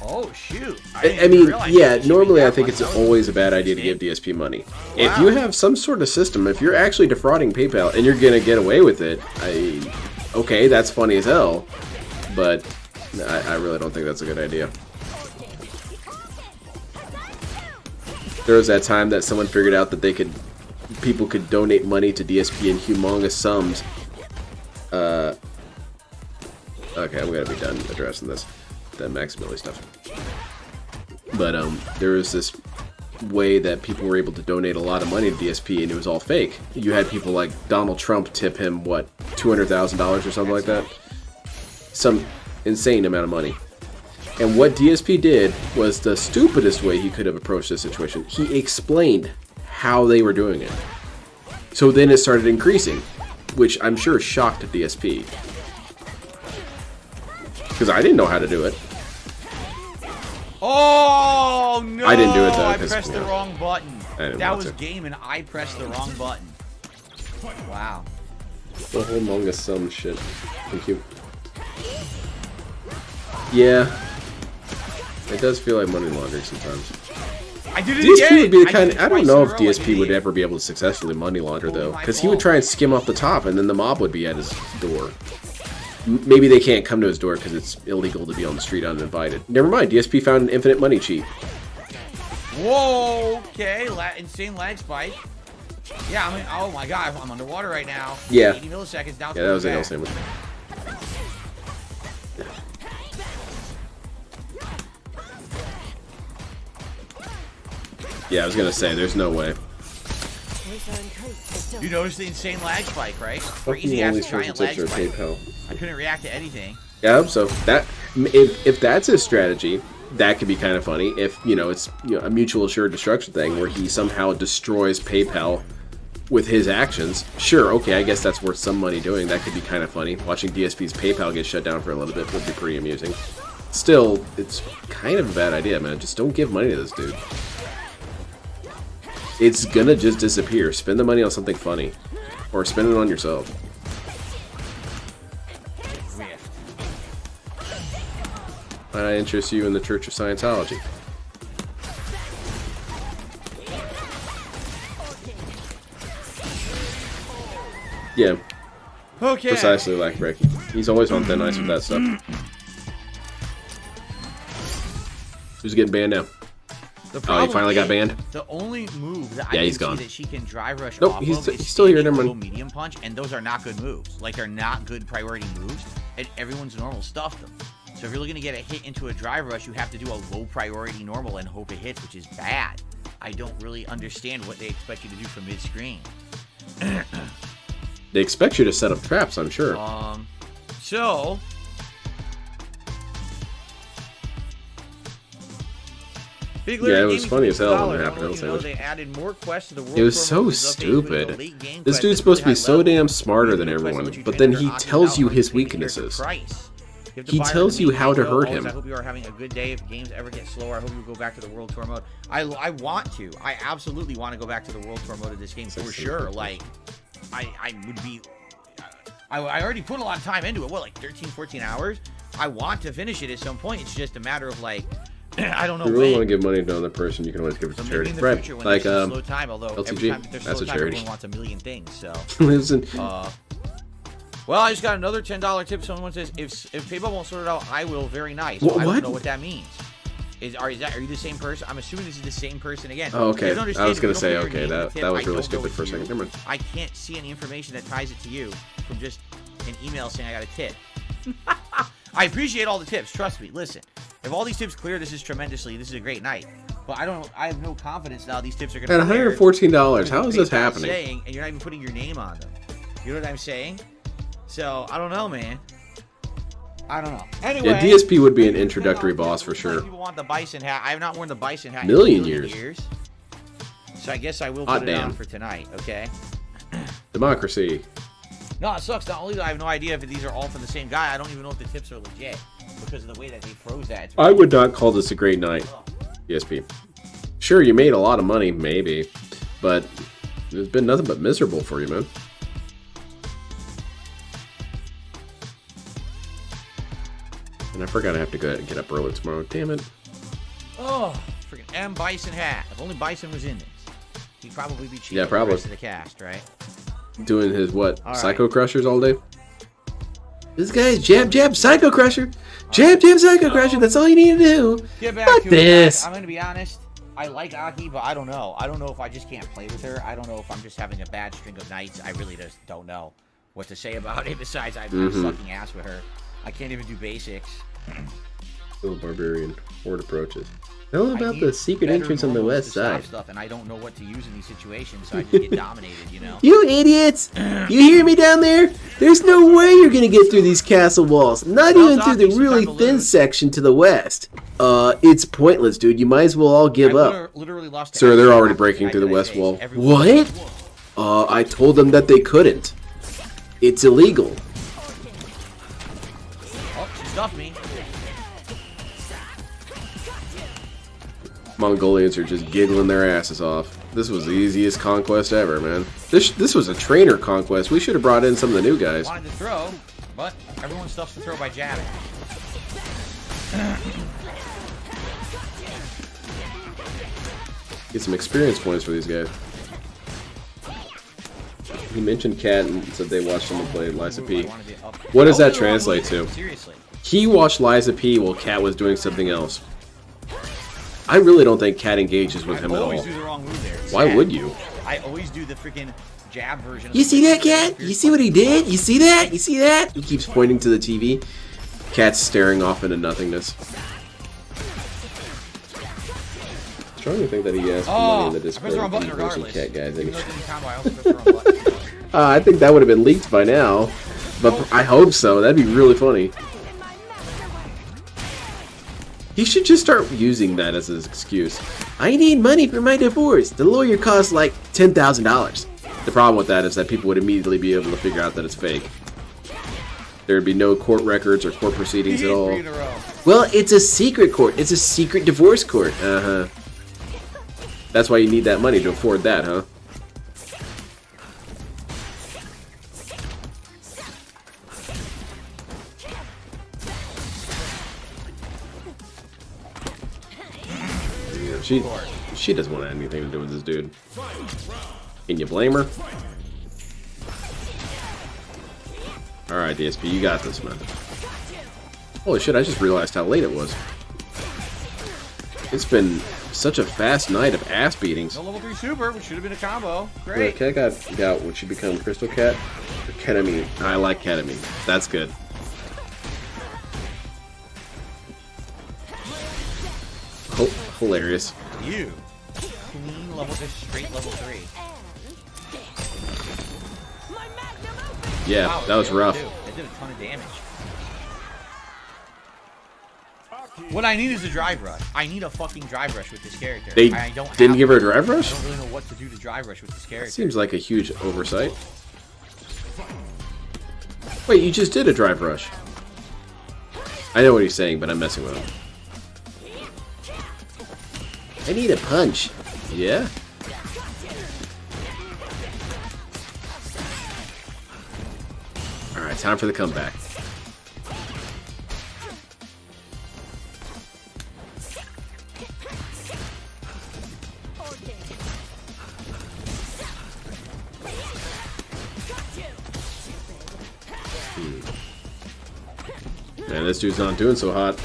Oh shoot! I mean, yeah, normally I think it's always a bad idea to give DSP money. If you have some sort of system, if you're actually defrauding PayPal and you're gonna get away with it, okay, that's funny as hell, but I really don't think that's a good idea. There was that time that someone figured out that people could donate money to DSP in humongous sums. Okay, I'm gonna be done addressing this. The Maximili stuff. But there was this way that people were able to donate a lot of money to DSP, and it was all fake. You had people like Donald Trump tip him, what, $200,000 or something like that? Some insane amount of money. And what DSP did was the stupidest way he could have approached this situation. He explained how they were doing it. So then it started increasing, which I'm sure shocked DSP. Because I didn't know how to do it. Oh no! I didn't do it though. I pressed the wrong button. That was to. game, and I pressed the wrong button. Wow. The whole Among Us some shit. Thank you. Yeah. It does feel like money laundering sometimes. I did it DSP again! would be the kind. did it I don't twice know in if a row, DSP would ever be able to successfully money launder though, my because he would fault. try and skim off the top, and then the mob would be at his door. Maybe they can't come to his door because it's illegal to be on the street uninvited. Never mind. DSP found an infinite money cheat. Whoa! Okay, insane lag spike. Yeah, I mean, oh my god, I'm underwater right now. Yeah. 80 milliseconds down. Yeah, that was an L sandwich. Yeah, I was gonna say, there's no way. You noticed the insane lag spike, right? Fuck Crazy you, ass only giant social lag tips or spike. PayPal. I couldn't react to anything. Yeah, I hope so. That if that's his strategy, that could be kind of funny. If it's a mutual assured destruction thing where he somehow destroys PayPal with his actions. Sure, okay, I guess that's worth some money doing. That could be kind of funny. Watching DSP's PayPal get shut down for a little bit would be pretty amusing. Still, it's kind of a bad idea, man. Just don't give money to this dude. It's gonna just disappear. Spend the money on something funny. Or spend it on yourself. I interest you in the Church of Scientology. Yeah, Okay. precisely like Ricky. He's always on thin ice with that stuff. Who's getting banned now? The Oh, problem he finally got is, banned? The only move that Yeah, I he's can gone. see that she can drive rush Nope, off he's of is still here, standing never low mind. medium punch, and those are not good moves. Like, they're not good priority moves, and everyone's normal stuff them. So if you're looking to get a hit into a drive rush, you have to do a low priority normal and hope it hits, which is bad. I don't really understand what they expect you to do from mid-screen. They expect you to set up traps, I'm sure. So... Big Yeah, it Larry was Gaming funny as hell when $50. it happened, I I was know like, they added more quests to the World It was Tour so mode, this update included stupid. the late game This quest dude's at supposed to be really so high damn level. smarter than The quest in everyone, which you but train then under he Octa's tells you outline his to pay the character weaknesses. price. You have to He buy tells the you main how to game, hurt always, him. I hope you are having a good day. If games ever get slower, I hope you go back to the World Tour mode. I want to. I absolutely want to go back to the World Tour mode of this game for sure. Like, I would be. I already put a lot of time into it. What, like 13, 14 hours? I want to finish it at some point. It's just a matter of like, I don't know. If you really when. want to give money to another person, you can always give it to So maybe charity. in the Right? future when Like there's some slow time, although every LTG, time that there's that's slow a time, charity. everyone wants a million things. So. Listen, Well, I just got another $10 tip. Someone says, if PayPal won't sort it out, I will. Very nice. What? I don't know what that means. Are you the same person? I'm assuming this is the same person again. oh, okay. You have to I understand, was if gonna you don't say, put your okay, name in the that tip, was I really don't know stupid it's for a you. second. Never mind. I can't see any information that ties it to you from just an email saying I got a tip. I appreciate all the tips. Trust me. Listen, if all these tips clear, this is tremendously. This is a great night. But I have no confidence now these tips are going to At $114, how is this happening? Saying, and you're not even putting your name on them. You know what I'm saying? So, I don't know, man. I don't know. Anyway. Yeah, DSP would be an introductory boss for sure. People want the bison hat. I have not worn the bison hat Million in a years. So I guess I will Hot put it on damn. for tonight, okay? Democracy. No, it sucks. Not only do I have no idea if these are all from the same guy, I don't even know if the tips are legit because of the way that they froze that. It's I would not call this a great night, DSP. Sure, you made a lot of money, maybe, but it's been nothing but miserable for you, man. And I forgot I have to get up early tomorrow. Damn it. Oh, freaking M. Bison hat. If only Bison was in this, he'd probably be cheating Yeah, probably. the rest of the cast, right? Doing his what? All right. Psycho Crushers all day? This guy's jab, Psycho Crusher. Jab, Psycho Crusher. That's all you need to do. Get back Fuck to this. it. I'm gonna be honest. I like Aki, but I don't know. I don't know if I just can't play with her. I don't know if I'm just having a bad string of nights. I really just don't know what to say about it. Besides, I'm sucking ass with her. I can't even do basics. Little barbarian horde approaches. Tell I about need the secret better entrance on the normals west to stop side. stuff, and I don't know what to use in these situations, so I just get dominated, you know? You idiots! You hear me down there? There's no way you're gonna get through these castle walls. Not Well, even through the Doc, really you should thin lose. section to the west. It's pointless, dude. You might as well all give up. Literally lost to Sir, they're every already Aki breaking guy through the that I west faced. wall. Everyone- What? I told them that they couldn't. It's illegal. Oh, she stuffed me. Mongolians are just giggling their asses off. This was the easiest conquest ever, man. This was a trainer conquest. We should have brought in some of the new guys. Wanted to throw, but everyone stuffs to throw by jabbing. Get some experience points for these guys. He mentioned Cat and said they watched someone play Liza P. What does that translate to? Seriously. He watched Liza P while Cat was doing something else. I really don't think Cat engages with him I at always all. do the wrong move there. It's Why sad. would you? I always do the freaking jab version. of You the see that, freaking Cat? You see what he did? You see that? You see that? He keeps pointing to the TV. Cat's staring off into nothingness. I strongly think that he asked for money in the I pressed the Discord. wrong button He wasn't regardless. Cat guys. Even though it didn't combo, I also pressed the wrong button. I think that would have been leaked by now. But I hope so. That'd be really funny. He should just start using that as his excuse. I need money for my divorce. The lawyer costs like $10,000. The problem with that is that people would immediately be able to figure out that it's fake. There'd be no court records or court proceedings at all. 3 in a row. Well, it's a secret court. It's a secret divorce court. Uh-huh. That's why you need that money to afford that, huh? She doesn't want anything to do with this dude. Can you blame her? Alright, DSP, you got this, man. Holy shit, I just realized how late it was. It's been such a fast night of ass beatings. No level 3 super, which should have been a combo. Yeah, Great. Cat got would she become Crystal Cat? Or ketamine. I like ketamine. That's good. Hilarious. You. Clean level, just straight level 3. My magnum open. Yeah, Wow, that was level rough. 2. That did a ton of damage. What I need is a drive rush. I need a fucking drive rush with this character. They I don't didn't have give her a one. drive I rush? don't really know what to do to drive rush with this character. Seems like a huge oversight. Wait, you just did a drive rush. I know what he's saying, but I'm messing with him. I need a punch. Yeah? Alright, time for the comeback. Man, this dude's not doing so hot.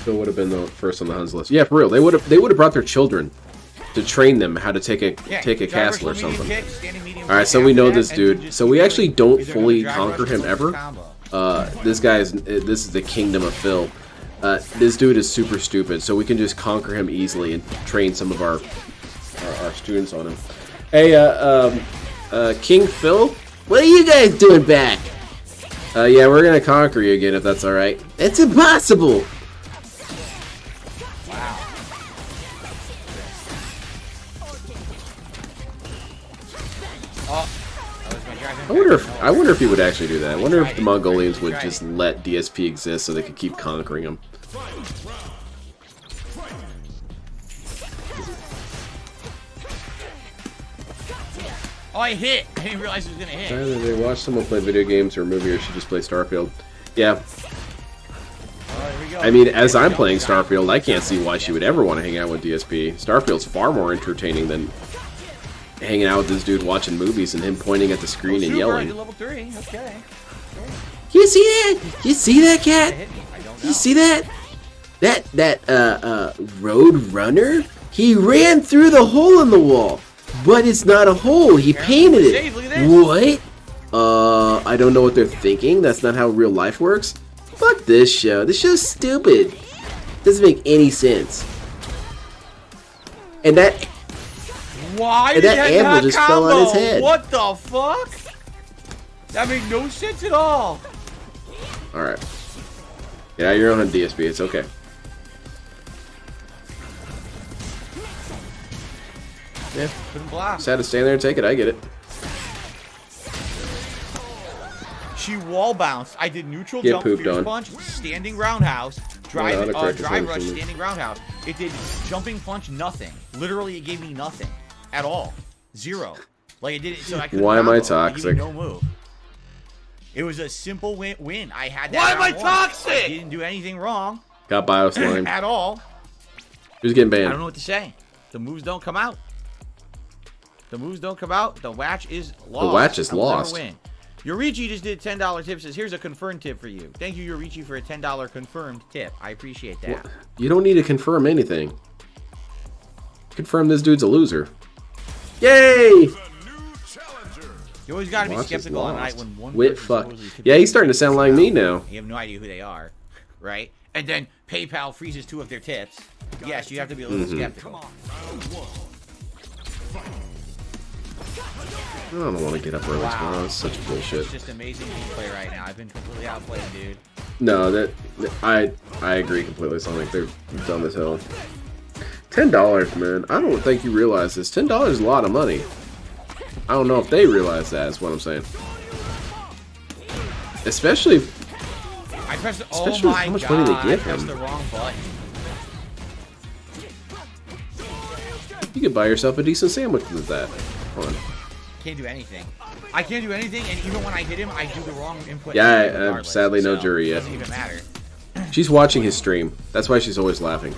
Phil would have been the first on the Huns list. Yeah, for real. They would have brought their children to train them how to take a castle or something. Alright, so we know this dude. So we actually don't fully conquer him ever. This is the kingdom of Phil. This dude is super stupid, so we can just conquer him easily and train some of our students on him. Hey, King Phil, what are you guys doing back? Yeah, we're gonna conquer you again if that's alright. It's impossible! I wonder if he would actually do that. I wonder if the Mongolians would just let DSP exist so they could keep conquering him. Oh, I hit! I didn't realize he was gonna hit. Either they watch someone play video games or a movie, or should just play Starfield. Yeah. I mean, as I'm playing Starfield, I can't see why she would ever want to hang out with DSP. Starfield's far more entertaining than hanging out with this dude watching movies and him pointing at the screen and yelling. Level 3. Okay. You see that? You see that, cat? You see that? That road runner? He ran through the hole in the wall. But it's not a hole. He painted it. What? I don't know what they're thinking. That's not how real life works. Fuck this show. This show's stupid. Doesn't make any sense. And that... Why and did that anvil just fell on his head. What the fuck? That made no sense at all. Alright. Yeah, you're on a DSP. It's okay. Yeah. Just had to stand there and take it. I get it. She wall bounced. I did neutral Get jump, pooped fierce on. punch, standing roundhouse, drive rush, something. standing roundhouse. It did jumping punch, nothing. Literally, it gave me nothing at all. Zero. Like it did it so I could. Why am I combo. It gave me toxic? no move. It was a simple win. I had that. Why am I round one. toxic? I didn't do anything wrong Got bio slime. at all. Who's getting I don't banned? know what to say. The moves don't come out. The moves don't come out. The watch is lost. The watch is I will never lost. win. Yorichi just did $10 tip. Says, here's a confirmed tip for you. Thank you, Yorichi, for a $10 confirmed tip. I appreciate that. You don't need to confirm anything. Confirm this dude's a loser. Yay! You always got to be Watch is skeptical on night lost. when one Wit person fuck. supposedly could Yeah, be he's starting to sound like me now. You have no idea who they are, right? And then PayPal freezes 2 of their tips. Yes, you have to be a little skeptical. I don't want to get up early tomorrow. It's such bullshit. It's just amazing gameplay right now. I've been completely outplayed, dude. No, I agree completely, Sonic. They're dumb as hell. $10, man. I don't think you realize this. $10 is a lot of money. I don't know if they realize that, is what I'm saying. Especially I pressed. Especially Oh with my how much god! money they I give pressed him. the wrong button. you could buy yourself a decent sandwich with that. Hold on. Can't do anything. I can't do anything, and even when I hit him, I do the wrong input. Yeah, regardless, sadly no so jury it yet. doesn't even matter. She's watching his stream. That's why she's always laughing.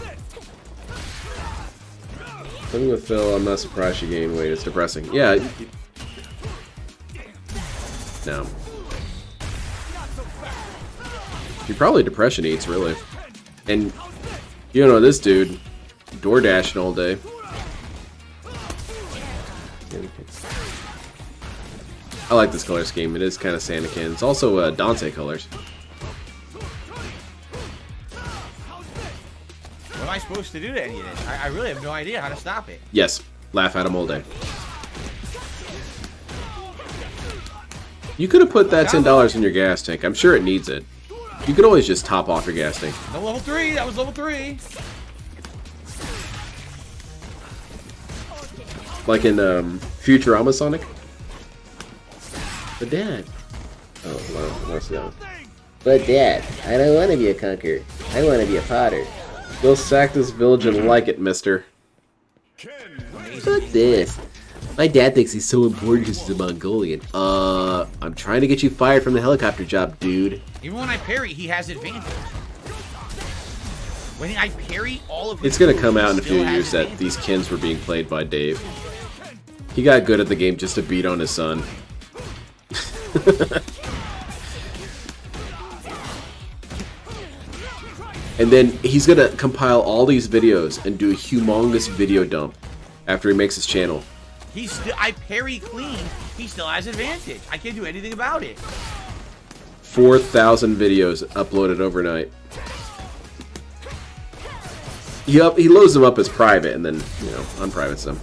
Living with Phil, I'm not surprised she gained weight. It's depressing. Yeah. No. She probably depression eats, really. And you know this dude, door dashing all day. I like this color scheme. It is kind of Sandakin. It's also Dante colors. What am I supposed to do to any of this? I really have no idea how to stop it. Yes, laugh at him all day. You could have put that $10 in your gas tank. I'm sure it needs it. You could always just top off your gas tank. No level 3. That was level 3. Like in Futurama Sonic. But Dad. Oh, well, that's no. But Dad, I don't want to be a conqueror. I want to be a potter. We'll sack this village and like it, mister. Fuck this. My dad thinks he's so important because he's a Mongolian. I'm trying to get you fired from the helicopter job, dude. Even when I parry, he has advantage. When I parry all of his It's gonna moves, come he out in a few still has years that advantage. these Kins were being played by Dave. He got good at the game just to beat on his son. And then he's gonna compile all these videos and do a humongous video dump after he makes his channel. He's still, I parry clean. He still has advantage. I can't do anything about it. 4,000 videos uploaded overnight. He loads them up as private and then, you know, unprivates them.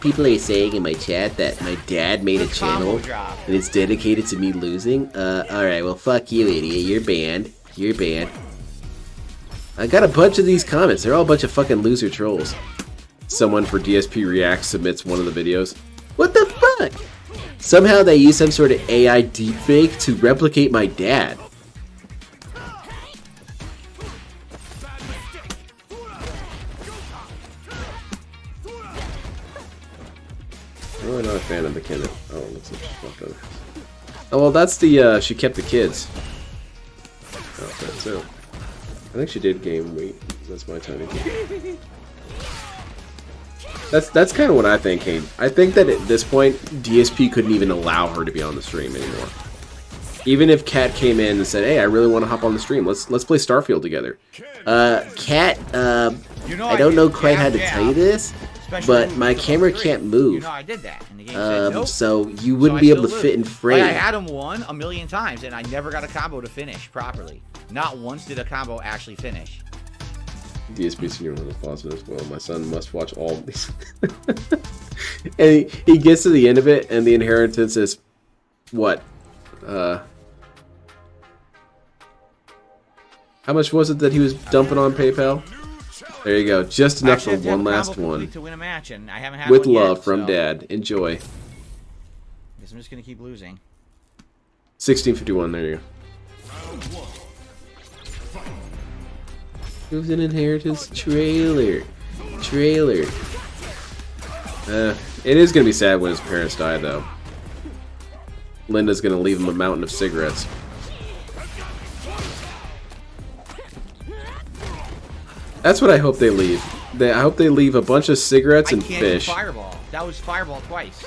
People are saying in my chat that my dad made a Good combo channel drop. and it's dedicated to me losing. Alright, well fuck you, idiot. You're banned. You're banned. I got a bunch of these comments. They're all a bunch of fucking loser trolls. Someone for DSP React submits one of the videos. What the fuck? Somehow they use some sort of AI deepfake to replicate my dad. I'm really not a fan of the kid. Oh, looks like she's fucked up. Oh, well, that's the, she kept the kids. Oh, that's it. I think she did gain weight. That's my tiny kid. That's kind of what I think, Kane. I think that at this point, DSP couldn't even allow her to be on the stream anymore. Even if Kat came in and said, "Hey, I really want to hop on the stream. Let's play Starfield together." Kat, You know, I don't know did quite how to jab, tell you this, especially but when my we were camera three. can't move. You know, I did that, and the game said nope. So you So wouldn't I be able to still fit in lose. frame. Like, I had him won a million times, and I never got a combo to finish properly. Not once did a combo actually finish. DSP Senior was positive as well. My son must watch all of these. And he gets to the end of it, and the inheritance is what? How much was it that he was dumping on PayPal? There you go, just enough for Actually, I have to one have a last combo one. complete to win a match, and I haven't had With one love yet, from so Dad. Enjoy. Guess I'm just gonna keep losing. 1651. There you go. It was an inheritance trailer. It is gonna be sad when his parents die, though. Linda's gonna leave him a mountain of cigarettes. That's what I hope they leave. I hope they leave a bunch of cigarettes and I can't fish. do fireball. That was fireball twice.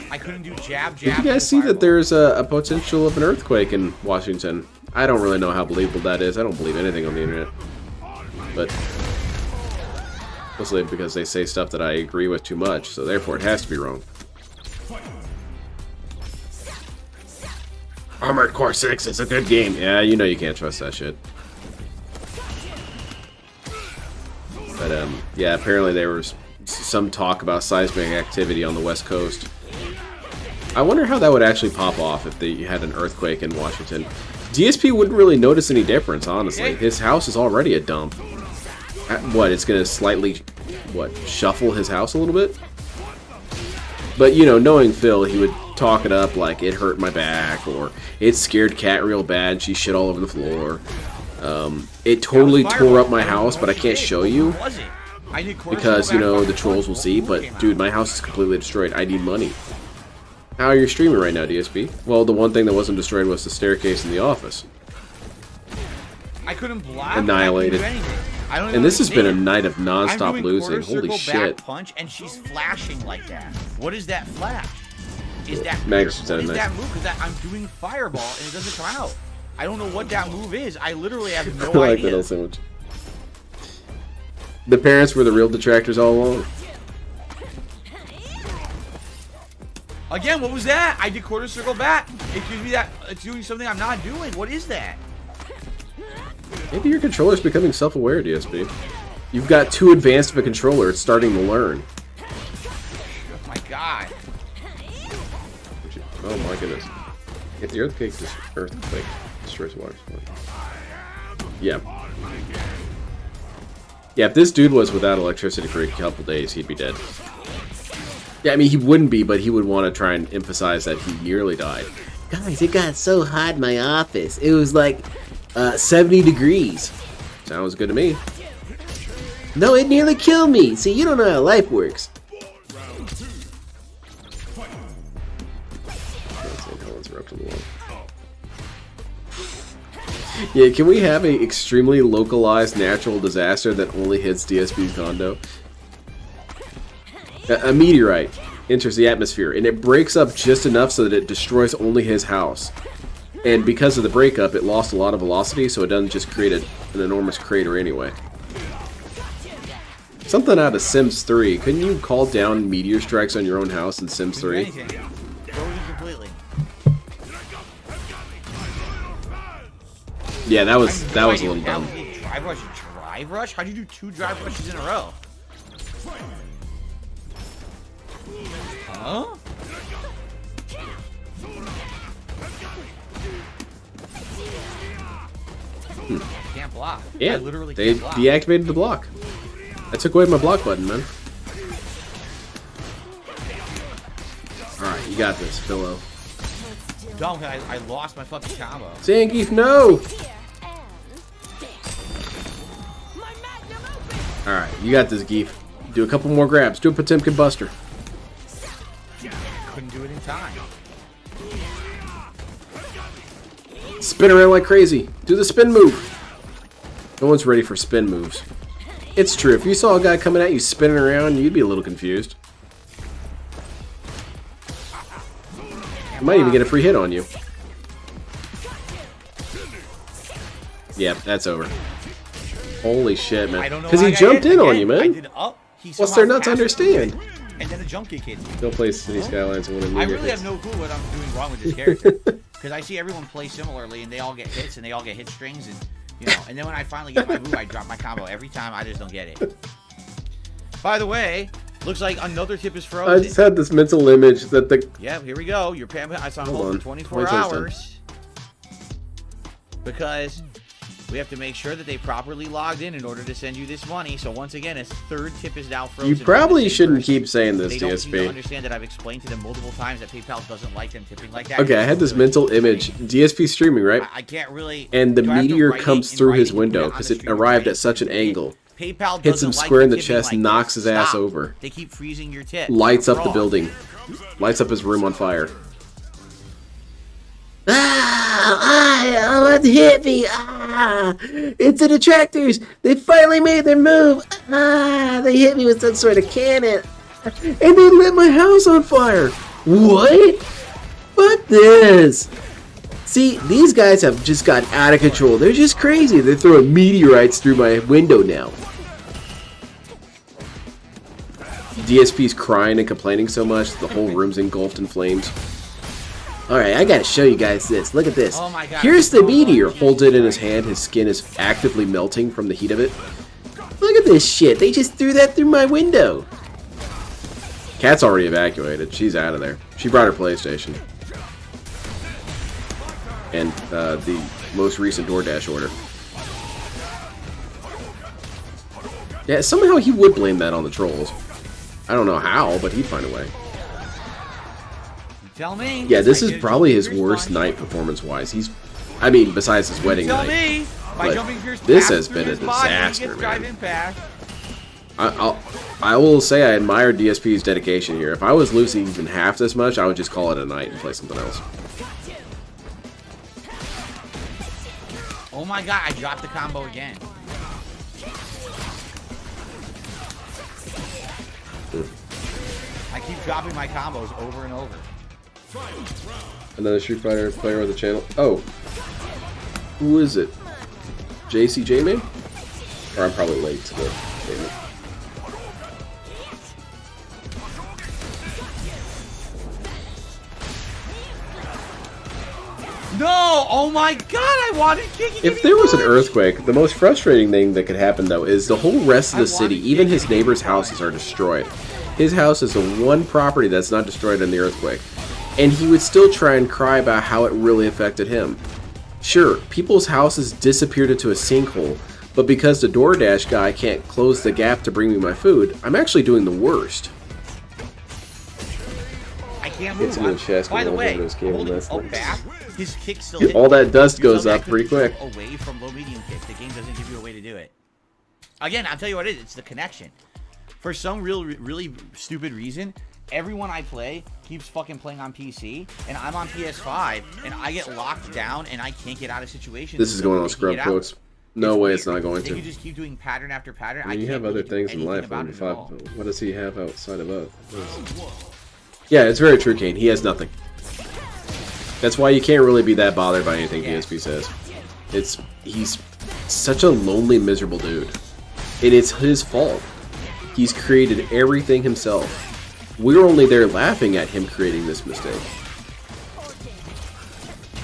I couldn't do jab, Did jab. you guys and see that fireball. there's a potential of an earthquake in Washington? I don't really know how believable that is. I don't believe anything on the internet. But mostly because they say stuff that I agree with too much, so therefore it has to be wrong. Armored Core 6 is a good game. Yeah, you know you can't trust that shit. But yeah, apparently there was some talk about seismic activity on the West Coast. I wonder how that would actually pop off if they had an earthquake in Washington. DSP wouldn't really notice any difference, honestly. His house is already a dump. What, it's gonna slightly, shuffle his house a little bit? But, you know, knowing Phil, he would talk it up like it hurt my back, or it scared Kat real bad, she shit all over the floor. It totally tore up my house, but I can't show you. Because, you know, the trolls will see, but dude, my house is completely destroyed. I need money. How are you streaming right now, DSP? Well, the one thing that wasn't destroyed was the staircase in the office. I couldn't block. Annihilated. I couldn't do anything. I don't even And this has been a understand. night of I'm non-stop doing losing. quarter Holy circle shit. back punch, and she's flashing like that. What is that flash? Is that Max what said is nice. that move? Because I'm doing fireball and it doesn't come out. I don't know what that move is. I literally have I no like idea. that so much. The parents were the real detractors all along. Again, what was that? I did quarter circle back. It gives me that. It's doing something I'm not doing. What is that? Maybe your controller's becoming self-aware, DSP. You've got too advanced of a controller, it's starting to learn. Oh my god. Oh my goodness. If the earthquake destroys water supply. Yeah. Yeah, if this dude was without electricity for a couple days, he'd be dead. Yeah, I mean, he wouldn't be, but he would want to try and emphasize that he nearly died. Guys, it got so hot in my office. It was like 70 degrees. Sounds good to me. No, it nearly killed me. See, you don't know how life works. Yeah, can we have a extremely localized natural disaster that only hits DSP's condo? A meteorite enters the atmosphere, and it breaks up just enough so that it destroys only his house. And because of the breakup, it lost a lot of velocity, so it doesn't just create an enormous crater anyway. Something out of Sims 3. Couldn't you call down meteor strikes on your own house in Sims 3? Completely. Yeah, that was a little dumb. Drive rush? Drive rush? How'd you do 2 drive rushes in a row? Huh? Can't block. Yeah, I literally they can't block. deactivated the block. I took away my block button, man. Alright, you got this, Philo. Don't, I lost my fucking combo. Zangief, no! Alright, you got this, Geef. Do a couple more grabs. Do a Potemkin Buster. Couldn't do it in time. Spin around like crazy. Do the spin move. No one's ready for spin moves. It's true. If you saw a guy coming at you spinning around, you'd be a little confused. You might even get a free hit on you. Yep, that's over. Holy shit, man. Because he jumped in on you, man. What's there not to understand? And then a jump kick hit. Go play City Skylines and win a I meteor really hits. have no clue what I'm doing wrong with this character. Because I see everyone play similarly, and they all get hits, and they all get hit strings, and you know. And then when I finally get my move, I drop my combo every time. I just don't get it. By the way, looks like another tip is frozen. I just had this mental image that the... Yeah, here we go. Your Pam, I saw Hold hold on. for 24 Wait till it's hours. Because we have to make sure that they properly logged in order to send you this money. So once again, a third tip is now frozen. You probably shouldn't keep saying this, They don't seem to DSP. understand that I've explained to them multiple times that PayPal doesn't like them tipping like that. Okay, I had this mental image. DSP streaming, right? I can't really. And the do I have to meteor write it comes in through writing his and put window it on because the it stream arrived right? at such an angle. PayPal Hits him doesn't like square in them the tipping chest, like knocks this. his ass Stop. over. They keep freezing your tip. Lights You're up the wrong. building. Lights up his room on fire. Ah, what hit me? Ah, it's the detractors. They finally made their move. Ah, they hit me with some sort of cannon. And they lit my house on fire! What? Fuck this! See, these guys have just gotten out of control. They're just crazy. They're throwing meteorites through my window now. DSP's crying and complaining so much, the whole room's engulfed in flames. Alright, I gotta show you guys this. Look at this. Oh my God. Here's the meteor. Holds it in his hand. His skin is actively melting from the heat of it. Look at this shit. They just threw that through my window. Cat's already evacuated. She's out of there. She brought her PlayStation. And the most recent DoorDash order. Yeah, somehow he would blame that on the trolls. I don't know how, but he'd find a way. Tell me. Yeah, this I is did probably his jumping worst fierce night performance-wise. I mean, besides his wedding Tell night. me. My But jumping fierce this passes has through been a his body, he disaster, gets man. drive impact. I will say I admire DSP's dedication here. If I was losing even half this much, I would just call it a night and play something else. Oh my God, I dropped the combo again. I keep dropping my combos over and over. Another Street Fighter player on the channel. Oh. Who is it? JCJ man? Or I'm probably late to the statement. No! Oh my God, I wanted Kiki. If there was an earthquake, the most frustrating thing that could happen, though, is the whole rest of the city, even his neighbors' houses, are destroyed. His house is the one property that's not destroyed in the earthquake. And he would still try and cry about how it really affected him. Sure, people's houses disappeared into a sinkhole, But because the DoorDash guy can't close the gap to bring me my food, I'm actually doing the worst. I can't move. It's in the chest By the and way, over those cable holding nets. up back, his kick still Dude, hit. all that dust You tell goes me I up couldn't pretty quick. Away from low medium kick. The game doesn't give you a way to do it. Again, I'll tell you what it is. It's the connection. For some really stupid reason, everyone I play keeps fucking playing on PC, and I'm on PS5, and I get locked down, and I can't get out of situations. This is going on scrub quotes. No way it's not going They to. could just keep doing pattern after pattern. I mean, you can't have other really do things in anything life about on it your at 5. all. What does he have outside of us? Yeah, it's very true, Kane. He has nothing. That's why you can't really be that bothered by anything DSP says. He's such a lonely, miserable dude. And it's his fault. He's created everything himself. We're only there laughing at him creating this mistake.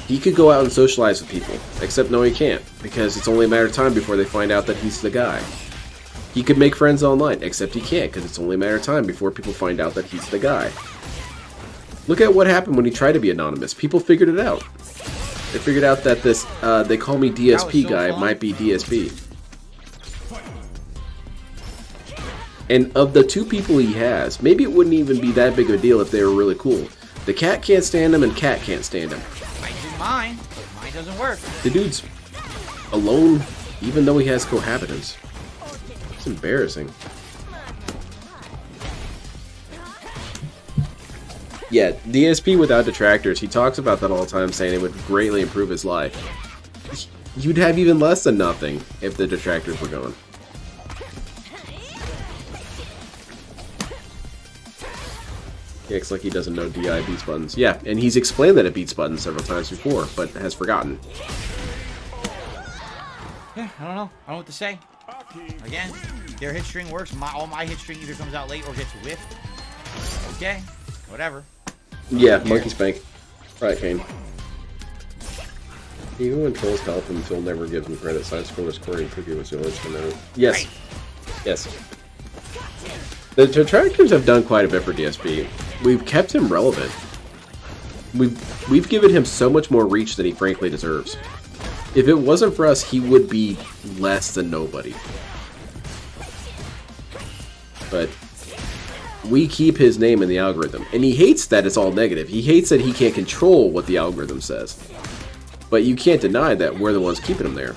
He could go out and socialize with people, except no he can't, because it's only a matter of time before they find out that he's the guy. He could make friends online, except he can't, because it's only a matter of time before people find out that he's the guy. Look at what happened when he tried to be anonymous. People figured it out. They figured out that this, they call me DSP guy, might be DSP. And of the 2 people he has, maybe it wouldn't even be that big of a deal if they were really cool. The cat can't stand him, and Cat can't stand him. I do mine. Mine doesn't work. The dude's alone, even though he has cohabitants. It's embarrassing. Yeah, DSP without detractors, he talks about that all the time, saying it would greatly improve his life. You'd have even less than nothing if the detractors were gone. He acts like he doesn't know DI beats buttons. Yeah, and he's explained that it beats buttons several times before, but has forgotten. Yeah, I don't know. I don't know what to say. Again, their hit string works. All my hit string either comes out late or gets whiffed. Okay, whatever. Yeah, monkey spank. Right, Kane. Even when trolls help him, Phil never gives him credit. Side scroller scoring cookie was the only to know. Yes. Right. Yes. The detractors have done quite a bit for DSP. We've kept him relevant. We've given him so much more reach than he frankly deserves. If it wasn't for us, he would be less than nobody. But we keep his name in the algorithm. And he hates that it's all negative. He hates that he can't control what the algorithm says. But you can't deny that we're the ones keeping him there.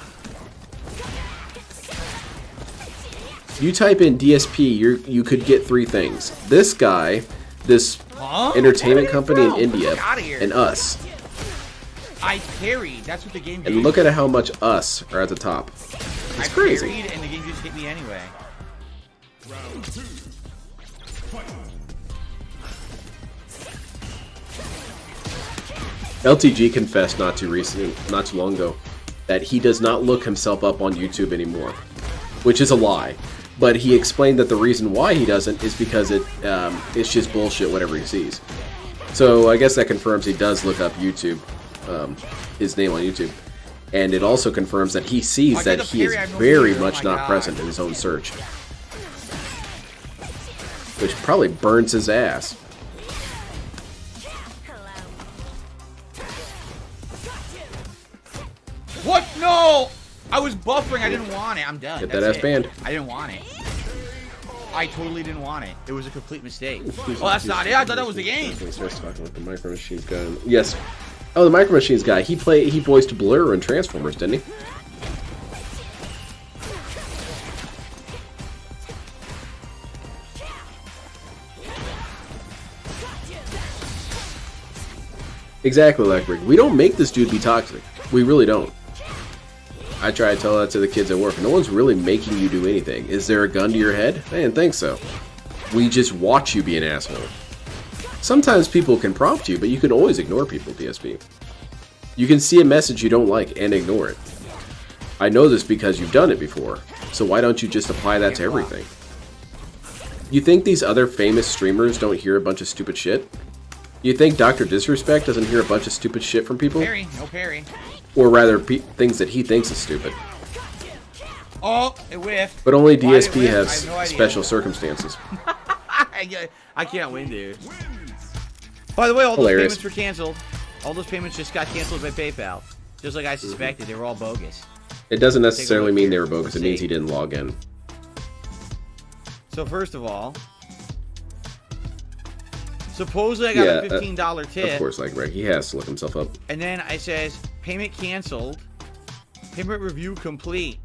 You type in DSP, you could get 3 things. This guy, this entertainment company in India, and us. I carried. That's what the game did. And look at how much us are at the top. It's crazy. I carried and the game just hit me anyway. LTG confessed not too long ago that he does not look himself up on YouTube anymore, which is a lie. But he explained that the reason why he doesn't is because it's just bullshit whatever he sees. So I guess that confirms he does look up YouTube, his name on YouTube. And it also confirms that he sees that he is very much not present in his own search. Which probably burns his ass. What? No! I was buffering. I didn't want it. I'm done. Get that ass banned. I didn't want it. I totally didn't want it. It was a complete mistake. Oh, that's not it. I thought that was the game. He starts talking with the Micro Machines guy. Yes. Oh, the Micro Machines guy. He voiced Blur in Transformers, didn't he? Exactly, Electric. We don't make this dude be toxic. We really don't. I try to tell that to the kids at work. No one's really making you do anything. Is there a gun to your head? I didn't think so. We just watch you be an asshole. Sometimes people can prompt you, but you can always ignore people, DSP. You can see a message you don't like and ignore it. I know this because you've done it before, so why don't you just apply that to everything? You think these other famous streamers don't hear a bunch of stupid shit? You think Dr. Disrespect doesn't hear a bunch of stupid shit from people? Parry. No parry. Or rather, things that he thinks is stupid. Oh, it whiffed. But only Why did it DSP whiff? has I have no idea. special circumstances. I can't win, dude. By the way, all those Hilarious. payments were canceled. All those payments just got canceled by PayPal. Just like I suspected. They were all bogus. It doesn't necessarily mean they were bogus. It means he didn't log in. So first of all, supposedly I got a $15 tip. Of course, like Greg, he has to look himself up. And then I says, payment canceled. Payment review complete.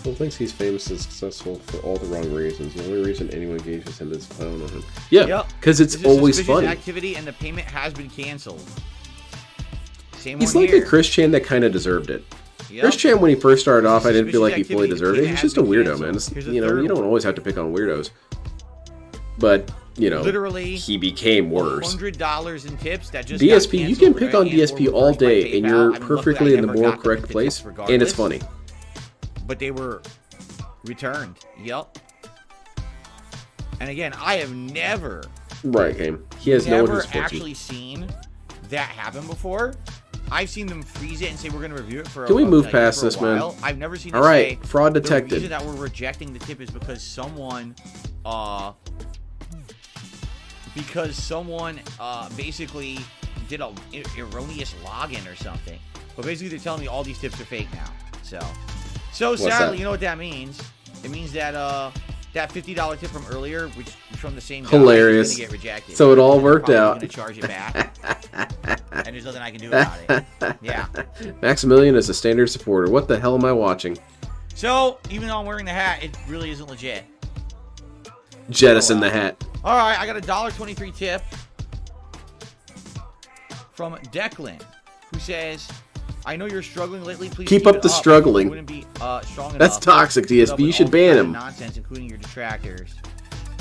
Phil thinks he's famous and successful for all the wrong reasons. The only reason anyone engages him is clown on him. Yeah, because it's always funny. Activity and the payment has been canceled. Same He's one like here. a Chris Chan that kind of deserved it. Yep. Chris Chan, when he first started off, I didn't feel like he fully Suspicious deserved it. He's just a activity weirdo, man. has been You know, canceled. you don't always have to pick on weirdos. But, you know, Literally, he became worse. $100 in tips that just DSP, got you can canceled pick on and DSP or all reversed by day, and PayPal. you're I mean, luckily perfectly I in the never more got correct the place, tips and it's regardless, funny. But they were returned. Yep. And again, I have never Right, game. He has no one who supports him. actually seen that happen before. I've seen them freeze it and say we're going to review it for Can we move like, past for a this, man? while. I've never seen All it right, say fraud the detected. reason that we're rejecting the tip is because someone basically did a erroneous login or something. But basically they're telling me all these tips are fake now. So What's sadly, that? you know what that means? It means that that $50 tip from earlier, which from the same guy, Hilarious. is gonna get rejected. So it all worked Probably out. Gonna charge it back, and there's nothing I can do about it. Yeah. Maximilian is a standard supporter. What the hell am I watching? So even though I'm wearing the hat, it really isn't legit. Jettison the hat. All right, I got a $1.23 tip from Declan, who says, "I know you're struggling lately. Please Keep up the struggling. You wouldn't be strong enough. That's toxic, to put up DSP. You with should all ban kind of him. Nonsense, including your detractors.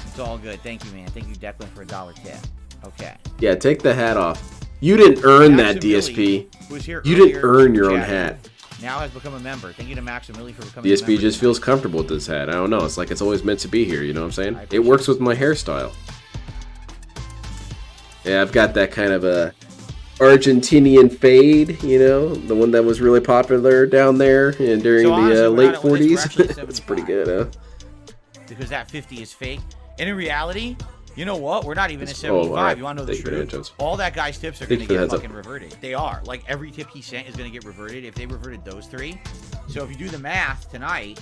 It's all good. Thank you, man. Thank you, Declan, for a $1 tip. Okay. Yeah, take the hat off. You didn't earn that, Maximili, DSP. who was here You didn't earlier earn your own chatting, hat. Now has become a member. Thank you to Maximili for becoming a DSP member. just feels comfortable with this hat. I don't know. It's like it's always meant to be here. You know what I'm saying? I It appreciate works with my hairstyle. Yeah, I've got that kind of a Argentinian fade, you know, the one that was really popular down there and during So honestly, the we're late not- well, this- we're 40s. actually It's pretty 75. good, huh? Because that 50 is fake. And in reality, you know what? We're not even at Oh, 75. all right. You want to know Thank the you for the truth? entrance. All that guy's tips are Thank going you to for the get heads up. fucking reverted. They are. Like, every tip he sent is going to get reverted if they reverted those three. So if you do the math tonight,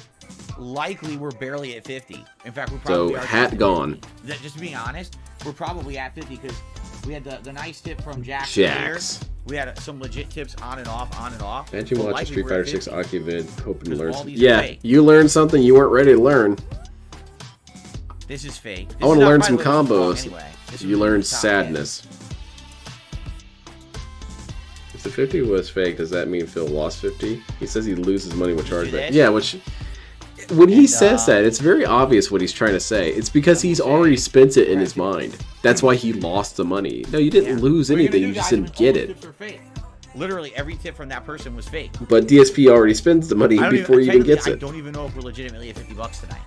likely we're barely at 50. In fact, we're probably So, are hat at gone. 50. Just being honest, we're probably at 50 because we had the nice tip from Jax. Jax. earlier. We had some legit tips on and off, on and off. Imagine But watching likely Street we're Fighter at 6 50. Aki vid, hoping to Because learn all something. these are Yeah, fake. you learned something you weren't ready to learn. This is fake. This I want is to not learn my some list wrong combos. Anyway. This You was learned the top sadness. If the 50 was fake, does that mean Phil lost 50? He says he loses money with Did you do chargeback. this? Yeah, which when he And, says that, it's very obvious what he's trying to say. It's because he's already spent it in his mind. That's why he lost the money. No, you didn't Yeah. lose What are you anything. gonna You do, just guys, didn't when all get those it. tips are fake? Literally every tip from that person was fake. But DSP already spends the money before he even technically, gets I it. don't even know if we're legitimately at $50 tonight.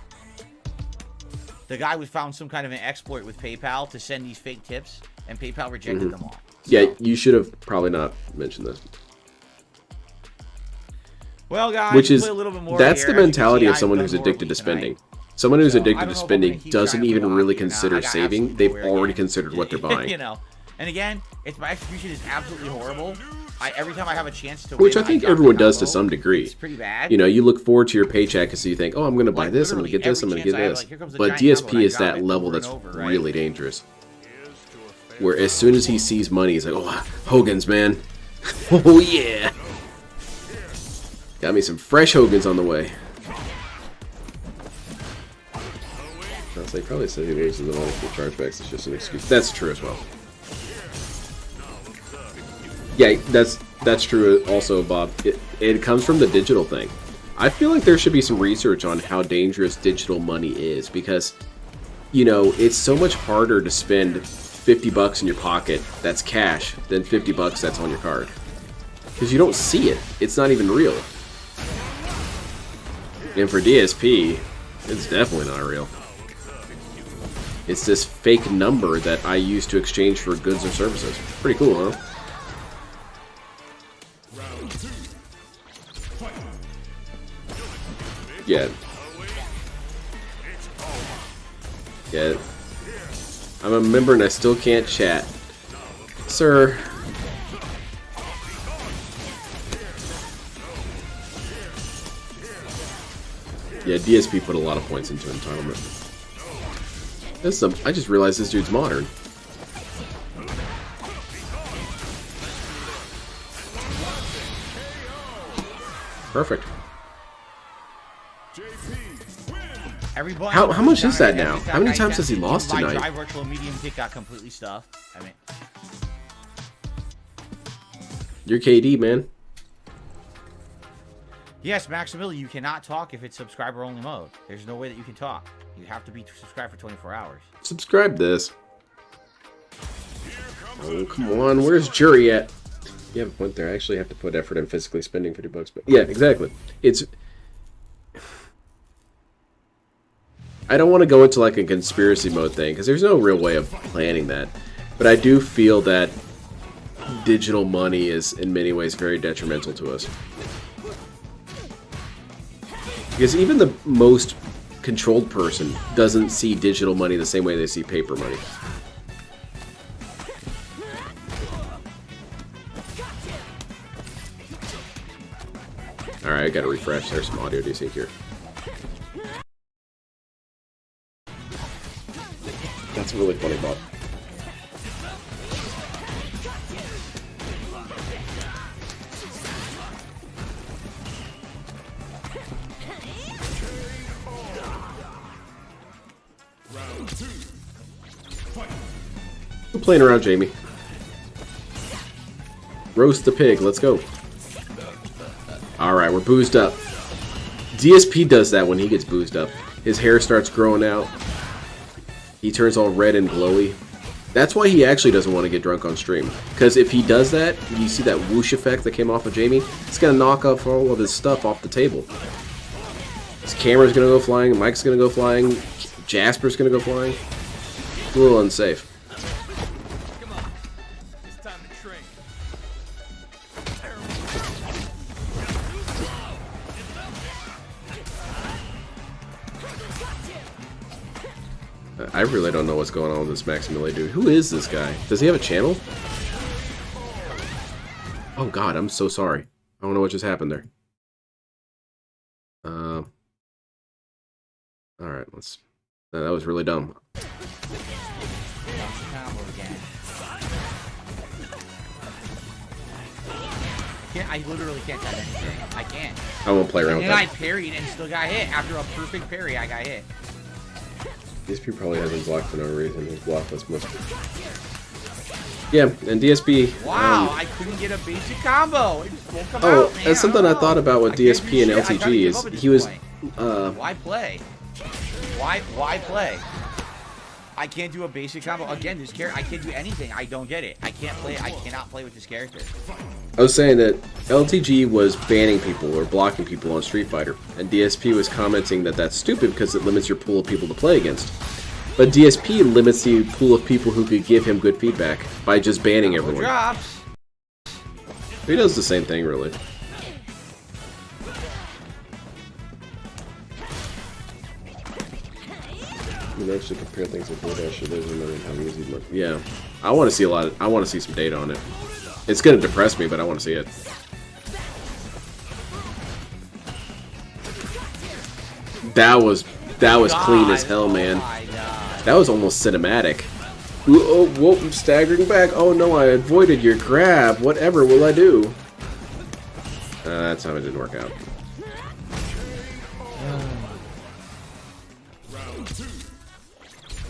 The guy was found some kind of an exploit with PayPal to send these fake tips, and PayPal rejected them all. So, Yeah, you should have probably not mentioned this. well, guys, Which is, play a little bit more that's here. the As you can mentality see, of someone I've who's done addicted to horribly tonight. spending. Someone who's So, I addicted don't to know if I'm spending gonna keep doesn't trying to even play really hockey or not. consider I got saving. absolutely They've nowhere already again. considered what they're buying. You know, and again, it's my execution is absolutely horrible. Every time I have a chance to Which win, I think drop everyone the does to combo. some degree. It's pretty bad. You know, you look forward to your paycheck and so you think, oh, I'm going to buy Like, this, I'm going to literally get this, I'm every going to get chance I have, this. like, here comes the But giant combo, DSP and I is drop that it level over and that's over, right? really dangerous. Where as soon as he sees money, he's like, oh, Hogan's, man. Oh, yeah. Got me some fresh Hogan's on the way. They probably said he loses the money for chargebacks. It's just an excuse. That's true as well. Yeah, that's true also, Bob. It comes from the digital thing. I feel like there should be some research on how dangerous digital money is because, you know, it's so much harder to spend $50 in your pocket that's cash than $50 that's on your card. Because you don't see it. It's not even real. And for DSP, it's definitely not real. It's this fake number that I use to exchange for goods or services. Pretty cool, huh? Yeah. Yeah. I'm a member and I still can't chat. Sir. Yeah, DSP put a lot of points into entitlement. I just realized this dude's modern. Perfect. How much is that now? How many times has he lost tonight? My dry virtual medium kick got completely stuffed. I mean, You're KD, man. yes, Maximilian, you cannot talk if it's subscriber only mode. There's no way that you can talk. You have to be subscribed for 24 hours. Subscribe this. Oh, come on. Where's Jury at? You have a point there. I actually have to put effort in physically spending $50, but yeah, exactly. It's... I don't want to go into like a conspiracy mode thing, because there's no real way of planning that. But I do feel that digital money is in many ways very detrimental to us. Because even the most controlled person doesn't see digital money the same way they see paper money. Alright, I gotta refresh. There's some audio desync here. That's a really funny bot. I'm playing around, Jamie. Roast the pig, let's go. Alright, we're boozed up. DSP does that when he gets boozed up. His hair starts growing out. He turns all red and glowy. That's why he actually doesn't want to get drunk on stream. Because if he does that, you see that whoosh effect that came off of Jamie? It's going to knock off all of his stuff off the table. His camera's going to go flying, Mike's going to go flying, Jasper's going to go flying. It's a little unsafe. Come on. It's time to train. I really don't know what's going on with this Maximilian dude. Who is this guy? Does he have a channel? Oh god, I'm so sorry. I don't know what just happened there. Alright, let's... that was really dumb. I literally can't touch anything. I can't. I won't play around with And I that. parried and still got hit. After a perfect parry, I got hit. DSP probably hasn't blocked for no reason. He's blocked us most. Yeah, and DSP... Wow, I couldn't get a basic combo. It just won't come oh, out, man. that's something I thought about with I can't DSP do and shit. I gotta LTG give is up at this he was... point. Why play? Why play? I can't do a basic combo. Again, this character, I can't do anything. I don't get it. I can't play. I cannot play with this character. I was saying that LTG was banning people or blocking people on Street Fighter, and DSP was commenting that that's stupid because it limits your pool of people to play against. But DSP limits the pool of people who could give him good feedback by just banning everyone. Drops. He does the same thing, really. You can actually compare things with DoorDash. It doesn't matter how easy it looks. Yeah, I want to see a lot. I want to see some data on it. It's gonna depress me, but I want to see it. That was clean as hell, man. That was almost cinematic. Ooh, oh, whoa, I'm staggering back. Oh no, I avoided your grab. Whatever will I do? That time it didn't work out.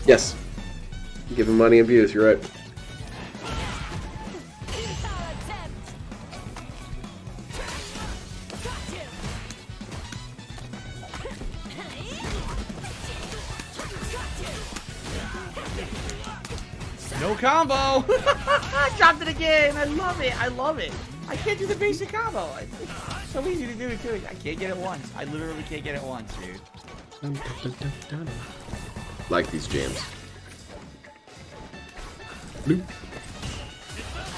Yes. Give him money and views, you're right. No combo. I dropped it again. I love it. I love it. I can't do the basic combo. It's so easy to do it too. I can't get it once. I literally can't get it once, dude. Like these jams.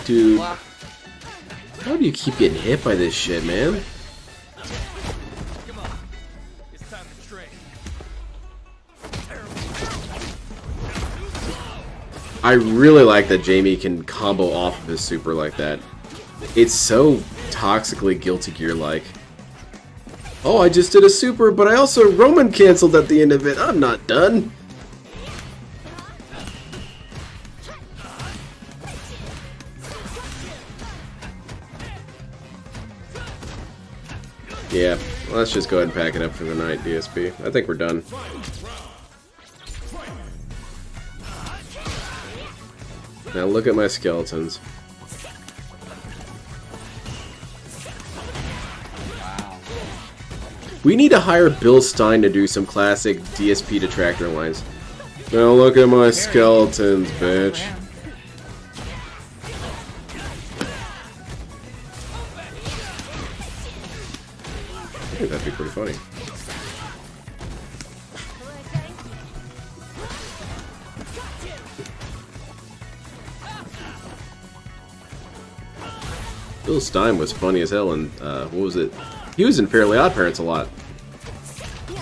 Dude, how do you keep getting hit by this shit, man? Come on. It's time to train. I really like that Jamie can combo off of his super like that. It's so toxically Guilty Gear-like. Oh, I just did a super, but I also Roman canceled at the end of it. I'm not done. Yeah, let's just go ahead and pack it up for the night, DSP. I think we're done. Now look at my skeletons. We need to hire Bill Stein to do some classic DSP detractor lines. Now look at my skeletons, bitch. I think that'd be pretty funny. Bill Stein was funny as hell, and what was it? He was in Fairly Odd Parents a lot.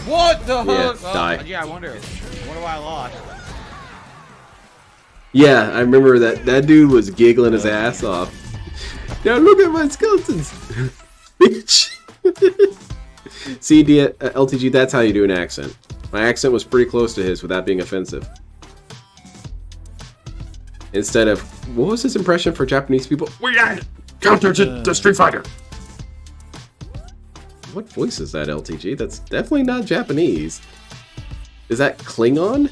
What the Yeah, fuck? die. Yeah, I wonder why I lost. Yeah, I remember that dude was giggling his ass off. Now look at my skeletons, bitch. See, LTG, that's how you do an accent. My accent was pretty close to his without being offensive. Instead of, what was his impression for Japanese people? We got counter to Street Fighter. What voice is that, LTG? That's definitely not Japanese. Is that Klingon?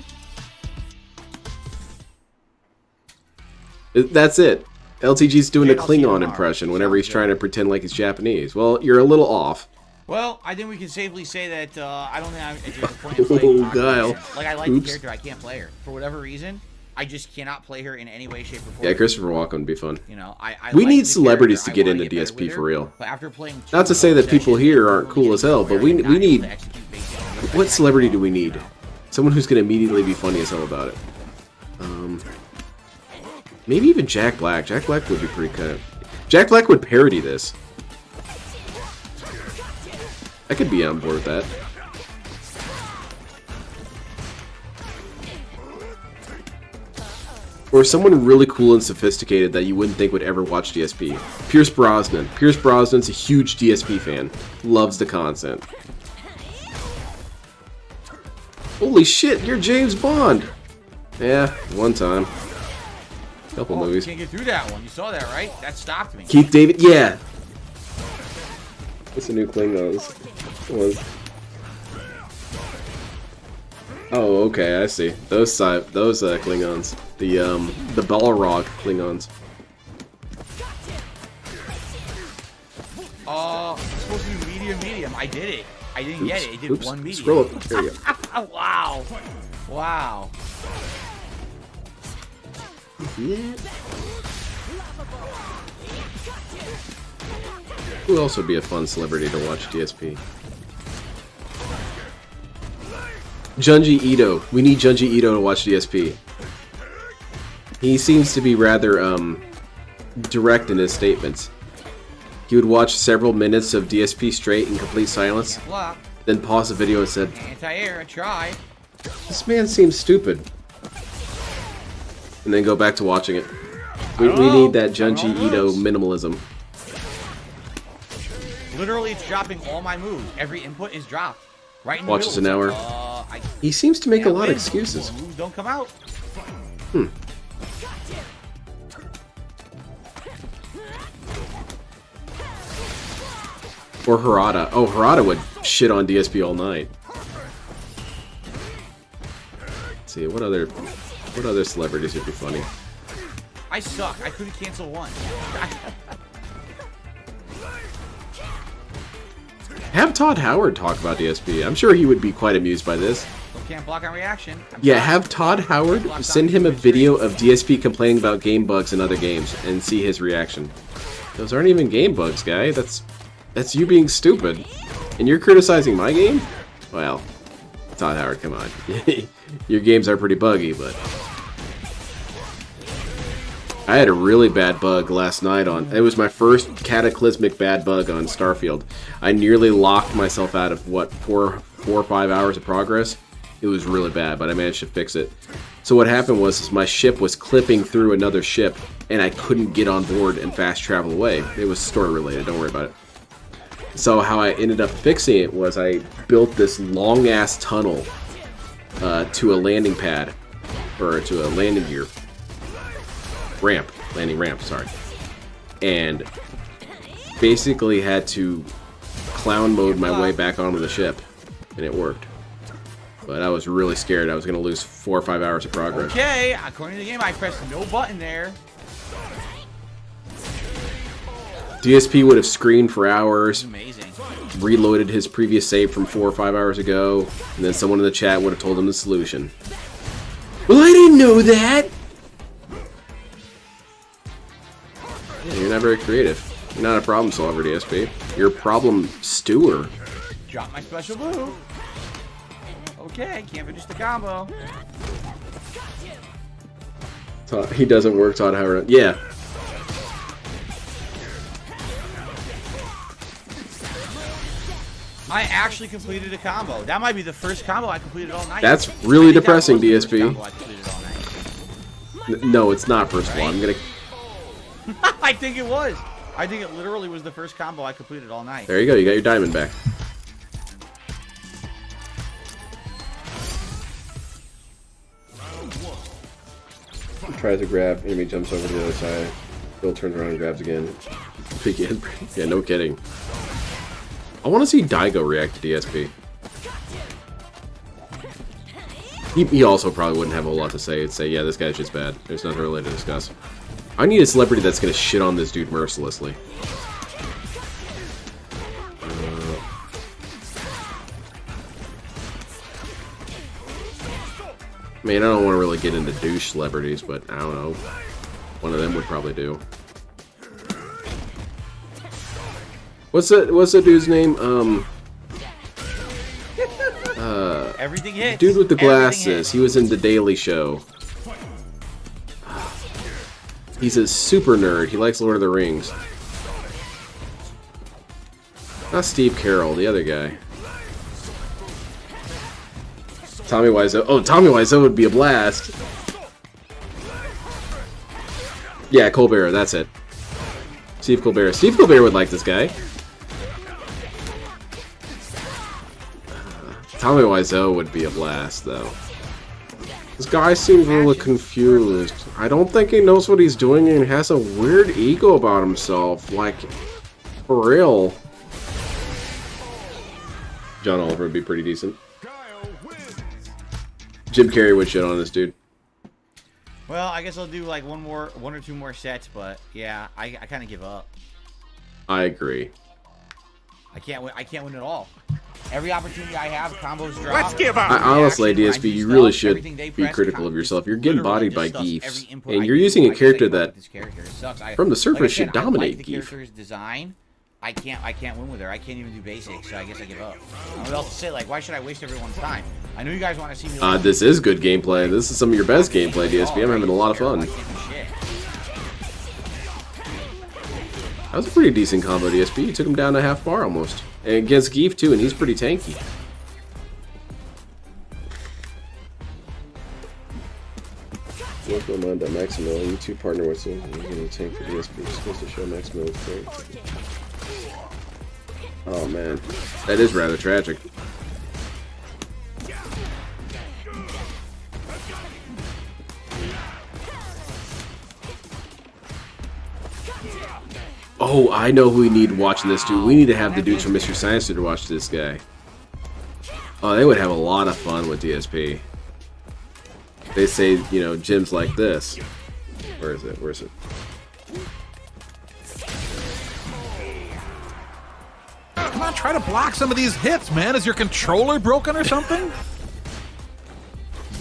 That's it. LTG's doing a Klingon impression whenever he's trying to pretend like he's Japanese. Well, you're a little off. Well, I think we can safely say that I don't think it's a point of playing Oh, Guile. Like, I like the character, I can't play her. For whatever reason, I just cannot play her in any way, shape, or form. Yeah, Christopher Walken would be fun. You know, I We like need the celebrities character. to get I wanna into better DSP with for her, real. But after playing Not to say that people here aren't cool as hell, but we need... What What celebrity do we need? Someone who's going to immediately be funny as hell about it. Maybe even Jack Black. Jack Black would be pretty kind of... Jack Black would parody this. I could be on board with that. Or someone really cool and sophisticated that you wouldn't think would ever watch DSP. Pierce Brosnan. Pierce Brosnan's a huge DSP fan. Loves the content. Holy shit, you're James Bond! Yeah, one time. Couple You movies. can't get through that one. You saw that, right? That stopped me. Keith David, yeah! What's the new Klingons? Was... Oh, okay, I see. Those Klingons. The Balrog Klingons. It's supposed to be medium. I did it. I didn't get it. It did Oops, one medium. scroll up. There you go. Wow. Wow. Who else would be a fun celebrity to watch DSP? Junji Ito. We need Junji Ito to watch DSP. He seems to be rather direct in his statements. He would watch several minutes of DSP straight in complete silence, Block. then pause the video and said, Anti-air. Try. "This man seems stupid," and then go back to watching it. We need that Junji Ito minimalism. Literally, it's dropping all my moves. Every input is dropped. Right in the Watches middle. an hour. He seems to make a lot of excuses. Moves don't come out. Or Harada. Oh, Harada would shit on DSP all night. Let's see, what other celebrities would be funny? I suck. I couldn't cancel one. Have Todd Howard talk about DSP. I'm sure he would be quite amused by this. Still can't block on reaction. Yeah, have Todd Howard send him a video of DSP complaining about game bugs in other games and see his reaction. Those aren't even game bugs, guy. That's you being stupid. And you're criticizing my game? Well, Todd Howard, come on. Your games are pretty buggy, but... I had a really bad bug last night on... It was my first cataclysmic bad bug on Starfield. I nearly locked myself out of, what, 4 or 5 hours of progress? It was really bad, but I managed to fix it. So what happened was my ship was clipping through another ship, and I couldn't get on board and fast travel away. It was story related, don't worry about it. So how I ended up fixing it was I built this long ass tunnel to a landing pad, or to a landing gear landing ramp, sorry, and basically had to clown mode my way back onto the ship, and it worked. But I was really scared I was gonna lose 4 or 5 hours of progress. Okay, according to the game, I pressed no button there. DSP would have screened for hours, Amazing. reloaded his previous save from 4 or 5 hours ago, and then someone in the chat would have told him the solution. Well, I didn't know that! Yeah, you're not very creative. You're not a problem solver, DSP. You're a problem stewer. Drop my special move. Okay, can't finish the combo. He doesn't work, taught how to... Yeah. I actually completed a combo. That might be the first combo I completed all night. That's really I think that depressing, was the first DSP. combo I completed all night. No, it's not, first of all. I'm gonna... I think it was. I think it literally was the first combo I completed all night. There you go, you got your diamond back. Tries to grab, enemy jumps over to the other side. Bill turns around and grabs again. Yeah, no kidding. I want to see Daigo react to DSP. He also probably wouldn't have a whole lot to say. He'd say, yeah, this guy's just bad. There's nothing really to discuss. I need a celebrity that's going to shit on this dude mercilessly. I mean, I don't want to really get into douche celebrities, but I don't know. One of them would probably do. What's the dude's name? Everything hits. Dude with the Everything glasses. hits. He was in The Daily Show. He's a super nerd. He likes Lord of the Rings. Not Steve Carroll, the other guy. Tommy Wiseau. Oh, Tommy Wiseau would be a blast. Yeah, Colbert, that's it. Steve Colbert. Steve Colbert would like this guy. Tommy Wiseau would be a blast, though. This guy seems really confused. I don't think he knows what he's doing and has a weird ego about himself. Like, for real. John Oliver would be pretty decent. Jim Carrey would shit on this dude. Well, I guess I'll do like one or two more sets, but yeah, I kind of give up. I agree. I can't win at all. Every opportunity I have, combos drop. Let's give up. Honestly, Reaction, DSP, I do you stuff, really should everything they be press, critical of yourself. You're getting literally bodied by just stuffs geefs, every input and I you're do. using a I just character say, that, this character sucks. from the surface, like I said, should I like dominate the geef. character's design. I can't win with her. I can't even do basics, so I guess I give up. What else to say? Like, why should I waste everyone's time? I know you guys want to see me. Like, This is good gameplay. This is some of your best gameplay, DSP. I'm having a lot of fun. I can't do shit. That was a pretty decent combo, DSP. You took him down to half bar almost. And against Geef, too, and he's pretty tanky. Welcome on to Maximo. You two partner with him. You're going to tank for DSP. You're supposed to show Maximo is great. Oh, man. That is rather tragic. Oh, I know who we need watching this, dude. We need to have the dudes from Mr. Science to watch this guy. Oh, they would have a lot of fun with DSP. They say, you know, gyms like this. Where is it? Where is it? Come on, try to block some of these hits, man. Is your controller broken or something?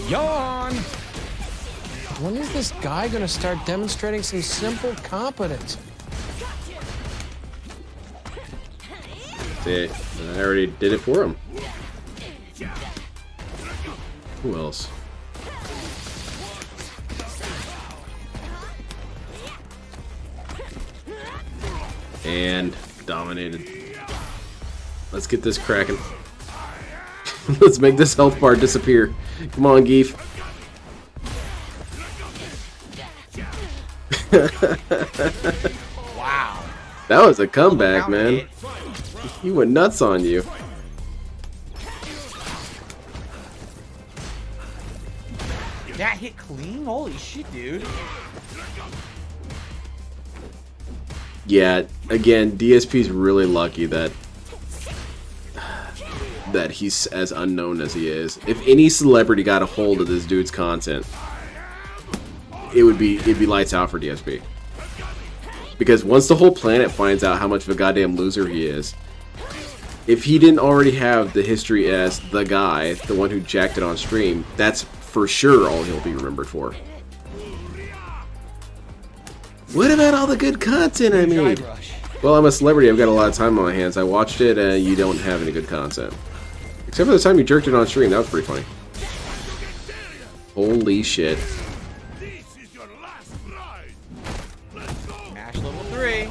Yawn! When is this guy gonna start demonstrating some simple competence? See, I already did it for him. Who else? And dominated. Let's get this cracking. Let's make this health bar disappear. Come on, Geef. Wow. That was a comeback, man. He went nuts on you. That hit clean? Holy shit, dude. Yeah, again, DSP's really lucky that he's as unknown as he is. If any celebrity got a hold of this dude's content, it'd be lights out for DSP. Because once the whole planet finds out how much of a goddamn loser he is, if he didn't already have the history as the guy, the one who jacked it on stream, that's for sure all he'll be remembered for. What about all the good content I made? Well, I'm a celebrity. I've got a lot of time on my hands. I watched it, and you don't have any good content. Except for the time you jerked it on stream. That was pretty funny. Holy shit. Smash level 3.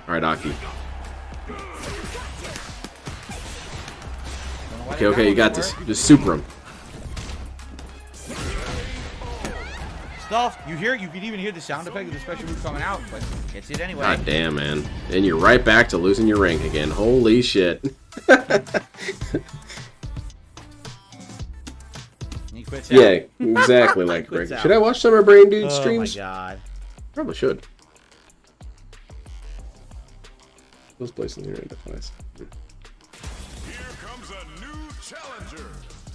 Alright, Aki. Okay, you got this. Just super him. Stuff. You can even hear the sound effect of the special move coming out, but it's it anyway. God damn, man. And you're right back to losing your rank again. Holy shit. He quits Yeah, out. exactly like Quits Greg. out. Should I watch some of Brain Dude Oh streams? my god. Probably should. Those places in the device.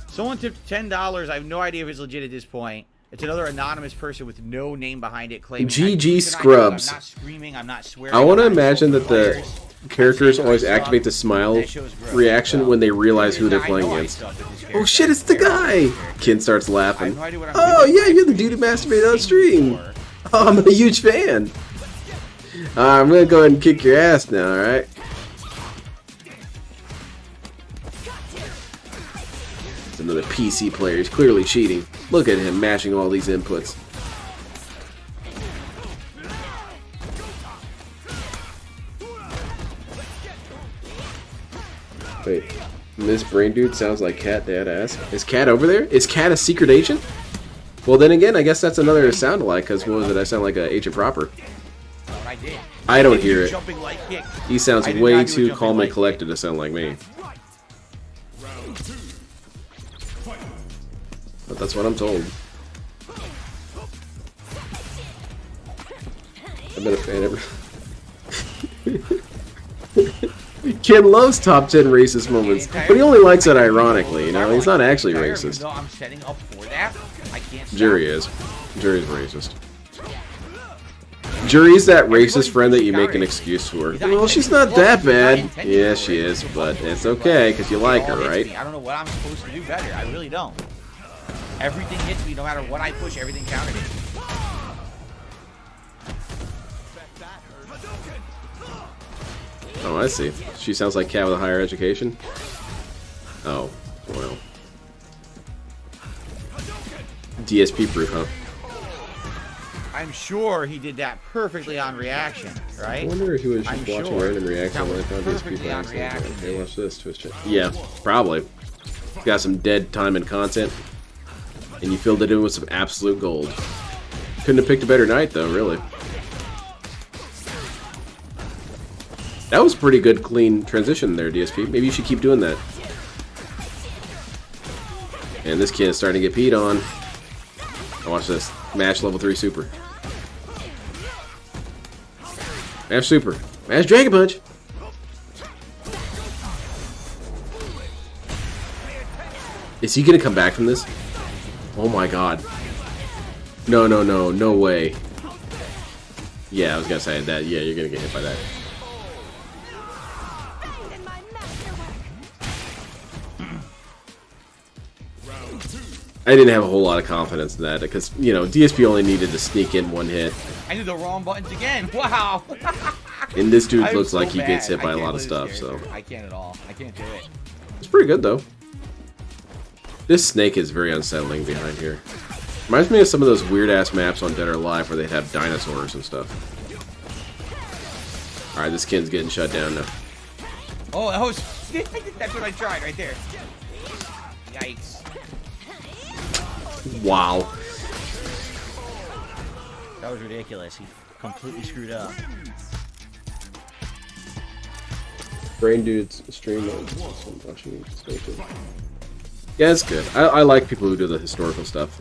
Someone tipped $10. I have no idea if it's legit at this point. It's another anonymous person with no name behind it claiming GG Scrubs. I'm not screaming, I'm not swearing. I want to I'm not imagine that the insulting characters players. always activate the smile reaction when they realize who they're playing against. Oh shit, it's the guy! Ken starts laughing. Oh yeah, you're the dude who masturbated on stream. Oh, I'm a huge fan. I'm gonna go ahead and kick your ass now, alright? It's another PC player. He's clearly cheating. Look at him mashing all these inputs. Wait, Miss Brain Dude sounds like Cat Dad ass. Is Cat over there? Is Cat a secret agent? Well, then again, I guess that's another sound alike, because what was it? I sound like an agent proper. I don't hear it. He sounds way too calm and collected to sound like me. But that's what I'm told. I've been a fan ever. Ken loves top 10 racist moments, but he only likes it ironically, you know? He's not actually racist. I'm setting up for that. I can't stop. Jury is. Jury's racist. Jury's that racist friend that you make an excuse for. Well, she's not that bad. Yeah, she is, but it's okay, because you like her, right? I don't know what I'm supposed to do better. I really don't. Everything hits me, no matter what I push, everything countered it. Oh, I see. She sounds like Cat with a higher education. Oh, well. DSP proof, huh? I'm sure he did that perfectly on reaction, right? I wonder if he was just watching random reaction when I found DSP perfectly on reaction. Okay, watch this, Twitch chat. Yeah, probably. Got some dead time and content, and you filled it in with some absolute gold. Couldn't have picked a better night, though, really. That was pretty good, clean transition there, DSP. Maybe you should keep doing that. And this kid is starting to get peed on. Now watch this. Mash level 3 super. Mash super. Mash Dragon Punch. Is he gonna come back from this? Oh my god. No, no, no. No way. Yeah, I was gonna say that. Yeah, you're gonna get hit by that. I didn't have a whole lot of confidence in that because, you know, DSP only needed to sneak in one hit. I did the wrong buttons again. Wow. And this dude I'm looks so like he gets bad. hit by I a can't lot of lose stuff, here. so. I can't at all. I can't do it. It's pretty good, though. This snake is very unsettling behind here. Reminds me of some of those weird-ass maps on Dead or Alive where they'd have dinosaurs and stuff. Alright, this kid's getting shut down now. Oh, that was... That's what I tried right there. Yikes. Wow. That was ridiculous. He completely screwed up. Brain Dude's stream. Watching yeah, it's good. I like people who do the historical stuff.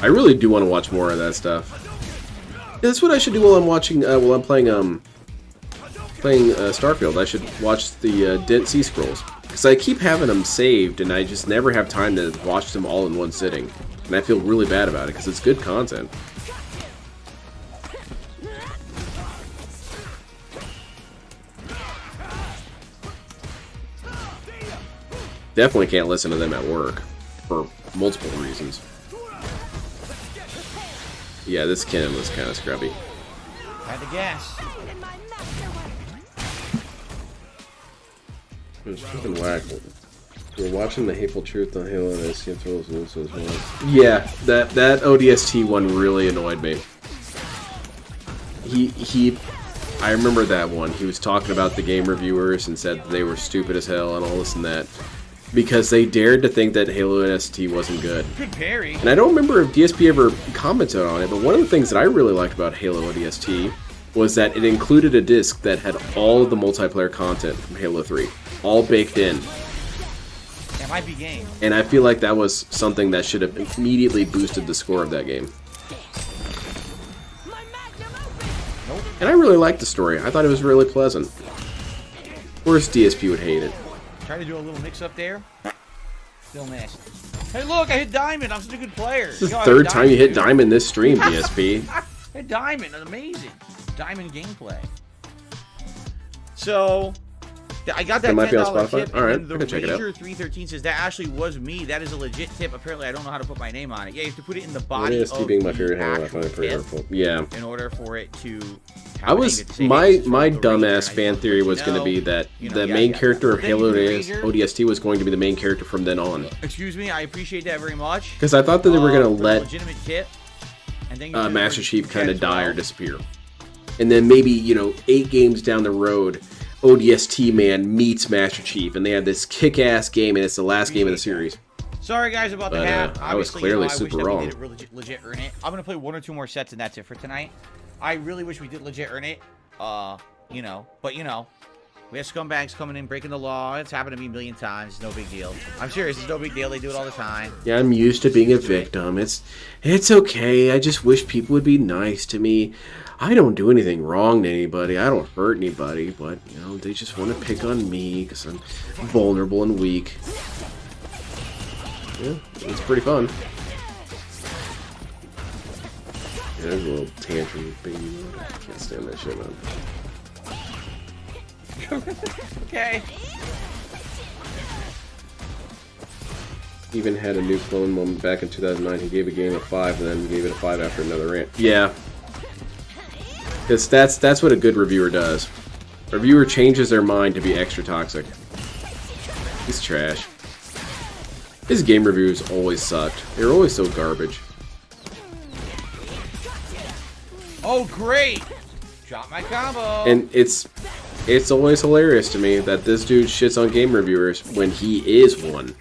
I really do want to watch more of that stuff. Yeah, that's what I should do while I'm watching. While I'm playing Starfield, I should watch the Dead Sea Scrolls because I keep having them saved, and I just never have time to watch them all in one sitting, and I feel really bad about it because it's good content. Definitely can't listen to them at work for multiple reasons. Yeah, this Ken was kind of scrubby. Had to guess. It was fucking whack. We're watching the Hateful Truth on Halo and SCM Tools also as well. Yeah, that ODST one really annoyed me. I remember that one. He was talking about the game reviewers and said that they were stupid as hell and all this and that. Because they dared to think that Halo ODST wasn't good. Good parry. And I don't remember if DSP ever commented on it, but one of the things that I really liked about Halo ODST was that it included a disc that had all of the multiplayer content from Halo 3. All baked in. That might be game. And I feel like that was something that should have immediately boosted the score of that game. Nope. And I really liked the story. I thought it was really pleasant. Of course DSP would hate it. Try to do a little mix up there. Still missed. Hey, look, I hit Diamond. I'm such a good player. This is the third time you hit Diamond this stream, DSP. Hit Diamond. Amazing. Diamond gameplay. So, I got that might be on $10 Spotify? tip. Alright, And I can check it out. the Ranger313 says that actually was me. That is a legit tip. Apparently, I don't know how to put my name on it. Yeah, you have to put it in the body of being my the favorite Halo, I actual find it pretty tip hurtful. Yeah. in order for it to... I was my dumbass fan theory was going to be that the main character of Halo ODST was going to be the main character from then on. Excuse me, I appreciate that very much. Because I thought that they were going to let legitimate tip, and then Master Chief kind of die or disappear, and then maybe 8 games down the road, ODST man meets Master Chief, and they have this kick-ass game, and it's the last game of the series. Sorry guys about the hat. I was clearly super wrong. I wish that we did legit earn it. I'm gonna play 1 or 2 more sets, and that's it for tonight. I really wish we did legit earn it. But we have scumbags coming in breaking the law. It's happened to me a million times. It's no big deal. I'm serious. It's no big deal. They do it all the time. Yeah, I'm used to being a victim. It's okay. I just wish people would be nice to me. I don't do anything wrong to anybody. I don't hurt anybody, but they just want to pick on me because I'm vulnerable and weak. Yeah, it's pretty fun. Yeah, there's a little tantrum baby mode. I can't stand that shit, man. Okay. Even had a new clone moment back in 2009. He gave a game a 5 and then gave it a 5 after another rant. Yeah. Because that's what a good reviewer does. A reviewer changes their mind to be extra toxic. He's trash. His game reviews always sucked. They're always so garbage. Oh, great! Drop my combo. And it's always hilarious to me that this dude shits on game reviewers when he is one.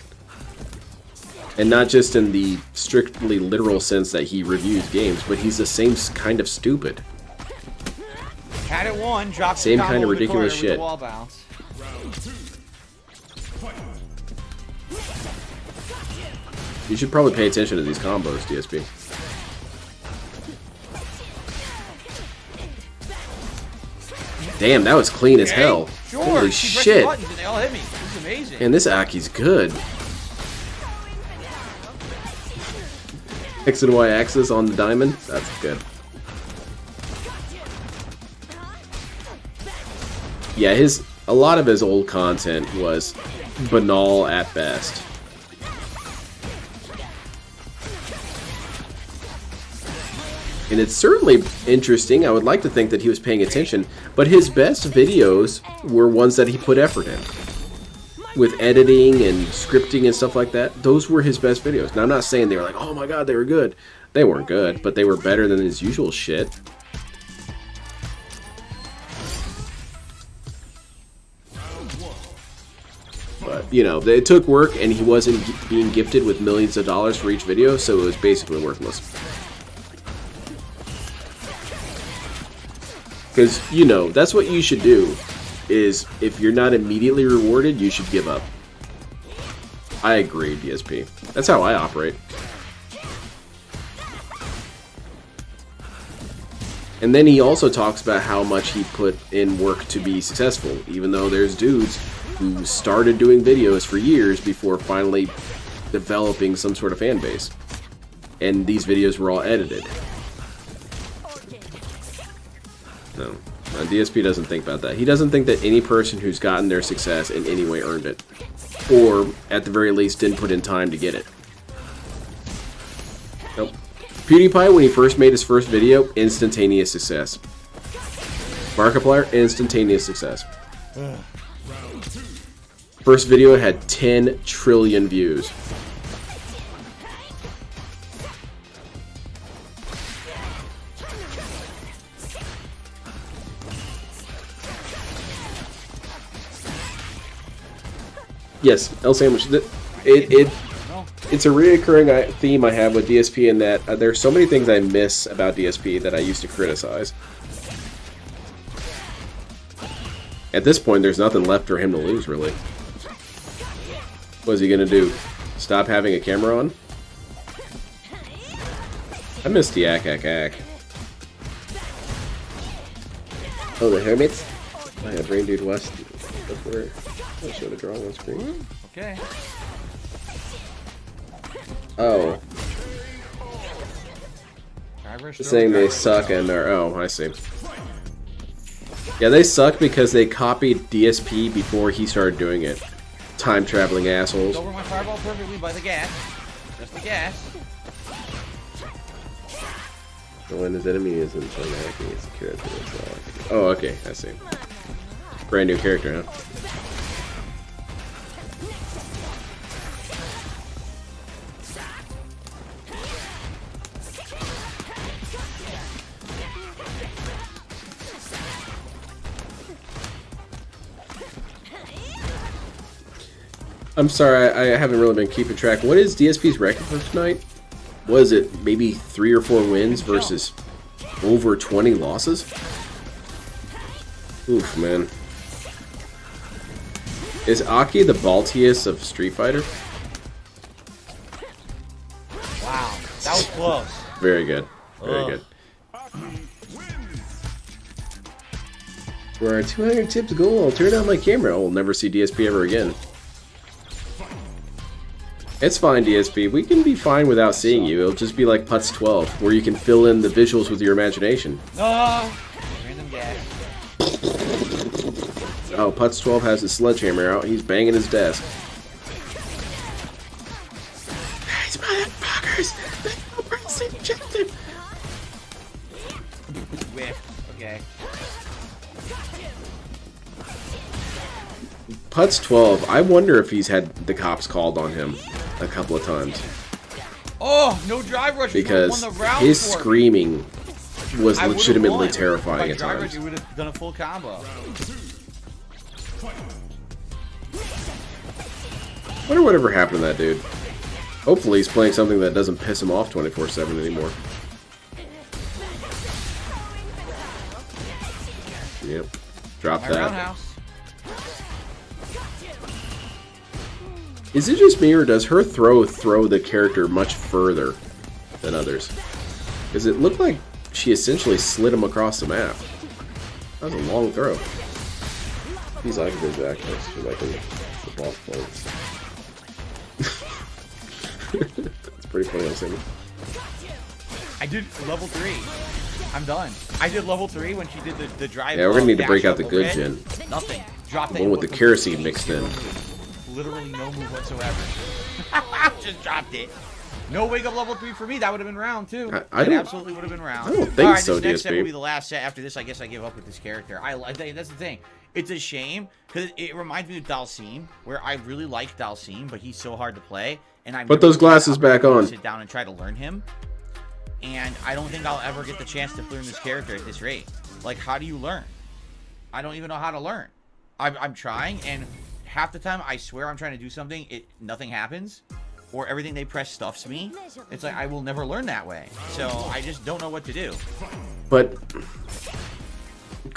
And not just in the strictly literal sense that he reviews games, but he's the same kind of stupid. Had it one, dropped Same the combo kind of in the ridiculous corner with shit. the wall bounce. You should probably pay attention to these combos, DSP. Damn, that was clean as hell. Sure, Holy she shit. pressed the buttons and they all hit me. This is amazing. And this Aki's good. X and Y axis on the diamond. That's good. Yeah, a lot of his old content was banal at best. And it's certainly interesting. I would like to think that he was paying attention, but his best videos were ones that he put effort in. With editing and scripting and stuff like that, those were his best videos. Now, I'm not saying they were like, oh my god, they were good. They weren't good, but they were better than his usual shit. But, it took work, and he wasn't being gifted with millions of dollars for each video, so it was basically worthless. Because, you know, that's what you should do, is if you're not immediately rewarded, you should give up. I agree, DSP. That's how I operate. And then he also talks about how much he put in work to be successful, even though there's dudes who started doing videos for years before finally developing some sort of fan base. And these videos were all edited. No, DSP doesn't think about that. He doesn't think that any person who's gotten their success in any way earned it. Or, at the very least, didn't put in time to get it. Nope. PewDiePie, when he first made his first video, instantaneous success. Markiplier, instantaneous success. First video had 10 trillion views. Yes, L Sandwich. It's a reoccurring theme I have with DSP in that there's so many things I miss about DSP that I used to criticize. At this point, there's nothing left for him to lose, really. What is he gonna do? Stop having a camera on? I miss the ack. Oh, the Hermits? I have Brain Dude West before I showed a drawing on screen. Okay. Oh. Saying they suck and they're... Oh, I see. Yeah, they suck because they copied DSP before he started doing it. Time-traveling assholes. Over my fireball perfectly by the gas. Just the gas. When his enemy is in some acting, it's a character as well. Oh, okay, I see. Brand new character, huh? I'm sorry, I haven't really been keeping track. What is DSP's record for tonight? Was it maybe 3 or 4 wins versus over 20 losses? Oof, man. Is Aki the Baltius of Street Fighter? Wow, that was close. Very good. Very good. For our 200 tips goal, I'll turn on my camera. I'll never see DSP ever again. It's fine, DSP. We can be fine without seeing you. It'll just be like Putz 12, where you can fill in the visuals with your imagination. Random gas. Oh, Putz 12 has his sledgehammer out. He's banging his desk. Guys, motherfuckers! There's no person objective! Whiff. Okay. Putz 12, I wonder if he's had the cops called on him a couple of times. Oh, no drive rush. Because his screaming was legitimately terrifying at times. You would have done a full combo. Wonder whatever happened to that dude. Hopefully he's playing something that doesn't piss him off 24/7 anymore. Yep. Drop that. Is it just me, or does her throw the character much further than others? Because it looked like she essentially slid him across the map. That was a long throw. He's like a good back next to like in the ball points. It's pretty funny, I'm saying. I did level 3. I'm done. I did level 3 when she did the drive. Yeah, we're gonna need to break out the good gen. Nothing. Dropped the one with the kerosene mixed in. Literally no move whatsoever. Just dropped it. No wake up level 3 for me. That would have been round 2. I don't, absolutely would have been round. I don't think Alright, so, this next set will be DSP. the last set. After this, I guess I give up with this character. That's the thing. It's a shame because it reminds me of Dalsim, where I really like Dalsim, but he's so hard to play. And I put those glasses back on. Sit down and try to learn him. And I don't think I'll ever get the chance to learn this character at this rate. Like, how do you learn? I don't even know how to learn. I'm trying, and half the time I swear I'm trying to do something, nothing happens, or everything they press stuffs me. It's like I will never learn that way. So I just don't know what to do. But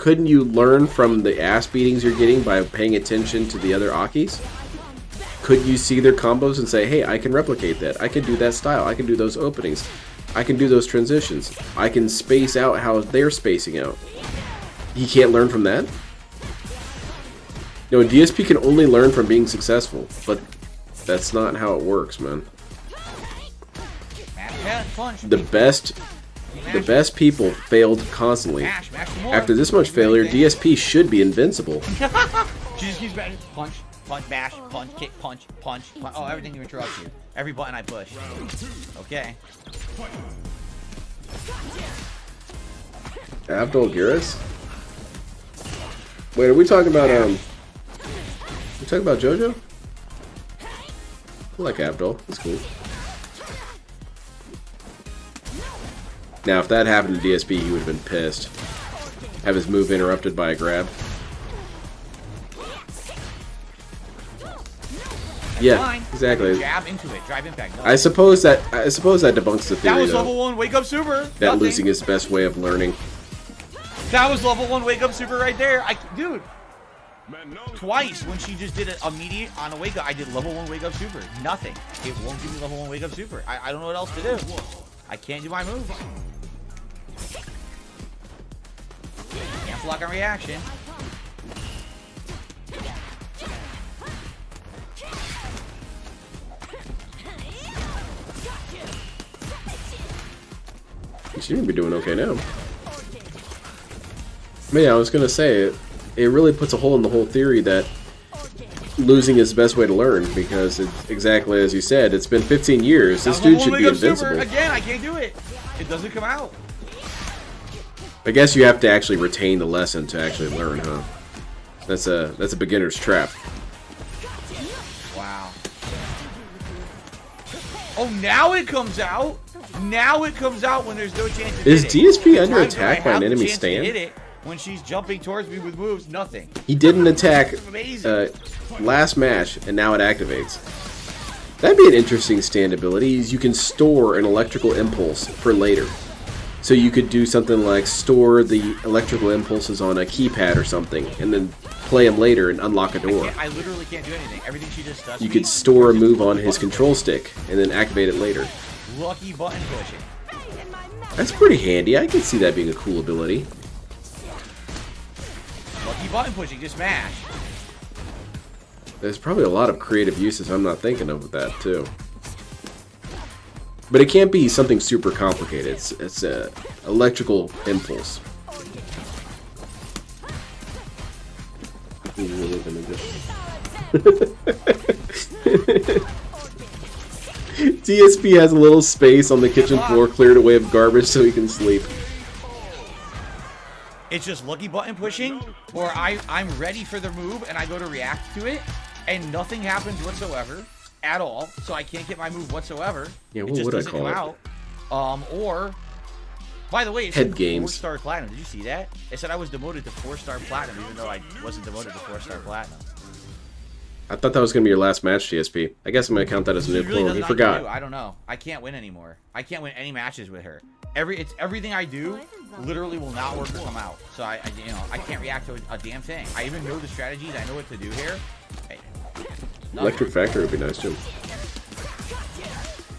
couldn't you learn from the ass beatings you're getting by paying attention to the other Akis? Could you see their combos and say, hey, I can replicate that. I can do that style. I can do those openings. I can do those transitions. I can space out how they're spacing out. You can't learn from that? No, DSP can only learn from being successful, but that's not how it works, man. The best people failed constantly. After this much failure, DSP should be invincible. She just keeps bashing. Punch, punch, bash, punch, kick, punch, punch, punch. Oh, everything you interrupt you. Every button I push. Okay. Abdul Giras? Wait, are we talking about we talking about JoJo? I like Abdul. That's cool. Now, if that happened to DSP, he would have been pissed. Have his move interrupted by a grab. Yeah, exactly. Jab into it. Drive impact. No. I suppose that debunks the theory. That was though, level 1 wake up super. That Nothing. losing is the best way of learning. That was level 1 wake up super right there. Dude. Twice when she just did it immediate on a wake up, I did level 1 wake up super. Nothing. It won't give me level 1 wake up super. I don't know what else to do. I can't do my move. Can't block on reaction. You seem to be doing okay now. But yeah, I was gonna say it really puts a hole in the whole theory that losing is the best way to learn, because it's exactly as you said, it's been 15 years. This dude should be invincible. Again, I can't do it. It doesn't come out. I guess you have to actually retain the lesson to actually learn, huh? That's a beginner's trap. Wow. Oh, now it comes out. Now it comes out when there's no chance to Is hit it. DSP under attack by an enemy Chance to hit stand? it when she's jumping towards me with moves, nothing. He didn't attack Amazing. last match, and now it activates. That'd be an interesting stand ability. Is you can store an electrical impulse for later. So you could do something like store the electrical impulses on a keypad or something, and then play them later and unlock a door. I literally can't do anything. Everything she just does. You could store a move on his control stick, and then activate it later. Lucky button pushing. That's pretty handy. I can see that being a cool ability. Lucky button pushing, just mash. There's probably a lot of creative uses I'm not thinking of with that, too. But it can't be something super complicated. It's a electrical impulse. DSP has a little space on the kitchen floor cleared away of garbage so he can sleep. It's just lucky button pushing, or I'm ready for the move and I go to react to it, and nothing happens whatsoever at all, so I can't get my move whatsoever. Yeah, it what just would I doesn't call come it? out. Or, by the way, it Head said games. 4-star platinum. Did you see that? It said I was demoted to 4-star platinum, even though I wasn't demoted to 4-star platinum. I thought that was going to be your last match, DSP. I guess I'm going to count that as a new It really plural. doesn't You know what to forgot. do. I don't know. I can't win anymore. I can't win any matches with her. Everything I do literally will not work or come out. So I can't react to a damn thing. I even know the strategies. I know what to do here. Hey, Electric Factory would be nice, too.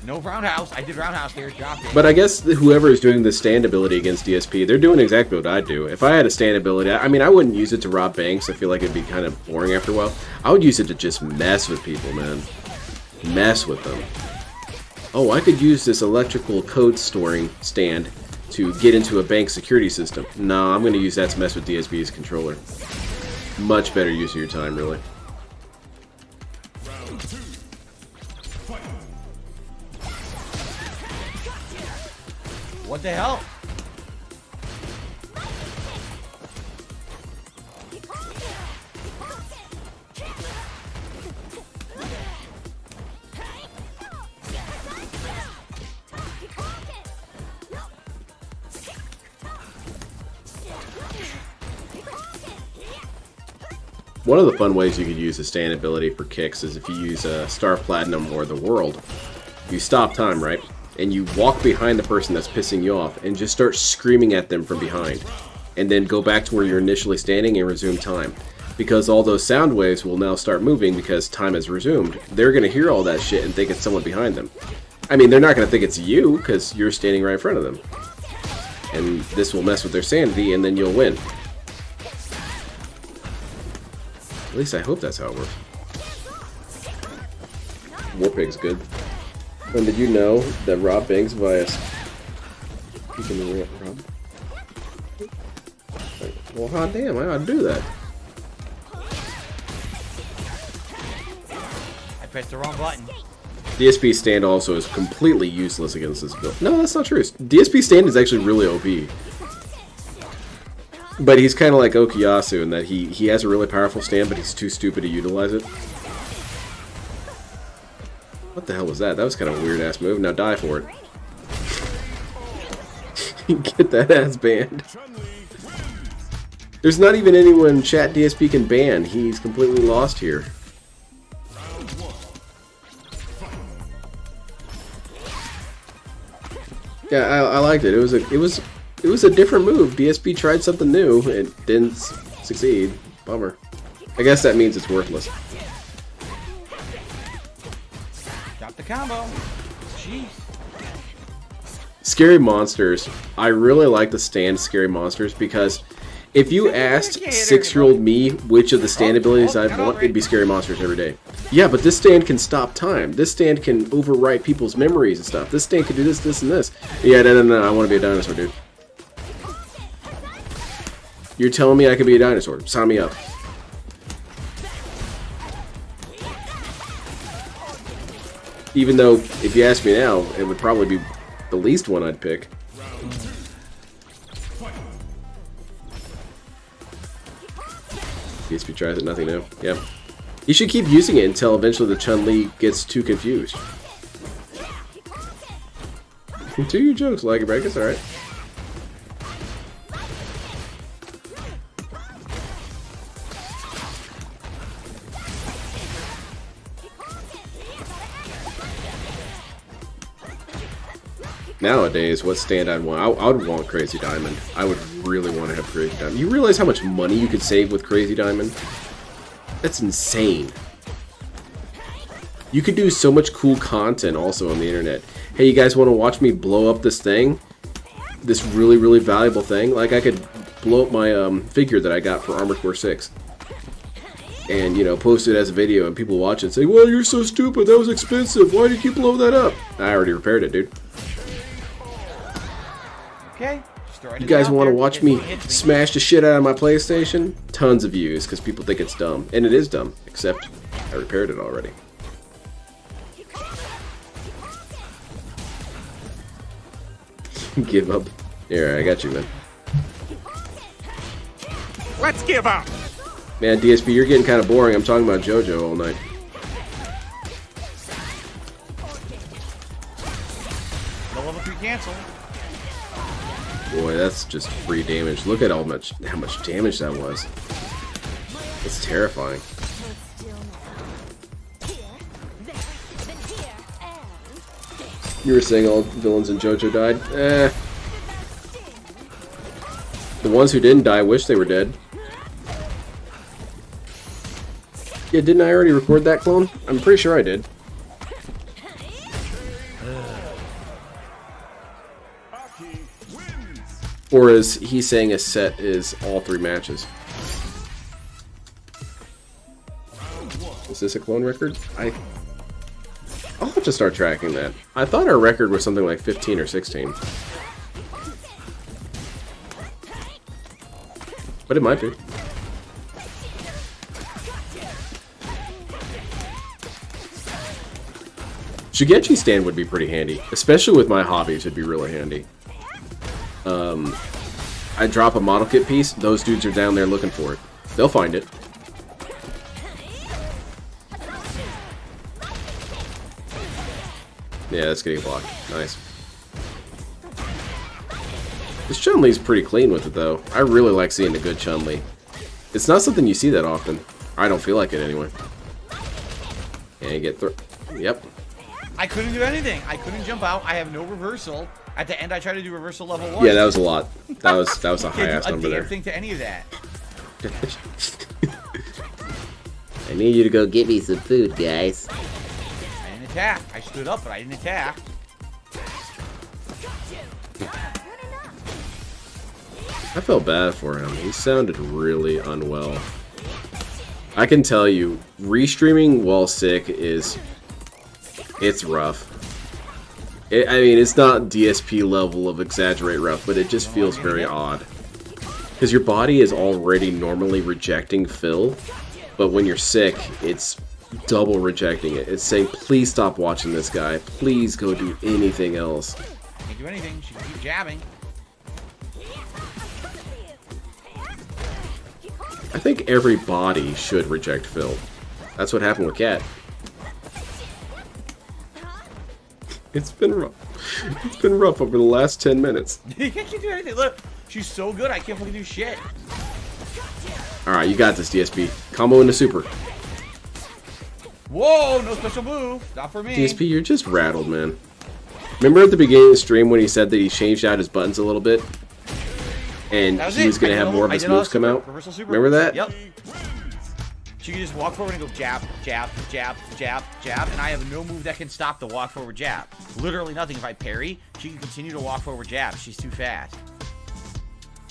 no roundhouse. I did roundhouse here. Dropped it. But I guess whoever is doing the stand ability against DSP, they're doing exactly what I'd do. If I had a stand ability, I mean, I wouldn't use it to rob banks. I feel like it'd be kind of boring after a while. I would use it to just mess with people, man. Mess with them. Oh, I could use this electrical code storing stand to get into a bank security system. No, I'm going to use that to mess with DSP's controller. Much better use of your time, really. What the hell? One of the fun ways you could use the stand ability for kicks is if you use Star Platinum or the World. You stop time, right? And you walk behind the person that's pissing you off and just start screaming at them from behind. and then go back to where you're initially standing and resume time. Because all those sound waves will now start moving because time has resumed. They're going to hear all that shit and think it's someone behind them. I mean, they're not going to think it's you because you're standing right in front of them. And this will mess with their sanity, and then you'll win. At least I hope that's how it works. Warpig's good. And did you know that Rob Banks via... You can Rob? Well, hot damn, I ought to do that. Press the wrong button. DSP stand also is completely useless against this build. No, that's not true. DSP stand is actually really OP. But he's kind of like Okuyasu in that he has a really powerful stand, but he's too stupid to utilize it. What the hell was that? That was kind of a weird ass move. Now die for it. Get that ass banned. There's not even anyone chat DSP can ban. He's completely lost here. Yeah, I liked it. It was a different move. DSP tried something new. It didn't succeed. Bummer. I guess that means it's worthless. Got the combo. Jeez. Scary Monsters. I really like the stand Scary Monsters because if you asked 6-year-old me which of the stand abilities I'd want, it'd be Scary Monsters every day. Yeah, but this stand can stop time. This stand can overwrite people's memories and stuff. This stand can do this, this, and this. Yeah, no, I want to be a dinosaur, dude. You're telling me I could be a dinosaur. Sign me up. Even though, if you ask me now, it would probably be the least one I'd pick. DSP tries it, nothing new. Yep. You should keep using it until eventually the Chun-Li gets too confused. Do your jokes, like it, break. It's alright. Nowadays, what stand I'd want? I would want Crazy Diamond. I would really want to have Crazy Diamond. You realize how much money you could save with Crazy Diamond? That's insane. You could do so much cool content also on the internet. Hey, you guys want to watch me blow up this thing? This really, really valuable thing? Like, I could blow up my figure that I got for Armored Core 6. And, you know, post it as a video and people watch it and say, well, you're so stupid, that was expensive, why did you blow that up? I already repaired it, dude. Okay. You guys want to watch me smash the shit out of my PlayStation? Tons of views, because people think it's dumb. And it is dumb, except I repaired it already. Give up. Here, I got you, man. Let's give up! Man, DSP, you're getting kind of boring. I'm talking about JoJo all night. No level 3 cancel. Boy, that's just free damage. Look at how much damage that was. It's terrifying. You were saying all villains in JoJo died? Eh. The ones who didn't die wish they were dead. Yeah, didn't I already record that, clone? I'm pretty sure I did. Or is he saying a set is all 3 matches? Is this a clone record? I'll have to start tracking that. I thought our record was something like 15 or 16. But it might be. Shigechi stand would be pretty handy. Especially with my hobbies, it'd be really handy. I drop a model kit piece, those dudes are down there looking for it. They'll find it. Yeah, that's getting blocked. Nice. This Chun-Li's pretty clean with it, though. I really like seeing a good Chun-Li. It's not something you see that often. I don't feel like it anyway. And you get through. Yep. I couldn't do anything. I couldn't jump out. I have no reversal. At the end, I tried to do reversal level 1. Yeah, that was a lot. That was a high ass Can't number do a damn there. thing to any of that. I need you to go get me some food, guys. I didn't attack. I stood up, but I didn't attack. I felt bad for him. He sounded really unwell. I can tell you, restreaming while sick it's rough. I mean, it's not DSP level of exaggerate rough, but it just feels very odd. Because your body is already normally rejecting fill, but when you're sick, it's double rejecting it. It's saying, please stop watching this guy. Please go do anything else. Can't do anything. She can keep jabbing. I think every body should reject fill. That's what happened with Cat. It's been rough. It's been rough over the last 10 minutes. You can't do anything. Look, she's so good, I can't fucking do shit. Alright, you got this, DSP. Combo into super. Whoa, no special move. Not for me. DSP, you're just rattled, man. Remember at the beginning of the stream when he said that he changed out his buttons a little bit? And he was going to have more of his moves come out? Remember that? Yep. She can just walk forward and go jab, jab, jab, jab, jab, and I have no move that can stop the walk forward jab. Literally nothing. If I parry, she can continue to walk forward jab. She's too fast.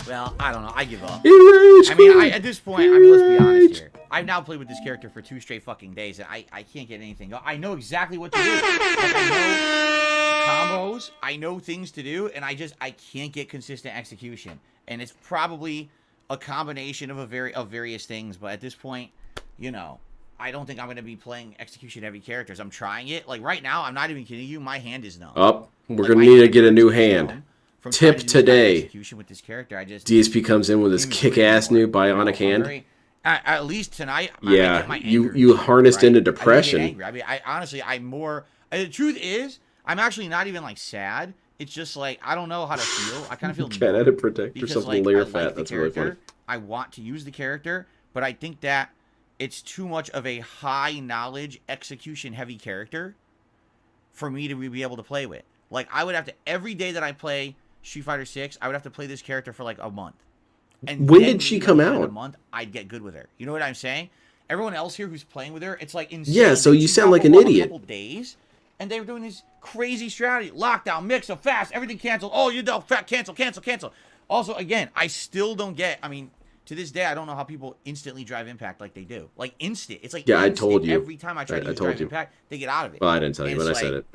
Well, I don't know. I give up. I mean, at this point, I mean, let's be honest here. I've now played with this character for 2 straight fucking days, and I can't get anything going. I know exactly what to do. Like, I know combos. I know things to do, and I can't get consistent execution. And it's probably a combination of various things, but at this point, you know, I don't think I'm going to be playing execution-heavy characters. I'm trying it. Like, right now, I'm not even kidding you. My hand is numb. Oh, we're Like, going to need to get a new hand. Tip today. Execution with this character. DSP comes in with his kick-ass new bionic hand. At least tonight, yeah, I get my anger you harnessed right? into depression. I mean, honestly, I'm more... the truth is, I'm actually not even, like, sad. It's just, like, I don't know how to feel. I kind of feel... Can't edit protect yourself from layer fat. That's really funny. I want to use the character, but I think that it's too much of a high knowledge execution heavy character for me to be able to play with. Like, I would have to, every day that I play Street Fighter 6, I would have to play this character for like a month. And when did she come out? In a month, I'd get good with her. You know what I'm saying? Everyone else here who's playing with her, it's like insane. Yeah, so you sound like an idiot. A couple days, and they were doing this crazy strategy. Lockdown, mix up fast, everything canceled. Oh, you don't, cancel. Also, again, I still don't get, I mean, to this day, I don't know how people instantly drive impact like they do. Like, instant. It's like, yeah, instant. I told you. Every time I try to use drive impact, they get out of it. Well, I didn't tell you, but I said it.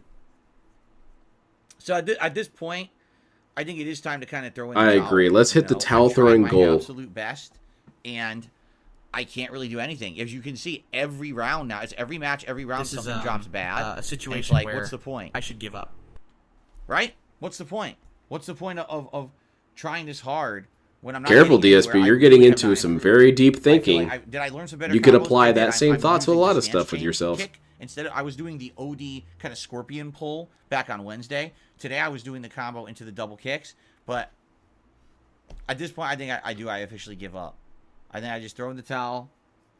So at this point, I think it is time to kind of throw in the I towel. agree. Let's hit the towel throwing goal. Absolute best, and I can't really do anything. As you can see, every round now, it's every match, every round, something drops bad. A situation it's like, where what's the point? I should give up. Right? What's the point? What's the point of trying this hard when I'm not Careful, DSP. You're getting into some very deep thinking. Did I learn some better? You could combos? apply I did. that same I'm thought to a using lot the of stuff stance with change yourself. kick. Instead, I was doing the OD kind of scorpion pull back on Wednesday. Today, I was doing the combo into the double kicks. But at this point, I think I officially give up. I think I just throw in the towel.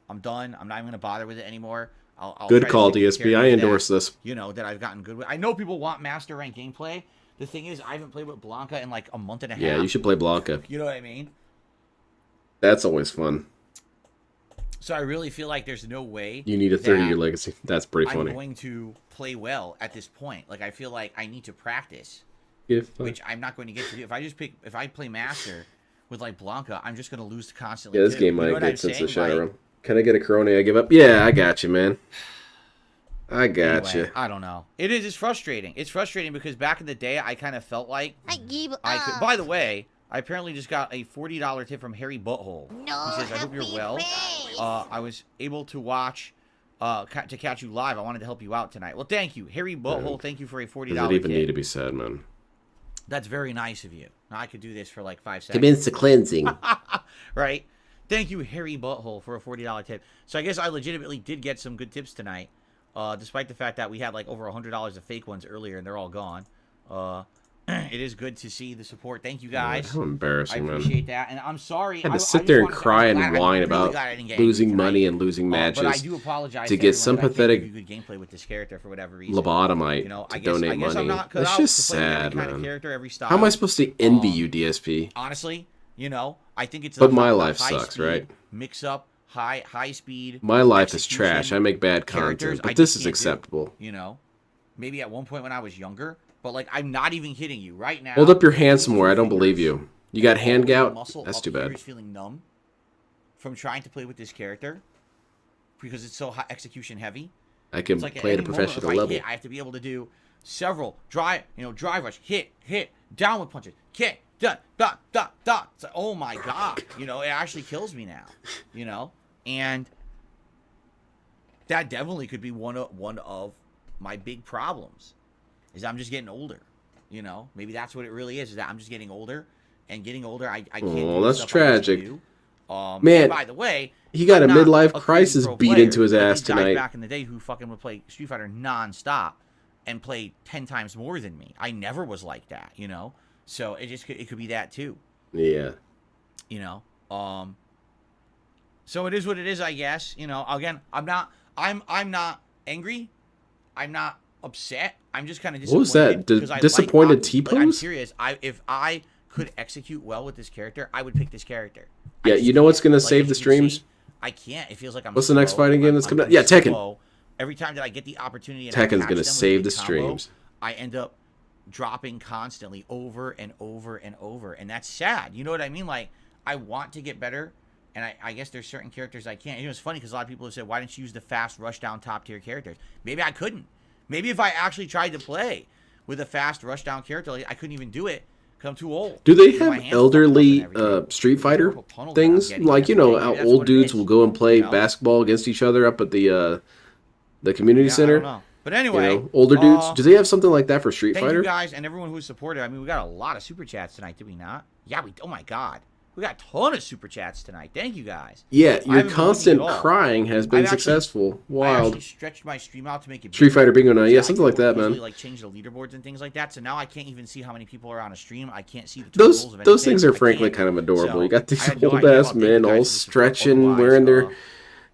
I'm done. I'm not even going to bother with it anymore. I'll Good try to call, stick to DSP. I endorse this. You know, that I've gotten good with. I know people want master rank gameplay. The thing is, I haven't played with Blanca in like a month and a half. Yeah, you should play Blanca. You know what I mean? That's always fun. So I really feel like there's no way you need a 30-year legacy. That's pretty funny. I'm going to play well at this point. Like, I feel like I need to practice, which I'm not going to get to do. If I play master with like Blanca, I'm just going to lose constantly. Yeah, this game might get since the shadow room. Can I get a Corona? I give up. Yeah, I got you, man. I got you. I don't know. It's frustrating. It's frustrating because back in the day, I kind of felt like I give up. I could. By the way, I apparently just got a $40 tip from Harry Butthole. No, he says, "I hope you're well. I was able to watch, to catch you live. I wanted to help you out tonight." Well, thank you, Harry Butthole. Thank you for a $40 tip. Does it even need to be said, man? That's very nice of you. Now I could do this for like 5 seconds. Commence the cleansing. Right. Thank you, Harry Butthole, for a $40 tip. So I guess I legitimately did get some good tips tonight, despite the fact that we had like over $100 of fake ones earlier and they're all gone. it is good to see the support. Thank you guys. How I embarrassing, man. appreciate that, and I'm sorry. I had to I sit just there and wanted to- cry I'm and glad- whine I'm really about glad I didn't get angry losing tonight. money and losing matches But I do apologize to to get everyone some that I can't pathetic give you good gameplay with this character for whatever reason. lobotomite You know, to I guess donate I'm money. not cut That's out just to play with every sad, kind of man. character, every style. How am I supposed to envy you, DSP? Honestly, you know, I think it's. But the my the life high sucks, speed, right? Mix up high speed. My life is execution trash. I make bad characters content, but I this just is can't do, acceptable. you know, maybe at one point when I was younger, but like I'm not even kidding you right now. Hold up your hand some these more. two I don't believe fingers, you. You got hand the gout? muscle That's up too here bad. is feeling numb from trying to play with this character because it's so high execution heavy. I can It's like play at a any moment, professional if I level. hit, I have to be able to do several drive rush, hit, downward punches, kick, dot. It's like, oh my god, you know, it actually kills me now, you know, and that definitely could be one of my big problems. Is I'm just getting older, you know. Maybe that's what it really is that I'm just getting older, and getting older, I can't. Oh, do that's stuff I used to tragic. do. Man, and by the way, he got I'm a not midlife crazy crisis pro beat player, into his like ass these guys tonight. back in the day who fucking would play Street Fighter nonstop and play 10 times more than me. I never was like that, you know. So it could be that too, Yeah. you know. So it is what it is, I guess. You know, again, I'm not angry. I'm not upset. I'm just kind of What disappointed. was that? because I like Disappointed Aki. Like, I'm T-pose? serious. If I could execute well with this character, I would pick this character. I Yeah, just you know what's can't. gonna Like, save as the you can see, streams? I can't. It feels like I'm What's the next slow. fighting game that's coming out? Yeah, Tekken. Slow. Every time that I get the opportunity, and I Tekken's catch gonna them with a save good the combo, streams. I end up dropping constantly over and over and over, and that's sad. You know what I mean? Like, I want to get better, and I guess there's certain characters I can't. You know, it's funny because a lot of people have said, why didn't you use the fast rush down top tier characters? Maybe I couldn't. Maybe if I actually tried to play with a fast rush down character, like, I couldn't even do it because I'm too old. Do they My have hands fucked up elderly and everything. Street Fighter Horrible tunnel things? that I'm getting Like, you every know, day. how That's old what it dudes is, will go and play you know? basketball against each other up at the community Yeah, I center? don't know. But anyway, You know, older dudes. Do they have something like that for Street thank Fighter? you guys and everyone who supported. I mean, we got a lot of super chats tonight, did we not? Yeah, we. Oh my god, we got a ton of super chats tonight. Thank you guys. Yeah, I your haven't been constant looking at all. crying has been I've actually- successful. I Wild. actually stretched my stream out to make it Street bigger. Fighter Bingo night. Yeah, I something can like that, easily, man. Like change the leaderboards and things like that. So now I can't even see how many people are on a stream. I can't see the Those totals of those anything. things are I frankly can't. kind of adorable. So, You got I these had no old idea ass how big men you all guys would support. stretching, Otherwise, wearing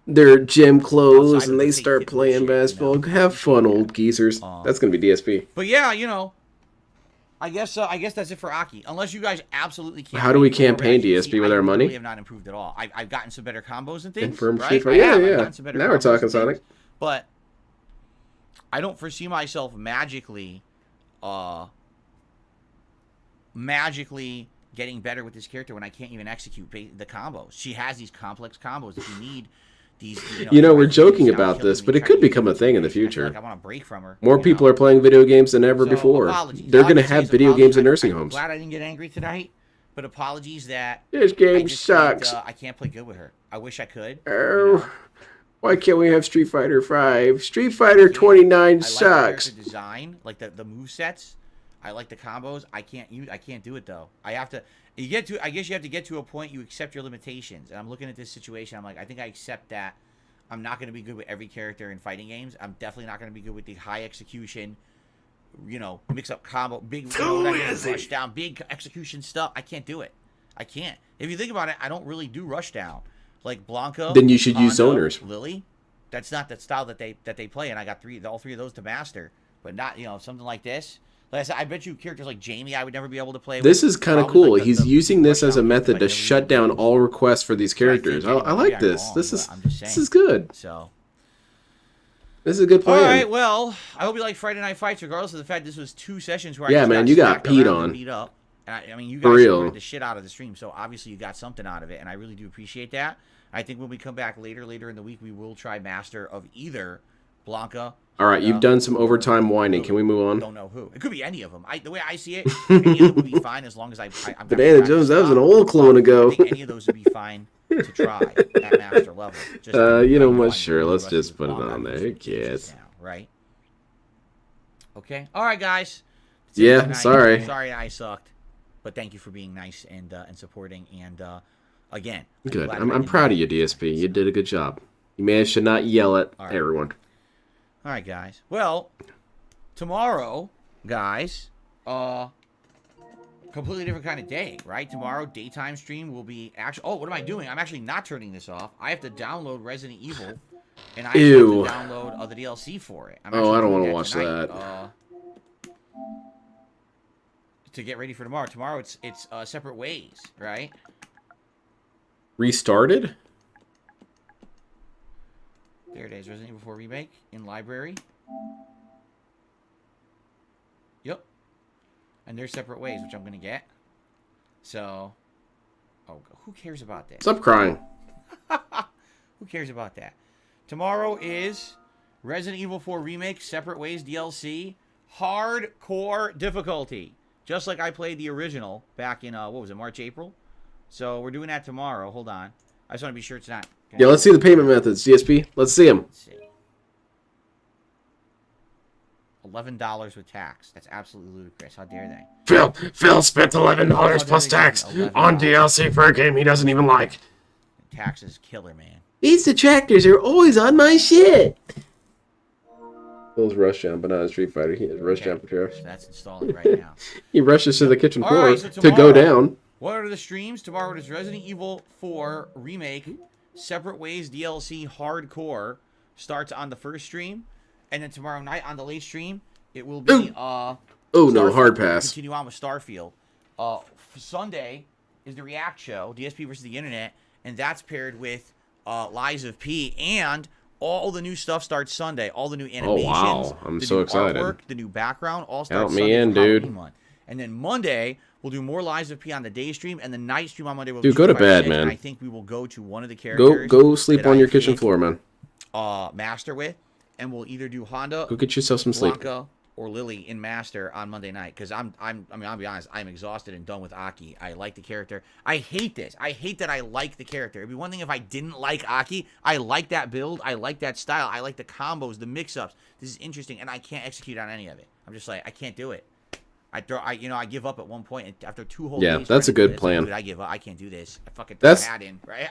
their gym clothes, outside and of they the start fake kid playing bullshit, you basketball. know? Have fun, old geezers. That's gonna be DSP. But yeah, you know, I guess that's it for Aki. Unless you guys absolutely can't. How do we campaign DSP with our money? I have not improved at all. I've gotten some better combos and things. Confirmed right? Street Fighter. I Yeah, have. I've yeah. gotten some better Now we're combos talking, and Sonic. things. But I don't foresee myself magically getting better with this character when I can't even execute the combos. She has these complex combos that you need. These, You know, we're these joking down about killing this, me, but it trying could to get become a me thing in the I feel future. like I want to break from her. More people are playing video games than ever So, before. apologies. They're All I gonna can say have is video apologies. games in nursing I'm homes. glad I didn't get angry tonight, but apologies that This I game just can't, sucks. I can't play good with her. I wish I could. Oh, why can't we have Street Fighter 5? Street Fighter 29 I like the sucks. character design, like the move sets. I like the combos. I can't do it though. I guess you have to get to a point you accept your limitations. And I'm looking at this situation. I'm like, I think I accept that. I'm not going to be good with every character in fighting games. I'm definitely not going to be good with the high execution, mix up combo, big rush down, big execution stuff. I can't do it. I can't. If you think about it, I don't really do rush down. Like Blanca. Then you should use Hondo, zoners. Lily. That's not the style that they play, and I got all three of those to master. But not something like this. Like I said, I bet you characters like Jamie, I would never be able to play. This with. is kind of Probably cool. like the- He's the using this rush as a down method games, to like, shut down all requests for these characters. I like I'm this. wrong, This but is I'm just this saying. is good. So. This is a good All plan. right, well, I hope you like Friday Night Fights, regardless of the fact this was 2 sessions where I Yeah, just man, you got smacked peed around on. and beat up. And I mean, you For guys real. supported the shit out of the stream, so obviously you got something out of it, and I really do appreciate that. I think when we come back later in the week, we will try Master of either Blanca. All right, you've done some overtime whining. Can we move on? Don't know who. It could be any of them. The way I see it, any of them would be fine as long as I'm Banana Jones, that was an old clone ago. I think any of those would be fine to try at Master level. Just You know I what? I'm Sure, really let's rusty just with put it Blanca. on I'm there. just Who with Jesus cares? now, right? Okay. All right, guys. That's it Yeah, tonight. sorry. Sorry I sucked, but thank you for being nice and supporting. And again, Good. glad I'm I didn't proud of get you, DSP. You did a good job. You managed to not yell at All right. everyone. All right, guys. Well, tomorrow, guys, completely different kind of day, right? Tomorrow, daytime stream will be actually. Oh, what am I doing? I'm actually not turning this off. I have to download Resident Evil, and I have Ew. to download the DLC for it. I'm Oh, I don't want to watch that. To get ready for tomorrow. Tomorrow it's Separate Ways, right? Restarted? There it is. Resident Evil 4 Remake in library. Yep. And there's Separate Ways, which I'm going to get. So, oh, who cares about that? Stop crying. Who cares about that? Tomorrow is Resident Evil 4 Remake, Separate Ways DLC, hardcore difficulty. Just like I played the original back in, what was it, March, April? So we're doing that tomorrow. Hold on. I just want to be sure it's not. Yeah, let's see the payment methods, DSP. Let's see them. Let's see. $11 with tax. That's absolutely ludicrous. How dare they? Phil spent $11 plus tax on DLC for a game he doesn't even like. Tax is killer, man. These detractors are always on my shit. Phil's rush jump, but not in Street Fighter. He has rush jump for So that's installing right now. He rushes to the kitchen All floor right, so to go down. What are the streams? Tomorrow is Resident Evil 4 Remake, Separate Ways DLC Hardcore. Starts on the first stream. And then tomorrow night on the late stream, it will be Oh no, hard pass. Continue on with Starfield. Sunday is the React show, DSP versus the Internet, and that's paired with Lies of P, and all the new stuff starts Sunday. All the new animations. Oh wow, I'm the so new excited. Artwork, the new background, all starts Count me Sunday in, for Halloween dude. month. And then Monday, we'll do more Lies of P on the day stream, and the night stream on Monday will Dude, be go to Street Fighter bed, 6, man. and I think we will go to one of the characters. Go sleep that on I your kitchen think, floor, man. Master with, and we'll either do Honda, Go get yourself some sleep. Blanca, or Lily in Master on Monday night, because I mean, I'll be honest, I'm exhausted and done with Aki. I like the character. I hate this. I hate that I like the character. It'd be one thing if I didn't like Aki. I like that build. I like that style. I like the combos, the mix-ups. This is interesting, and I can't execute on any of it. I'm just like, I can't do it. I give up at one point after 2 whole days. Yeah, that's a trying to do good this. plan. Dude, I give up. I can't do this. I fucking throw That's my hat in, right?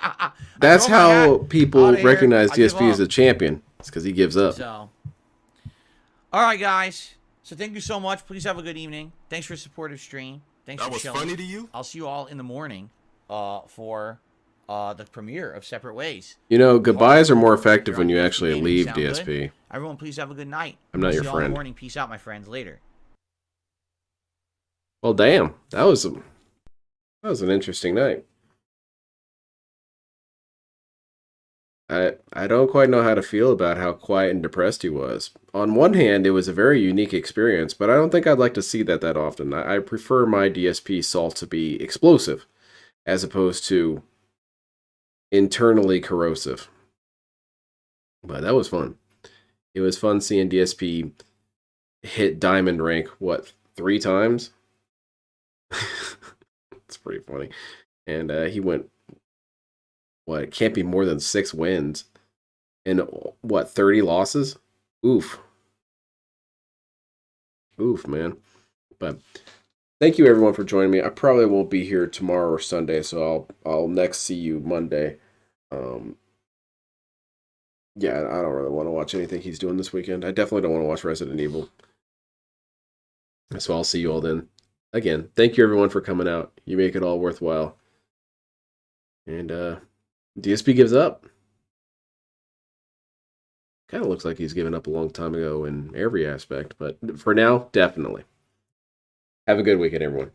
That's how people Outta here. recognize I give DSP as up. a champion. It's because he gives up. So, all right, guys. So thank you so much. Please have a good evening. Thanks for a supportive stream. Thanks for chilling. Funny to you? I'll see you all in the morning for the premiere of Separate Ways. You know, goodbyes are more effective You're when on you DSP actually Gaming. leave Sound DSP. good? Everyone, please have a good night. I'm not See your you all in friend. the morning. Peace out, my friends. Later. Well, damn, that was an interesting night. I don't quite know how to feel about how quiet and depressed he was. On one hand, it was a very unique experience, but I don't think I'd like to see that often. I prefer my DSP salt to be explosive, as opposed to internally corrosive. But that was fun. It was fun seeing DSP hit diamond rank, 3 times? It's pretty funny. And he went, it can't be more than 6 wins. And 30 losses? Oof. Oof, man. But thank you everyone for joining me. I probably won't be here tomorrow or Sunday, so I'll next see you Monday. Yeah, I don't really want to watch anything he's doing this weekend. I definitely don't want to watch Resident Evil. So I'll see you all then. Again, thank you everyone for coming out. You make it all worthwhile. And DSP gives up. Kind of looks like he's given up a long time ago in every aspect, but for now, definitely. Have a good weekend, everyone.